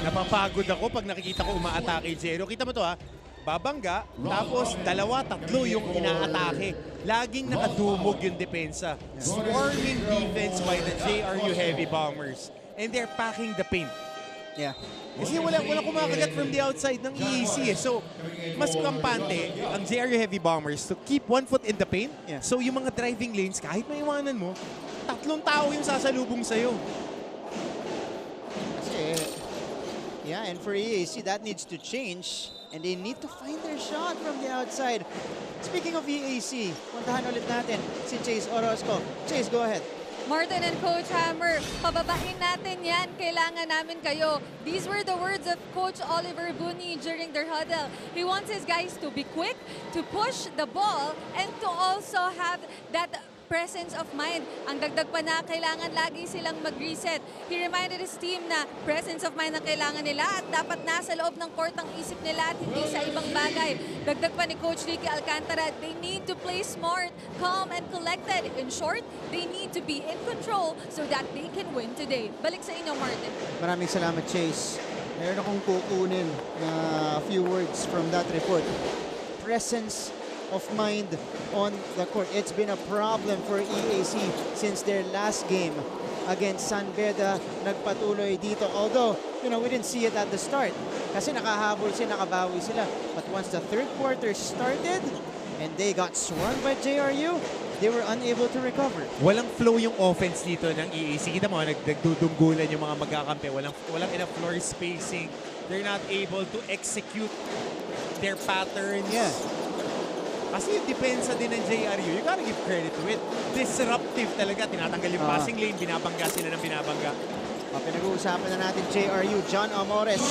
Speaker 5: Napapagod ako pag nakikita ko umaatake JRU. Kita mo to ha, babangga, tapos dalawa, tatlo yung inaatake. Laging nakadumog yung depensa. Swarming defense by the JRU Heavy Bombers. And they're packing the paint.
Speaker 9: Yeah.
Speaker 5: Kasi wala kumakagat from the outside ng EAC eh. So, mas kampante ang JRU Heavy Bombers to keep 1 foot in the paint.
Speaker 9: Yeah.
Speaker 5: So, yung mga driving lanes, kahit maiwanan mo, 3 tao yung sasalubong sa'yo.
Speaker 9: Yeah, and for EAC, that needs to change. And they need to find their shot from the outside. Speaking of EAC, puntahan ulit natin si Chase Orozco. Chase, go ahead.
Speaker 3: Martin and Coach Hammer, pababain natin yan. Kailangan namin kayo. These were the words of Coach Oliver Buni during their huddle. He wants his guys to be quick, to push the ball, and to also have that presence of mind. Ang dagdag pa na, kailangan lagi silang mag-reset. He reminded his team na presence of mind ang kailangan nila at dapat nasa loob ng court ang isip nila at hindi sa ibang bagay. Dagdag pa ni Coach Ricky Alcantara, they need to play smart, calm, and collected. In short, they need to be in control so that they can win today. Balik sa inyo, Martin.
Speaker 9: Maraming salamat, Chase. Meron akong kukunin na few words from that report. Presence of mind on the court. It's been a problem for EAC since their last game against San Beda. Nagpatuloy dito. Although, we didn't see it at the start. Kasi nakahabol sila, nakabawi sila. But once the third quarter started and they got swarmed by JRU, they were unable to recover.
Speaker 5: Walang flow yung offense dito ng EAC. Kita mo, nagdudunggulan yung mga magkakampi. Walang enough floor spacing. They're not able to execute their patterns.
Speaker 9: Yeah.
Speaker 5: Kasi yung depensa din ng JRU, you gotta give credit to it. Disruptive talaga. Tinatanggal yung passing lane, binabangga sila ng binabangga.
Speaker 9: Pinag-uusapan na natin JRU, John Amores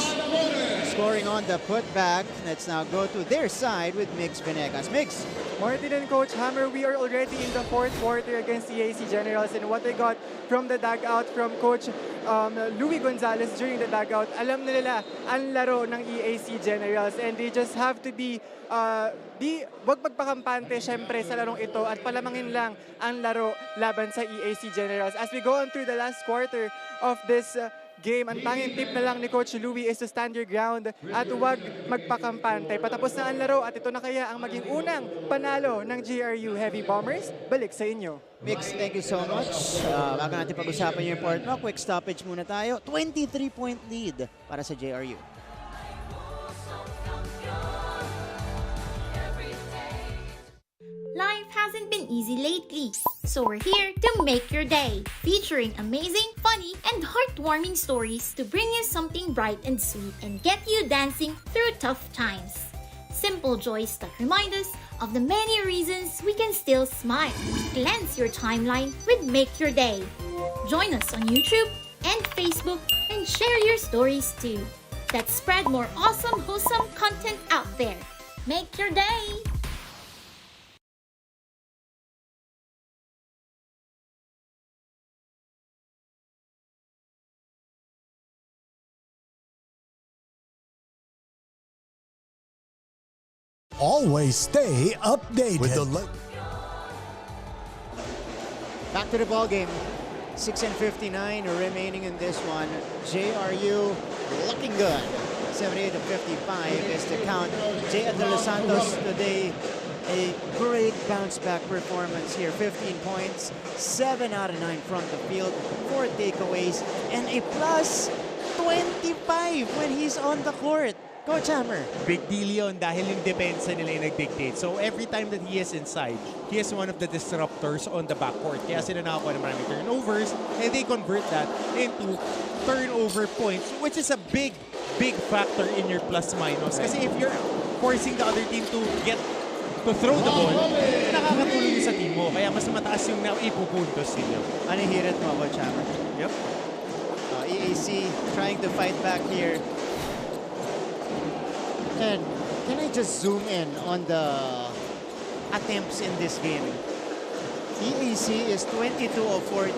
Speaker 9: scoring on the putback. Let's now go to their side with Migs Venegas. Migs.
Speaker 2: Martin and Coach Hammer, we are already in the 4th quarter against EAC Generals, and what they got from the dugout from Coach Louis Gonzalez during the dugout, alam na nila ang laro ng EAC Generals, and they just have to be wag magpakampante syempre sa larong ito at palamangin lang ang laro laban sa EAC Generals. As we go on through the last quarter of this game, ang tanging tip na lang ni Coach Louis is to stand your ground at huwag magpakampante. Patapos na ang laro at ito na kaya ang maging unang panalo ng JRU Heavy Bombers. Balik sa inyo.
Speaker 9: Mix, thank you so much. Bago natin pag-usapan yung report mo, quick stoppage muna tayo. 23-point lead para sa JRU.
Speaker 14: Life hasn't been easy lately, so we're here to make your day, featuring amazing, funny, and heartwarming stories to bring you something bright and sweet and get you dancing through tough times. Simple joys that remind us of the many reasons we can still smile. Cleanse your timeline with Make Your Day. Join us on YouTube and Facebook and share your stories too. Let's spread more awesome, wholesome content out there. Make your day!
Speaker 1: Always stay updated with the
Speaker 9: Back to the ball game. 6:59 remaining in this one. JRU looking good. 78-55 is the count. JL De Los Santos today, a great bounce back performance here. 15 points, 7 out of 9 from the field, 4 takeaways, and a plus 25 when he's on the court. Coach Hammer.
Speaker 5: Big deal yun dahil yung depensa nila yung nag-dictate. So every time that he is inside, he is one of the disruptors on the backcourt. Kaya sila nakakuha ng maraming turnovers and they convert that into turnover points, which is a big factor in your plus-minus. Kasi if you're forcing the other team to throw the ball, nakakatulong yun sa team mo. Kaya mas mataas yung naipupuntos ninyo.
Speaker 9: Ano yung hirit mo, Coach Hammer?
Speaker 5: Yep.
Speaker 9: EAC trying to fight back here. And can I just zoom in on the attempts in this game? EAC is 22 of 40.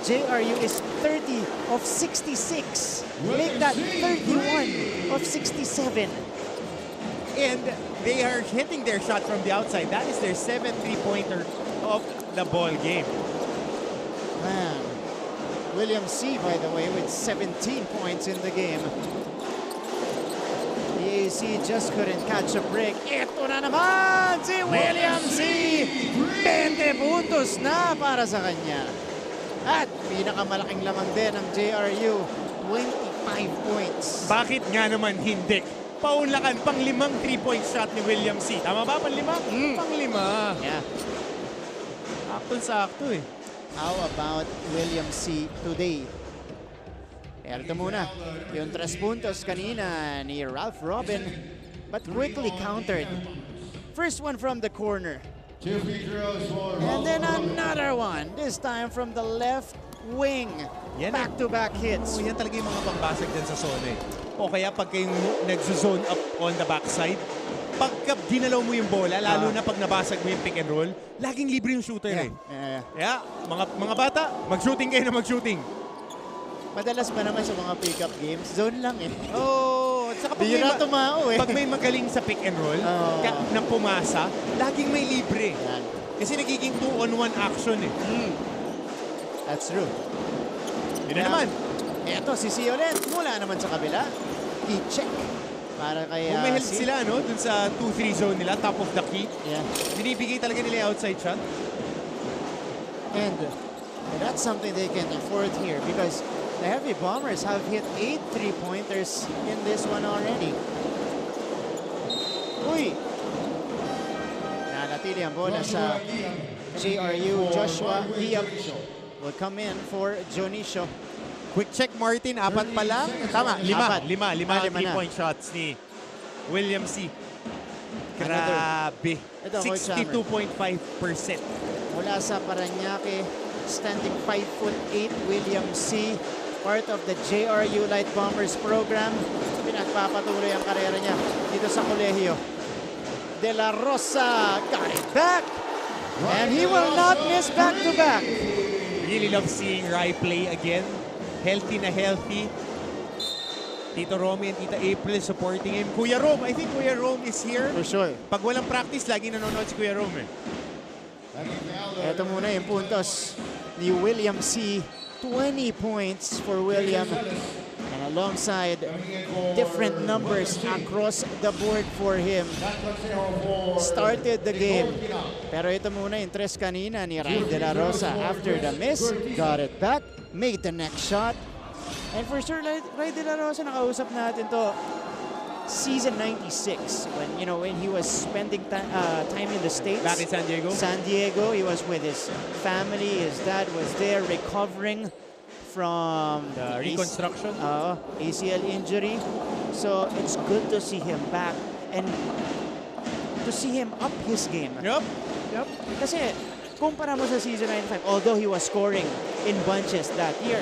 Speaker 9: JRU is 30 of 66. Make that 31 of 67.
Speaker 5: And they are hitting their shot from the outside. That is their 7th three-pointer of the ball game.
Speaker 9: Man, William C, by the way, with 17 points in the game. EAC just couldn't catch a break. Ito na naman si William C. 20 puntos na para sa kanya. At pinakamalaking lamang din ng JRU, 25 points.
Speaker 5: Bakit nga naman hindi? Paunlakan, pang-limang 3-point shot ni William C. Tama ba? Pang-lima? Pang-lima.
Speaker 9: Yeah.
Speaker 5: Sakto eh.
Speaker 9: How about William C today? Ito muna, yung 3 puntos kanina ni Ralph Robin, but quickly countered. First one from the corner. And then another one, this time from the left wing. Back-to-back hits.
Speaker 5: Yan talaga yung mga pangbasag din sa zone eh. O kaya pag kayong nagzo-zone up on the backside, pagka ginalaw mo yung bola, lalo na pag nabasag mo yung pick and roll, laging libre yung shooter eh. Yeah. Mga bata, mag-shooting kayo na mag-shooting.
Speaker 9: Madalas pa naman sa mga pick-up games, zone lang eh.
Speaker 5: Saka
Speaker 9: Bira tumao eh.
Speaker 5: Pag may magaling sa pick and roll, na pumasa, laging may libre.
Speaker 9: Yan.
Speaker 5: Kasi nagiging 2-on-1 action eh.
Speaker 9: That's true.
Speaker 5: Yun na naman.
Speaker 9: Eto, si C ulit. Mula naman sa kabila. I-check. Para kay
Speaker 5: Kung may help sila, no? Dun sa 2-3 zone nila, top of the key.
Speaker 9: Yeah.
Speaker 5: Binibigay talaga nila yung outside shot.
Speaker 9: And that's something they can afford here because the Heavy Bombers have hit 8 3-pointers in this one already. Uy! Nanatili ang bola sa JRU. Joshua Liam will come in for Jonicio.
Speaker 5: Quick check, Martin. 4 pa lang. Tama, 5 3-point shots ni William C. Grabe. 62.5%.
Speaker 9: Mula sa Paranaque, standing 5'8", William C. Part of the JRU Light Bombers program. Pinagpapatuloy ang karera niya dito sa kolehiyo. De La Rosa got it back. And he will not miss back-to-back.
Speaker 5: Really love seeing Rai play again. Healthy na healthy. Tito Romy and Tita April supporting him. Kuya Rome, I think Kuya Rome is here.
Speaker 9: For sure.
Speaker 5: Pag walang practice, lagi nanonood si Kuya Rome eh.
Speaker 9: Ito muna yung puntos ni William C. 20 points for William. And alongside different numbers across the board for him. Started the game. Pero ito muna yung tres kanina ni Ray De La Rosa. After the miss, got it back, made the next shot. And for sure, Ray De La Rosa, nakausap natin to season 96 when he was spending time in the States.
Speaker 5: Back in San Diego?
Speaker 9: San Diego. He was with his family. His dad was there recovering from
Speaker 5: the reconstruction.
Speaker 9: ACL injury. So it's good to see him back and to see him up his game.
Speaker 5: Yep.
Speaker 9: Kasi kumpara mo sa season 95, although he was scoring in bunches that year,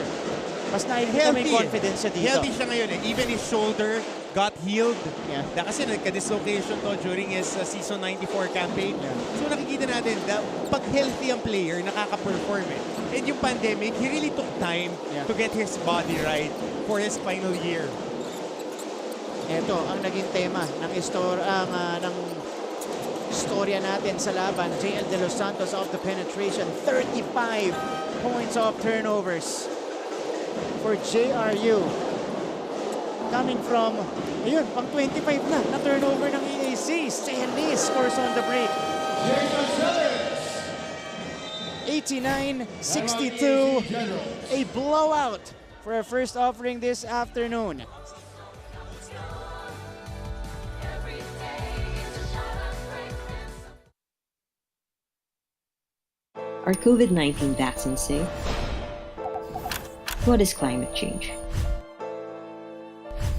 Speaker 9: mas nakikita may confidence siya dito.
Speaker 5: Healthy siya ngayon eh. Even his shoulder got healed.
Speaker 9: Yeah.
Speaker 5: Kasi nagka-dislocation to during his season 94 campaign. Yeah. So nakikita natin na pag healthy ang player, nakaka-perform eh. And yung pandemic, he really took time to get his body right for his final year.
Speaker 9: Ito ang naging tema ng storya natin sa laban. JL De Los Santos off the penetration. 35 points off turnovers for JRU. Coming from, ayun, pang 25 na turnover ng EAC. Stanley scores on the break. 89-62. A blowout for our first offering this afternoon.
Speaker 15: Are COVID-19 vaccines safe? What is climate change?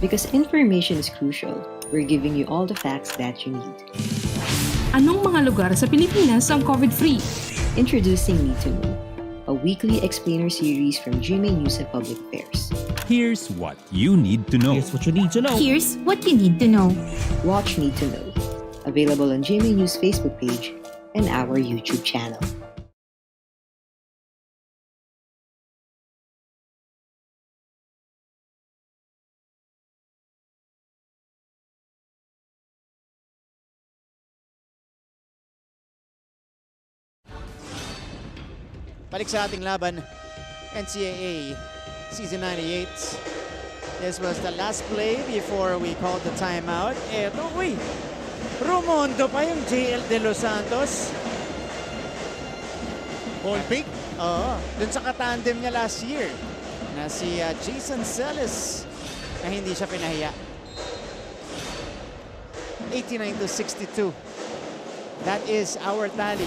Speaker 15: Because information is crucial, we're giving you all the facts that you need.
Speaker 16: Anong mga lugar sa Pilipinas ang COVID-free?
Speaker 15: Introducing Need to Know, a weekly explainer series from GMA News and Public Affairs.
Speaker 17: Here's what you need to know.
Speaker 16: Here's what you need to know.
Speaker 14: Here's what you need to know.
Speaker 15: Watch Need to Know, available on GMA News Facebook page and our YouTube channel.
Speaker 9: Balik sa ating laban, NCAA Season 98. This was the last play before we called the timeout. Eto, uy, Rumondo pa yung JL De Los Santos.
Speaker 5: Ball fake?
Speaker 9: Oo, dun sa katandem niya last year na si Jason Celis na hindi siya pinahiya. 89-62. That is our tally.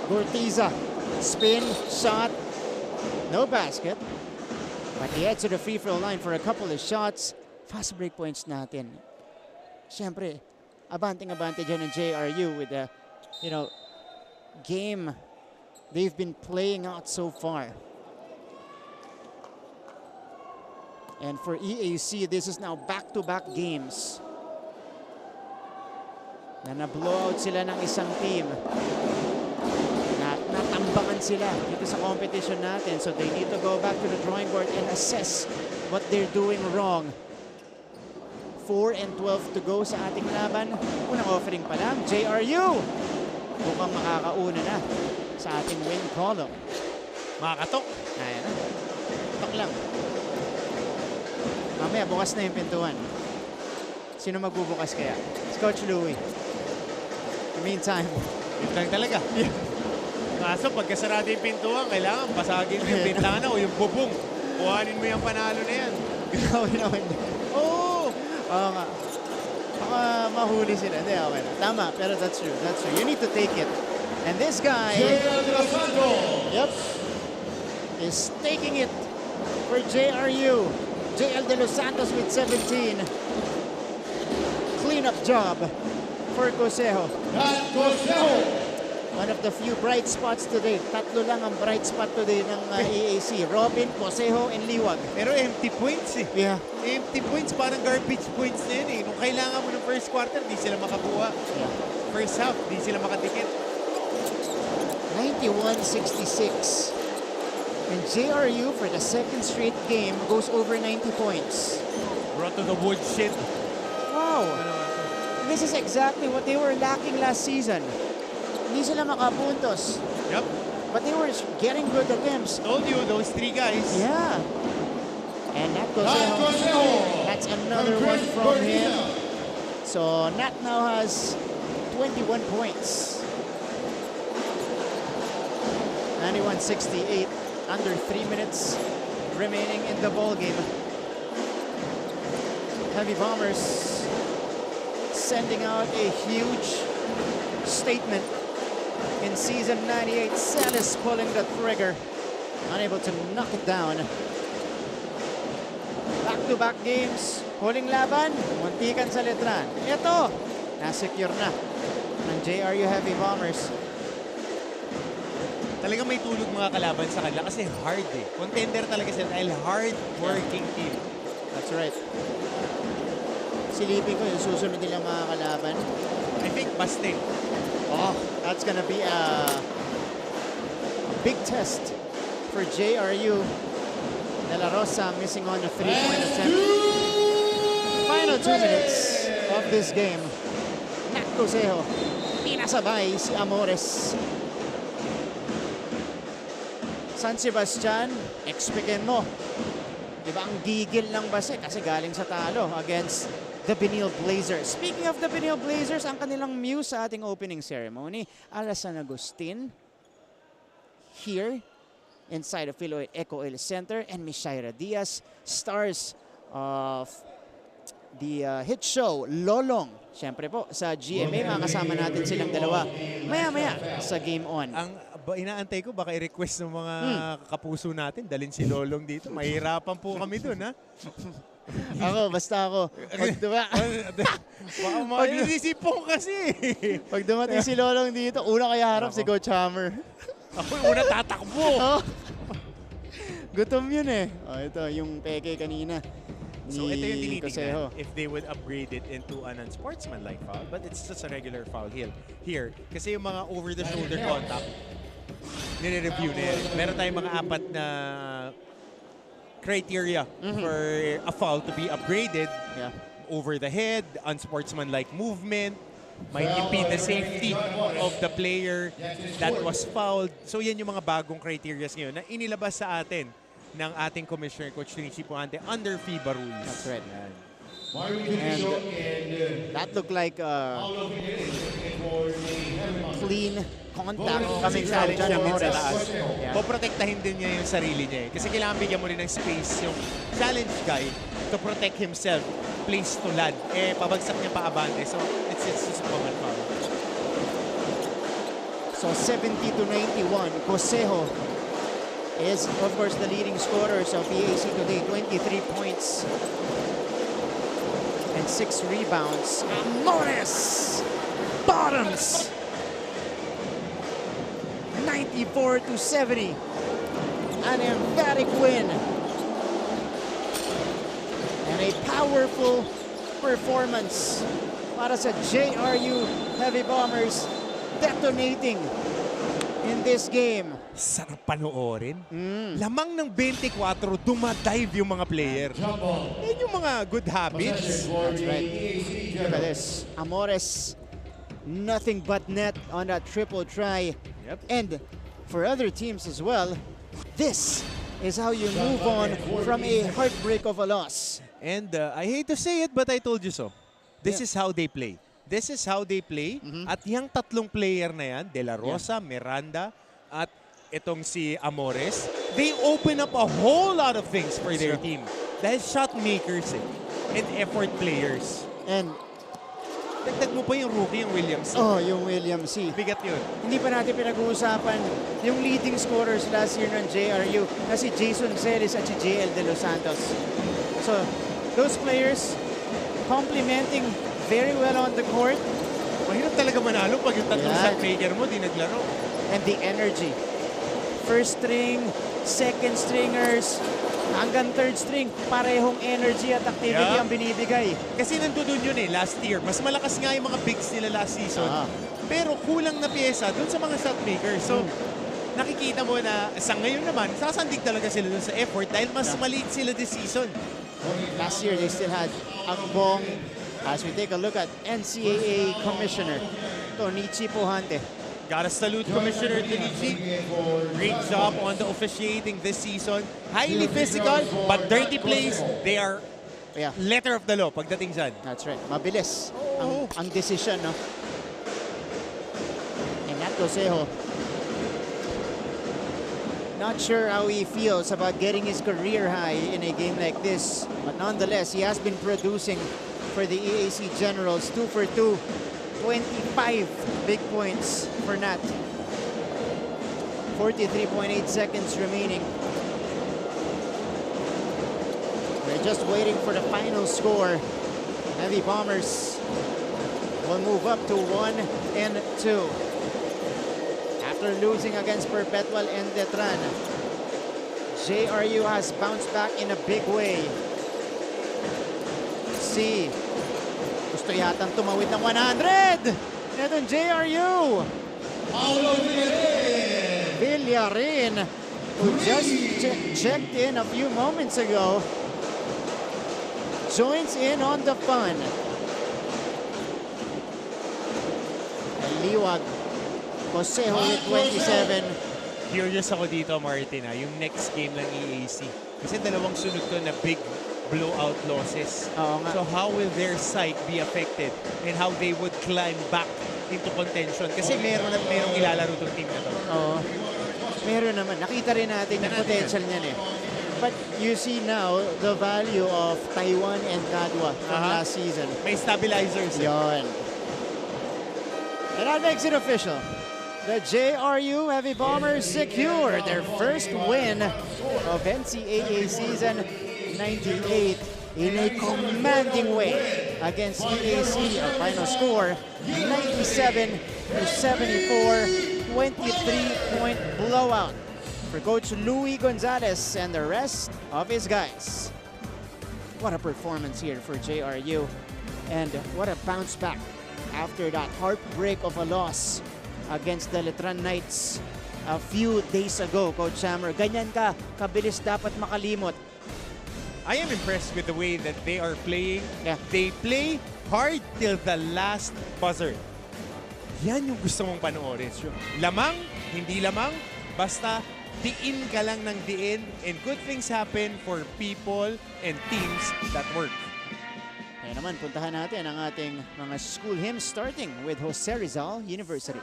Speaker 9: Gortiza, spin, shot, no basket. But he heads to the free throw line for a couple of shots. Fast break points natin. Siyempre, abante dyan ng JRU with the, game they've been playing out so far. And for EAC, this is now back-to-back games. Na-blowout sila ng isang team. Natambakan sila dito sa competition natin. So they need to go back to the drawing board and assess what they're doing wrong. 4-12 to go sa ating laban. Unang offering pa lang, JRU. Mukhang makakauna na sa ating win column.
Speaker 5: Makakatok.
Speaker 9: Ayan na. Tok lang. Mamaya, bukas na yung pintuan. Sino magbubukas kaya? Si Coach Louie. In the meantime,
Speaker 5: yun lang talaga. Yeah. Kaso pagkasarado yung pintuan, kailangan basagin mo yung bintana o yung bubong. Kuhanin mo yung panalo na yan.
Speaker 9: Gawin naman yun. Oo! Oo nga. Baka mahuli sila. Hindi, okay na. Tama, pero that's true. That's true. You need to take it. And this guy, yep, is taking it for JRU. JL De Los Santos with 17. Cleanup job for Cosejo. One of the few bright spots today. Tatlo lang ang bright spot today ng EAC. Robin, Cosejo, and Liwag.
Speaker 5: Pero empty points eh.
Speaker 9: Yeah.
Speaker 5: Empty points, parang garbage points na yun eh. Nung kailangan mo ng first quarter, di sila makakuha.
Speaker 9: Yeah.
Speaker 5: First half, di sila makadikit.
Speaker 9: 91-66. And JRU for the second straight game goes over 90 points.
Speaker 5: Brought to the woodshed.
Speaker 9: Wow. This is exactly what they were lacking last season. Hindi sila makapuntos.
Speaker 5: Yep.
Speaker 9: But they were getting good attempts.
Speaker 5: Told you, those three guys.
Speaker 9: Yeah. And Nat Cosejo, that's another one from him. So Nat now has 21 points. 91-68, under 3 minutes remaining in the ball game. Heavy Bombers sending out a huge statement in season 98. Celis pulling the trigger, unable to knock it down. Back-to-back games, huling laban, muntikan sa letran. Ito, nasecure na ng JRU Heavy Bombers.
Speaker 5: Talagang may tulog mga kalaban sa kanila kasi hard eh. Contender talaga sila dahil hard-working team.
Speaker 9: That's right. Silipin ko yung susunod nilang mga kalaban.
Speaker 5: I think Bastin.
Speaker 9: Oh, that's gonna be a big test for JRU. De La Rosa missing on a 3-point attempt. Final 2 minutes of this game. Nat Cosejo, pinasabay si Amores. San Sebastian, expectin mo. Diba ang gigil ng base kasi galing sa talo against the Benil Blazers. Speaking of the Benil Blazers, ang kanilang muse sa ating opening ceremony, Ala San Agustin, here inside of Philoe Eco Oil Center, and Miss Shaira Diaz, stars of the hit show Lolong. Siyempre po, sa GMA, makakasama natin silang dalawa maya-maya sa Game On.
Speaker 5: Ang Inaantay ko, baka i-request ng mga kapuso natin, dalhin si Lolong dito. Mahirapan po kami dun, ha?
Speaker 9: Basta ako.
Speaker 5: Baka mag-isipong kasi.
Speaker 9: Pag dumating si Lolong dito, una kaya harap si Coach Hammer.
Speaker 5: Ako yung una tatakbo.
Speaker 9: Gutom yun eh. Ito, yung peke kanina.
Speaker 5: So ito yung tinitingnan if they would upgrade it into an unsportsmanlike foul, but it's just a regular foul here. Kasi yung mga over-the-shoulder contact, nire-review na yan. Meron tayong mga 4 na criteria for a foul to be upgraded. Over the head, unsportsmanlike movement, might impede the safety of the player that was fouled. So yan yung mga bagong criteria ngayon na inilabas sa atin ng ating Commissioner, Coach Trinity Puante, under FIBA rules.
Speaker 9: That's right. And that looked like clean contact coming from John Morris.
Speaker 5: Poprotektahin din niya yung sarili niya. Kasi kailangan bigyan mo rin ng space yung challenge guy to protect himself, place to land. Pabagsak niya pa abante. So, it's just a common foul.
Speaker 9: So, 70-91, Cosejo is, of course, the leading scorers of EAC today. 23 points and 6 rebounds. Morris bottoms 94-70. An emphatic win and a powerful performance para sa JRU Heavy Bombers, detonating in this game.
Speaker 5: Sarap panoorin. Lamang ng 24, dumadive yung mga player. Yan yung mga good habits.
Speaker 9: That's right. Look at this. Amores, nothing but net on that triple try. And for other teams as well, this is how you move on from a heartbreak of a loss.
Speaker 5: And I hate to say it, but I told you so. This is how they play. This is how they play. At yung tatlong player na yan, De La Rosa, Miranda, at itong si Amores, they open up a whole lot of things for their team. Dahil shot makers and effort players.
Speaker 9: And
Speaker 5: dagdag mo pa yung rookie, yung Williams.
Speaker 9: Yung Williams.
Speaker 5: Bigat yun.
Speaker 9: Hindi pa natin pinag-uusapan yung leading scorers last year ng JRU na si Jason Celis at si JL De Los Santos. So, those players complementing very well on the court.
Speaker 5: Mahirap talaga manalo pag yung tatlong shot maker mo di naglaro.
Speaker 9: And the energy. First string, second stringers, hanggang third string, parehong energy at activity ang binibigay.
Speaker 5: Kasi nandun yun last year. Mas malakas nga yung mga bigs nila last season. Pero kulang na pyesa dun sa mga shot makers. So, nakikita mo na sa ngayon naman, sasandig talaga sila dun sa effort dahil mas maliit sila this season.
Speaker 9: Last year, they still had Akbong. As we take a look at NCAA Commissioner Tonichi Puhante.
Speaker 5: Gotta salute Commissioner Tonichi. Great job on the officiating this season. Highly physical, but dirty plays, they are letter of the law pagdating dyan.
Speaker 9: That's right. Mabilis ang decision, no? And that Cosejo, not sure how he feels about getting his career high in a game like this. But nonetheless, he has been producing for the EAC Generals. 2 for 2. 25 big points for Nat. 43.8 seconds remaining. We're just waiting for the final score. Heavy Bombers will move up to 1-2. After losing against Perpetual and Detran, JRU has bounced back in a big way. See. Gusto yatang tumawid ng 100! Itong JRU! Villarin, who just checked in a few moments ago, joins in on the fun. Liwag, Cosejo with 27.
Speaker 5: Curious ako dito, Martin, yung next game ng EAC. Kasi dalawang sunod to na big blowout losses. So how will their psyche be affected and how they would climb back into contention? Kasi merong ilalaro itong team na to.
Speaker 9: Meron naman. Nakita rin natin yung potential niyan But you see now the value of Taiwan and Kadwa from last season.
Speaker 5: May stabilizers.
Speaker 9: Yon. And that makes it official. The JRU Heavy Bombers secure their first win of NCAA season 98 in a commanding way against EAC. Our final score 97-74, 23-point blowout for Coach Louie Gonzalez and the rest of his guys. What a performance here for JRU, and what a bounce back after that heartbreak of a loss against the Letran Knights a few days ago. Coach Hammer, ganyan ka, kabilis dapat makalimot.
Speaker 5: I am impressed with the way that they are playing. Yeah. They play hard till the last buzzer. Yan yung gusto mong panoorin. Lamang, hindi lamang, basta diin ka lang ng diin, and good things happen for people and teams that work.
Speaker 9: Kaya naman, puntahan natin ang ating mga school hymns starting with Jose Rizal University.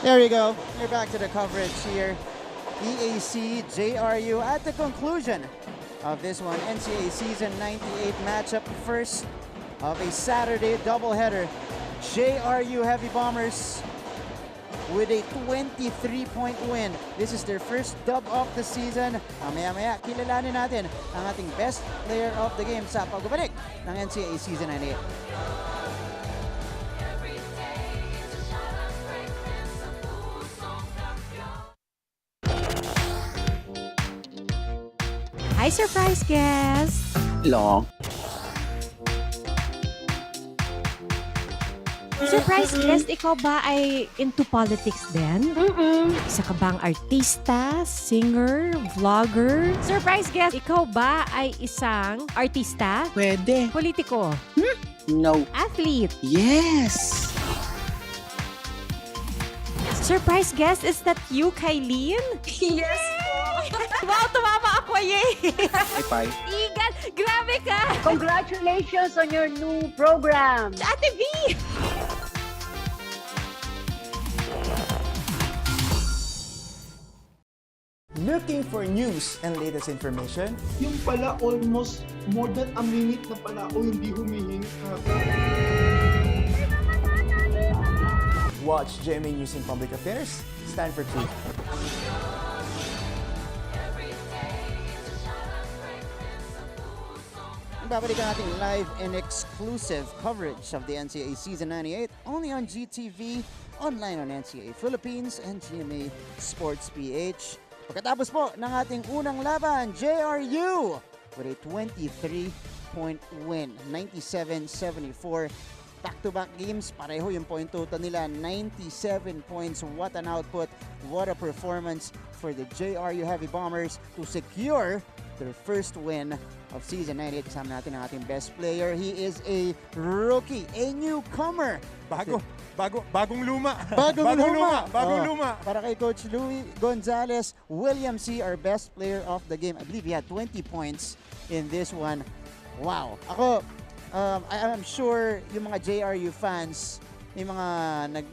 Speaker 9: There you go. We're back to the coverage here. EAC JRU at the conclusion of this one. NCAA season 98 matchup, first of a Saturday doubleheader. JRU Heavy Bombers with a 23-point win. This is their first dub of the season. Maya-maya, kilalanin natin ang ating best player of the game sa pagbabalik ng NCAA Season 98.
Speaker 4: Hi, surprise guest!
Speaker 11: Long.
Speaker 4: Surprise guest, ikaw ba ay into politics din? Isa ka bang artista, singer, vlogger? Surprise guest, ikaw ba ay isang artista?
Speaker 11: Pwede.
Speaker 4: Politiko?
Speaker 11: No.
Speaker 4: Athlete?
Speaker 11: Yes!
Speaker 4: Surprise guest, is that you, Kylene?
Speaker 23: Yes po!
Speaker 4: Wow, tumama ako, yay!
Speaker 11: Bye.
Speaker 4: Igan, grabe ka!
Speaker 23: Congratulations on your new program!
Speaker 4: Ate V!
Speaker 7: Looking for news and latest information?
Speaker 8: Yung pala almost more than a minute na pala ako hindi humihinga.
Speaker 7: Watch GMA News and Public Affairs. Stand for truth.
Speaker 9: Babalikan natin live and exclusive coverage of the NCAA Season 98 only on GTV, online on NCAA Philippines and GMA Sports PH. Pagkatapos po ng ating unang laban, JRU with a 23-point win, 97-74. Back-to-back games, pareho yung point total nila, 97 points. What an output, what a performance for the JRU Heavy Bombers to secure their first win of Season 98. Kasama natin ang ating best player. He is a rookie, a newcomer.
Speaker 5: Bagong luma.
Speaker 9: Bagong
Speaker 5: luma.
Speaker 9: Para kay Coach Louie Gonzalez, William C., our best player of the game. I believe he had 20 points in this one. Wow. Ako, I'm sure yung mga JRU fans, may mga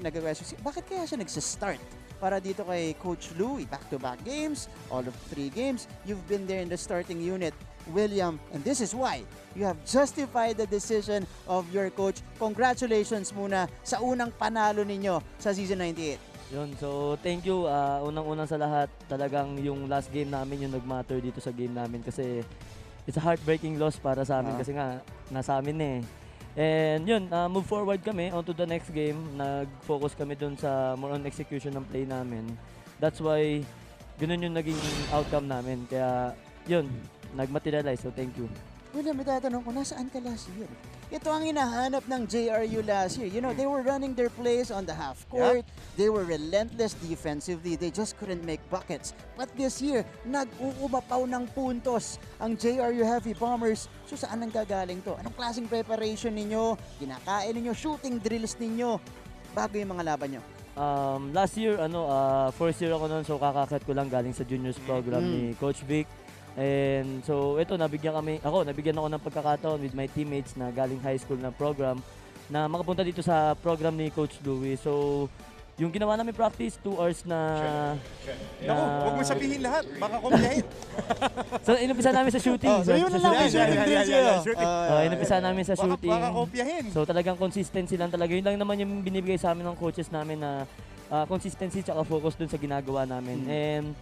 Speaker 9: nag-question, bakit kaya siya nagsistart? Para dito kay Coach Louie, back-to-back games, all of 3 games, you've been there in the starting unit, William, and this is why you have justified the decision of your coach. Congratulations muna sa unang panalo ninyo sa Season 98.
Speaker 6: Yun, so thank you. Unang-unang sa lahat, talagang yung last game namin yung nag-matter dito sa game namin kasi it's a heartbreaking loss para sa amin kasi nga nasa amin eh. And yun, move forward kami onto the next game. Nag-focus kami dun sa more on execution ng play namin. That's why ganun yung naging outcome namin. Kaya yun, nag-materialize. So thank you.
Speaker 9: William, may tatanong ko, nasaan ka last year? Ito ang hinahanap ng JRU last year. You know, they were running their plays on the half court. Yep. They were relentless defensively. They just couldn't make buckets. But this year, nag-uumapaw ng puntos ang JRU Heavy Bombers. So saan ang gagaling to? Anong klaseng preparation ninyo? Kinakain ninyo? Shooting drills ninyo? Bago yung mga laban nyo?
Speaker 6: Last year, first year ako noon. So kakakat ko lang galing sa juniors program ni Coach Vic. And so ito, nabigyan ako ng pagkakataon with my teammates na galing high school na program na makapunta dito sa program ni Coach Louie. So yung ginawa namin practice, 2 hours na...
Speaker 5: Naku, huwag mo sabihin lahat, baka kumyahin.
Speaker 6: So inumpisa namin sa shooting.
Speaker 9: So yun na lang,
Speaker 6: inumpisa namin sa shooting.
Speaker 5: Baka kumyahin.
Speaker 6: So talagang consistency lang talaga. Yun lang naman yung binibigay sa amin ng coaches namin na consistency tsaka focus dun sa ginagawa namin. And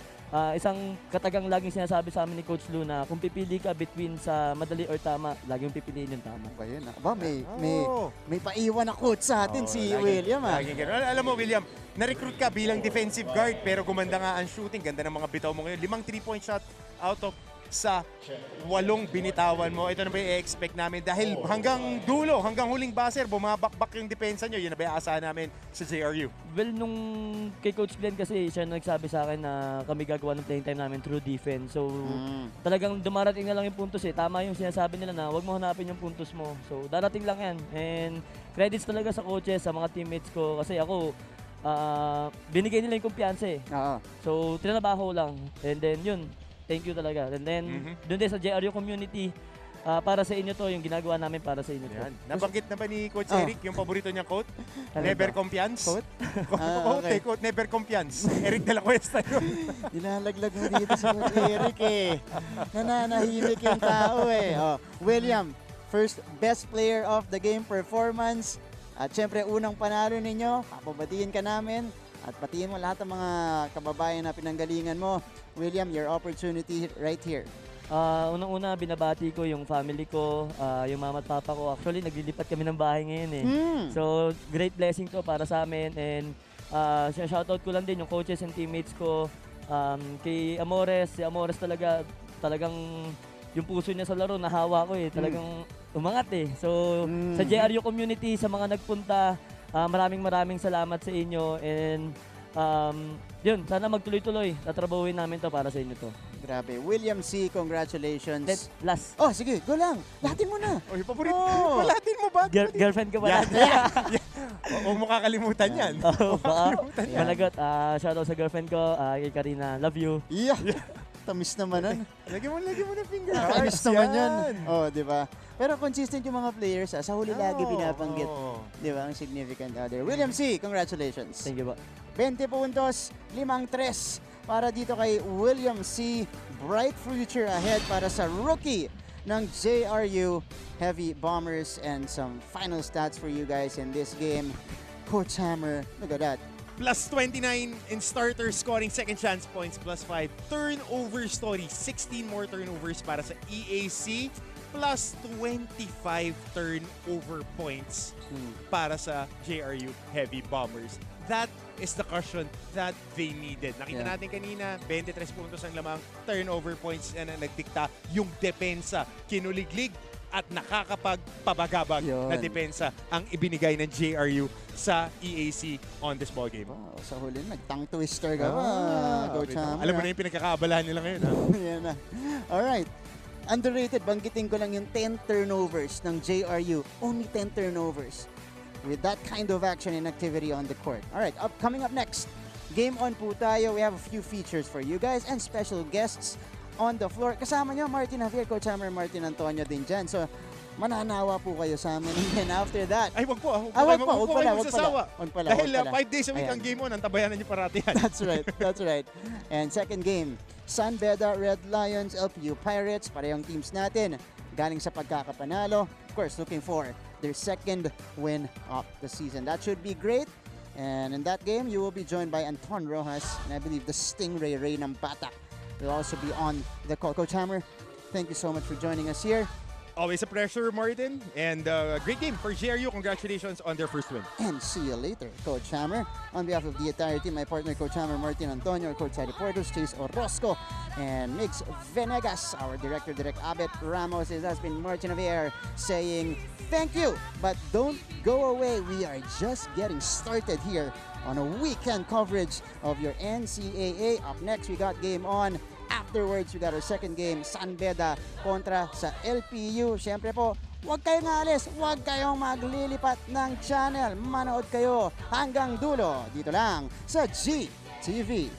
Speaker 6: isang katagang laging sinasabi sa amin ni Coach Lou na kung pipili ka between sa madali or tama, laging pipiliin yung tama.
Speaker 9: Ayun, may paiwan na coach sa atin si William.
Speaker 5: Alam mo, William, na-recruit ka bilang defensive guard pero gumanda nga ang shooting. Ganda ng mga bitaw mo ngayon. 5 3-point shot out of sa 8 binitawan mo. Ito na ba i-expect namin? Dahil hanggang dulo, hanggang huling baser, bumabakbak yung depensa nyo. Yun na ba aasahan namin sa JRU?
Speaker 6: Well, nung kay Coach Glenn kasi, siya nagsabi sa akin na kami gagawa ng playing time namin through defense. So, talagang dumarating na lang yung puntos eh. Tama yung sinasabi nila na huwag mo hanapin yung puntos mo. So, darating lang yan. And credits talaga sa coaches, sa mga teammates ko. Kasi ako, binigay nila yung kumpiyansa eh. So, trinabaho lang. And then, yun. Thank you talaga. And then, doon din sa JRU community, para sa inyo to, yung ginagawa namin para sa inyo to.
Speaker 5: Nabanggit na ba ni Coach Eric yung paborito niyang quote? Never confiance? Quote? Quote, never confiance. Eric de la Cuesta yun.
Speaker 9: Dinalaglag mo dito sa Coach Eric eh. Nananahimik yung tao eh. William, first best player of the game performance. At syempre, unang panalo ninyo, papabatiin ka namin. At patiin mo lahat ng mga kababayan na pinanggalingan mo. William, your opportunity right here.
Speaker 6: Unang-una, binabati ko yung family ko, yung mama at papa ko. Actually, naglilipat kami ng bahay ngayon eh. So, great blessing to para sa amin. And shoutout ko lang din yung coaches and teammates ko. Kay Amores, si Amores talagang yung puso niya sa laro, nahawa ko eh. Talagang umangat eh. So, sa JRU community, sa mga nagpunta, maraming salamat sa inyo. And yun, sana magtuloy-tuloy. Tatrabahuin namin to para sa inyo to.
Speaker 9: Grabe. William C., congratulations.
Speaker 6: Last.
Speaker 9: Oh, sige, go lang. Lahatin mo na.
Speaker 5: Oy, paborito. Lahatin mo ba?
Speaker 6: Girlfriend ko ba?
Speaker 5: Huwag mo kakalimutan yan.
Speaker 6: Malagot. Shoutout sa girlfriend ko, kay Karina. Love you.
Speaker 9: Yeah. Tamis naman nun.
Speaker 5: Lagyan mo na finger
Speaker 9: Tamis naman yan. Oh, di ba? Pero consistent yung mga players. Sa huli lagi binabanggit. Di ba? Ang significant other. William C., congratulations.
Speaker 6: Thank you ba.
Speaker 9: 20 puntos, 5-3 para dito kay William C. Bright future ahead para sa rookie ng JRU Heavy Bombers. And some final stats for you guys in this game. Coach Hammer, look at that.
Speaker 5: Plus 29 in starter scoring, second chance points, plus 5. Turnover story, 16 more turnovers para sa EAC, plus 25 turnover points para sa JRU Heavy Bombers. That is the cushion that they needed. Nakita natin kanina, 23 puntos ang lamang, turnover points na nagdikta, yung depensa, kinuliglig at nakakapagpabagabag na depensa ang ibinigay ng JRU sa EAC on this ball game.
Speaker 9: Wow, sa huli, nag-tongue twister ka ba, Coach Hammer?
Speaker 5: Alam mo na yung pinagkakaabalahan nila ngayon.
Speaker 9: Yan na. Alright. Underrated, banggitin ko lang yung 10 turnovers ng JRU. Only 10 turnovers with that kind of action and activity on the court. Alright, coming up next, Game On po tayo. We have a few features for you guys and special guests on the floor. Kasama nyo, Martin Javier, Coach Hammer, Martin Antonio din dyan. So, mananawa po kayo sa amin. And then after that...
Speaker 5: Ay, wag po.
Speaker 9: Wag pala.
Speaker 5: Dahil 5 days a week ang game on, ang tabayanan nyo parati yan.
Speaker 9: That's right. And second game, San Beda Red Lions, LPU Pirates. Parehong teams natin. Galing sa pagkakapanalo. Of course, looking for their second win of the season. That should be great. And in that game, you will be joined by Anton Rojas. And I believe the Stingray Ray ng Bata will also be on the call. Coach Hammer, thank you so much for joining us here.
Speaker 5: Always a pleasure, Martin. And great game for JRU. Congratulations on their first win.
Speaker 9: And see you later, Coach Hammer. On behalf of the entire team, my partner, Coach Hammer, Martin Antonio, our courtside reporters, Chase Orozco, and Mix Venegas, our director, Direct Abet Ramos. It has been Martin Javier saying thank you, but don't go away. We are just getting started here on a weekend coverage of your NCAA. Up next, we got Game On. Afterwards, we got our second game, San Beda kontra sa LPU. Siyempre po, huwag kayong alis, huwag kayong maglilipat ng channel. Manood kayo hanggang dulo dito lang sa GTV.